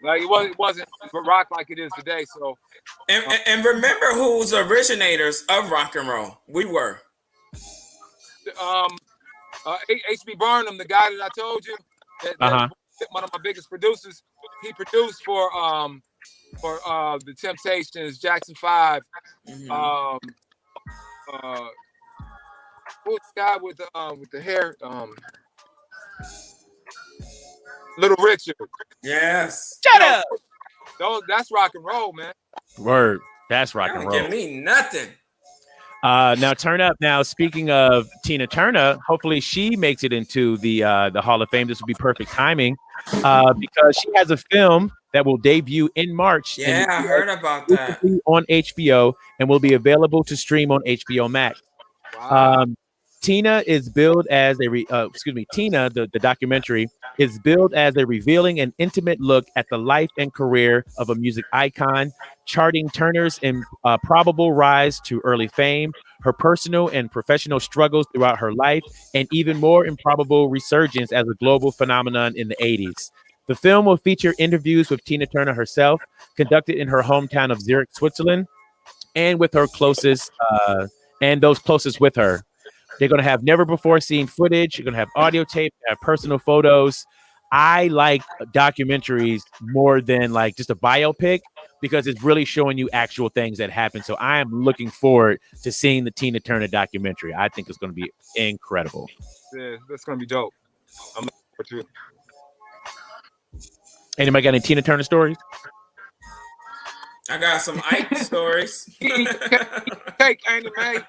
Like it wasn't rock like it is today. So and remember who's originators of rock and roll? We were H.B. Barnum, the guy that I told you, that one of my biggest producers. He produced for the Temptations, Jackson 5. Who's the guy with the hair? Little Richard. Yes. Shut up. That's rock and roll, man. Word. That's rock and roll. Give me nothing. Now turn up. Now, speaking of Tina Turner, hopefully she makes it into the Hall of Fame. This will be perfect timing because she has a film that will debut in March. Yeah, I heard about that. On HBO and will be available to stream on HBO Max. Wow. Tina is billed as Tina, the documentary, is billed as a revealing and intimate look at the life and career of a music icon, charting Turner's improbable rise to early fame, her personal and professional struggles throughout her life, and even more improbable resurgence as a global phenomenon in the 80s. The film will feature interviews with Tina Turner herself, conducted in her hometown of Zurich, Switzerland, and with her closest and those closest with her. They're going to have never before seen footage. You're going to have audio tape, have personal photos. I like documentaries more than like just a biopic because it's really showing you actual things that happen. So I am looking forward to seeing the Tina Turner documentary. I think it's going to be incredible. Yeah, that's going to be dope. I'm looking forward to it. Anybody got any Tina Turner stories? I got some Ike stories. Cake, ain't it, man?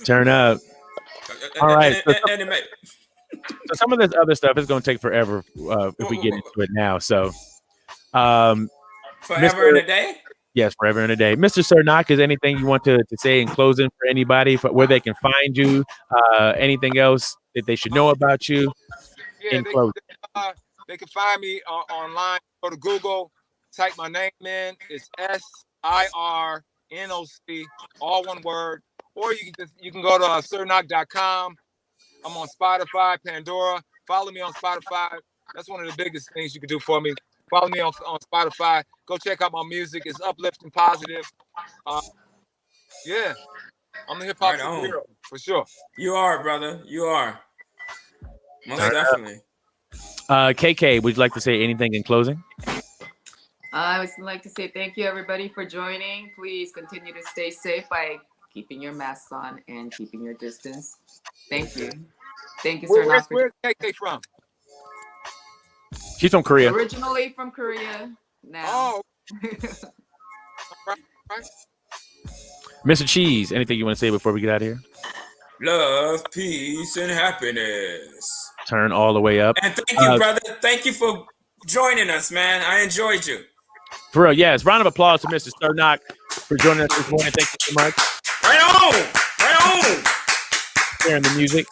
Turn up. All right. So some of this other stuff is going to take forever if we get into it now. So, forever and a day. Yes, forever and a day. Mr. SirNoc, is anything you want to say in closing for anybody, for where they can find you? Anything else that they should know about you? Yeah, they can find me online. Go to Google, type my name in. It's SirNoc, all one word. Or you can go to SirNoc.com. I'm on Spotify, Pandora. Follow me on Spotify. That's one of the biggest things you can do for me. Follow me on Spotify. Go check out my music. It's uplifting, positive. Yeah, I'm the hip hop superhero for sure. You are, brother. You are. Most definitely. KK, would you like to say anything in closing? I would like to say thank you, everybody, for joining. Please continue to stay safe by keeping your masks on and keeping your distance. Thank you. Thank you, sir. Where's KK from? She's from Korea. Originally from Korea. Now. Oh. Right. Mr. Cheese, anything you want to say before we get out of here? Love, peace, and happiness. Turn all the way up. And thank you, brother. Thank you for joining us, man. I enjoyed you. For real, yes. Round of applause to Mr. SirNoc for joining us this morning. Thank you so much. Right on. Right on. Sharing the music.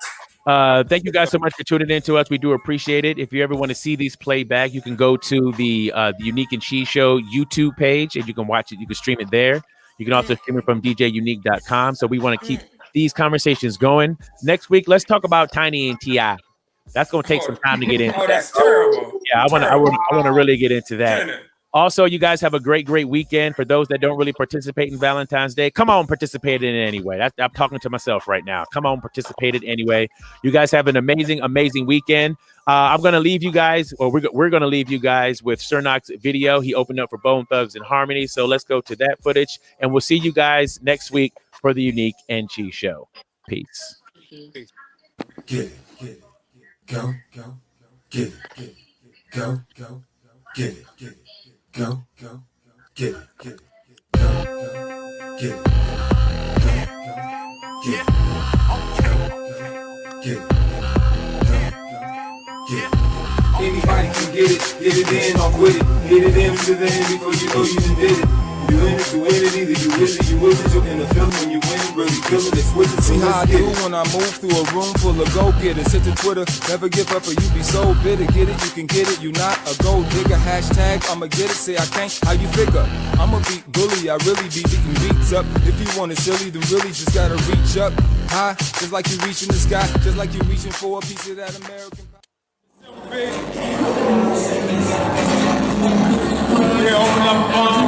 Thank you guys so much for tuning in to us. We do appreciate it. If you ever want to see these playback, you can go to the Unique and Cheese Show YouTube page and you can watch it. You can stream it there. You can also stream it from DJUnique.com. So we want to keep these conversations going. Next week, let's talk about Tiny and T.I. That's going to take some time to get into. Oh, that's terrible. Yeah, I want to really get into that. Also, you guys have a great weekend. For those that don't really participate in Valentine's Day, come on, participate in it anyway. I'm talking to myself right now. Come on, participate in it anyway. You guys have an amazing weekend. I'm going to leave you guys, or we're going to leave you guys with SirNoc's video. He opened up for Bone Thugs and Harmony. So let's go to that footage, and we'll see you guys next week for the Unique and Cheese Show. Peace. Get it, go, get it, go, get it, go, get it, go, get it, Anybody can get it in, off with it. Get it in to the end before you know you done did it. You in it, you in it, either you with it, you with it. You're in the feeling when you win, really killing it, switch it. See how I do when I move through a room full of go-getters. Hit the Twitter, never give up or you be so bitter. Get it, you can get it, you not a gold digger. Hashtag, I'ma get it, say I can't, how you figure? I'm a beat bully, I really be beating beats up. If you want it silly, then really just gotta reach up high, just like you reaching the sky, just like you reaching for a piece of that American pie. Yeah, open up a bomb.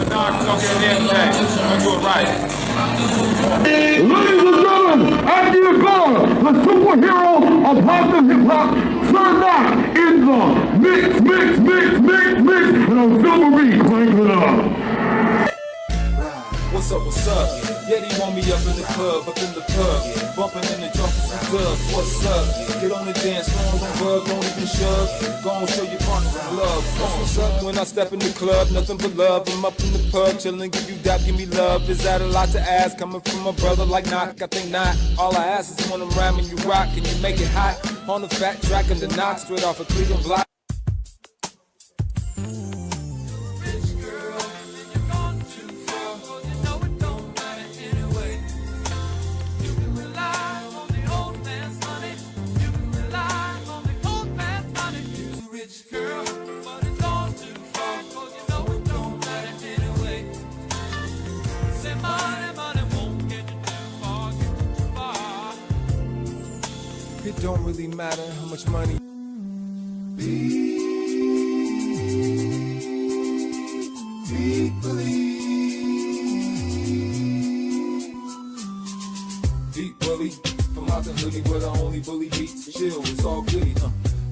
Now I can go get an impact. I'll do it right. Ladies and gentlemen, after you go, the superhero of positive hip-hop, SirNoc in the mix, and I'm Silvery, crank it up. What's up? Yeah, they want me up in the club, up in the pub, bumping in the junk and dubs. What's up? Get on the dance floor, don't bug, don't even shove. Go and show your partners some love. What's up? When I step in the club, nothing but love. I'm up in the pub, chillin', give you doubt, give me love. Is that a lot to ask? Coming from a brother like Knock, I think not. All I ask is when I'm rhyming, you rock, and you make it hot. On the fat track of the knock, straight off a Cleveland block. It don't really matter how much money. Deep bully, from out the hoodie where the only bully beats. Chill, it's all goody.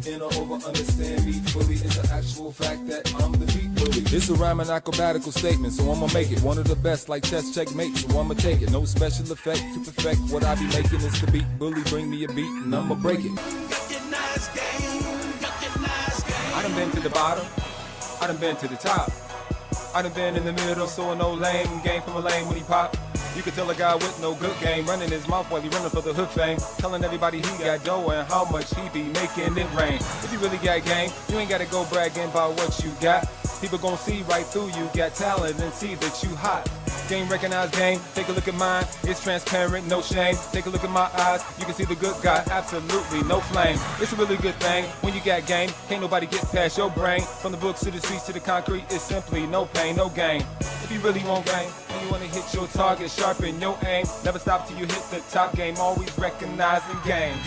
In or over, understand me fully. It's an actual fact that I'm the beat bully. It's a rhyme and acrobatical statement, so I'ma make it one of the best, like chess checkmate. So I'ma take it. No special effect to perfect what I be making is the beat bully. Bring me a beat and I'ma break it. I done been to the bottom. I done been to the top. I done been in the middle, so no lame game from a lame when he pop. You can tell a guy with no good game, running his mouth while he running for the hood fame, telling everybody he got dough and how much he be making it rain. If you really got game, you ain't gotta go bragging about what you got. People gon' see right through you, got talent and see that you hot. Game recognized game, take a look at mine, it's transparent, no shame. Take a look at my eyes, you can see the good guy, absolutely no flame. It's a really good thing, when you got game, can't nobody get past your brain. From the books to the streets to the concrete, it's simply no pain, no gain. If you really want game, when you wanna hit your target, sharpen your aim. Never stop till you hit the top game, always recognizing game.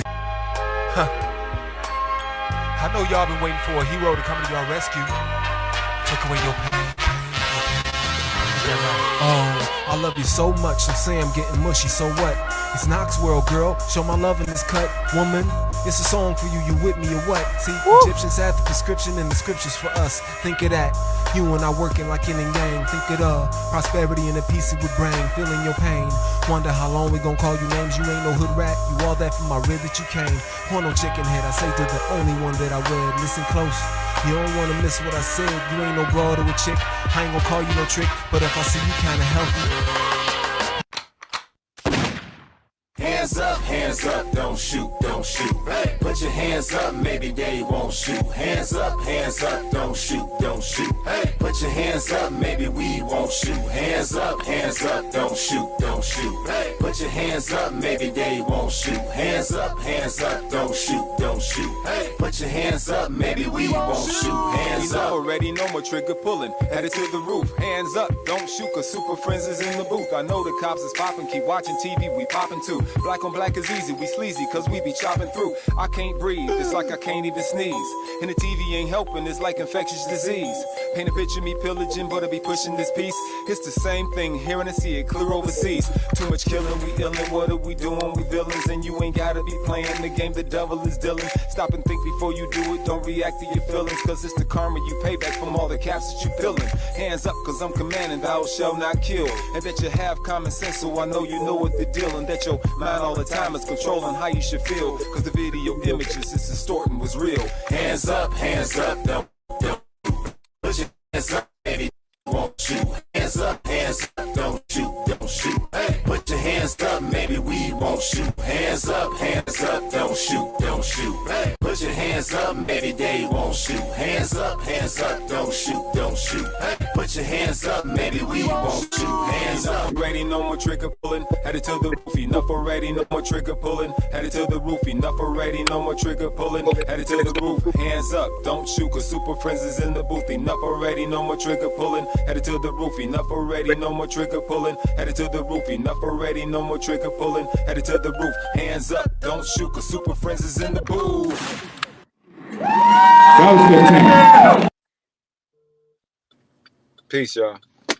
I know y'all been waiting for a hero to come to your rescue. Take away your pain. Oh, I love you so much, some say I'm getting mushy, so what? It's Knox World, girl, show my love in this cut. Woman, it's a song for you, you with me or what? See, Egyptians had the prescription and the scriptures for us. Think of that, you and I working like yin and yang. Think of prosperity and the peace it would bring, feeling your pain. Wonder how long we gon' call you names, you ain't no hood rat. You all that from my rib that you came. Porno chicken head, I say to the only one that I wed. Listen close, you don't wanna miss what I said. You ain't no broad or a chick, I ain't gon' call you no trick. But if I see you kinda healthy, Hands up, don't shoot, don't shoot. Hey. Put your hands up, maybe they won't shoot. Hands up, don't shoot, don't shoot. Hey. Put your hands up, maybe we won't shoot. Hands up, don't shoot, don't shoot. Hey. Put your hands up, maybe they won't shoot. Hands up, don't shoot, don't shoot. Hey. Put put your hands up, maybe we won't shoot. Hands up. Already no more trigger pulling, headed to the roof. Hands up, don't shoot, cause super friends is in the booth. I know the cops is popping, keep watching TV, we popping too. Black on black is easy, we sleazy, cause we be chopping through. I can't breathe, it's like I can't even sneeze. And the TV ain't helping, it's like infectious disease. Paint a picture me pillaging, but I be pushing this piece. It's the same thing, hearing and see it clear overseas. Too much killing, we illin', what are we doing? We villains, and you ain't gotta be playing the game the devil is dealing. Stop and think before you do it, don't react to your feelings, cause it's the karma you pay back from all the caps that you pillin'. Hands up, cause I'm commanding, thou shalt not kill. And that you have common sense, so I know you know what the deal. And that your mind all the time is controlling how you should feel, cause the video images it's distorting was real. Hands up, don't put your hands up, baby, won't shoot. Hands up, don't shoot. Hey, put your hands up, maybe we won't shoot. Hands up, don't shoot. Hey, put your hands up, maybe they won't shoot. Hands up, don't shoot. Hey, put your hands up, maybe we won't shoot. Hands up. Already no more trigger pulling, headed to the roof. Enough already, no more trigger pulling, headed to the roof. Enough already, no more trigger pulling, headed to the roof. Hands up, don't shoot, cause super friends is in the booth. Enough already, no more trigger pulling, headed to the roof. Enough already, no more trigger pulling, headed to the roof. Enough already, no more trigger pulling, headed to the roof. Hands up, don't shoot, cause super friends is in the booth. That was 15. Peace, y'all.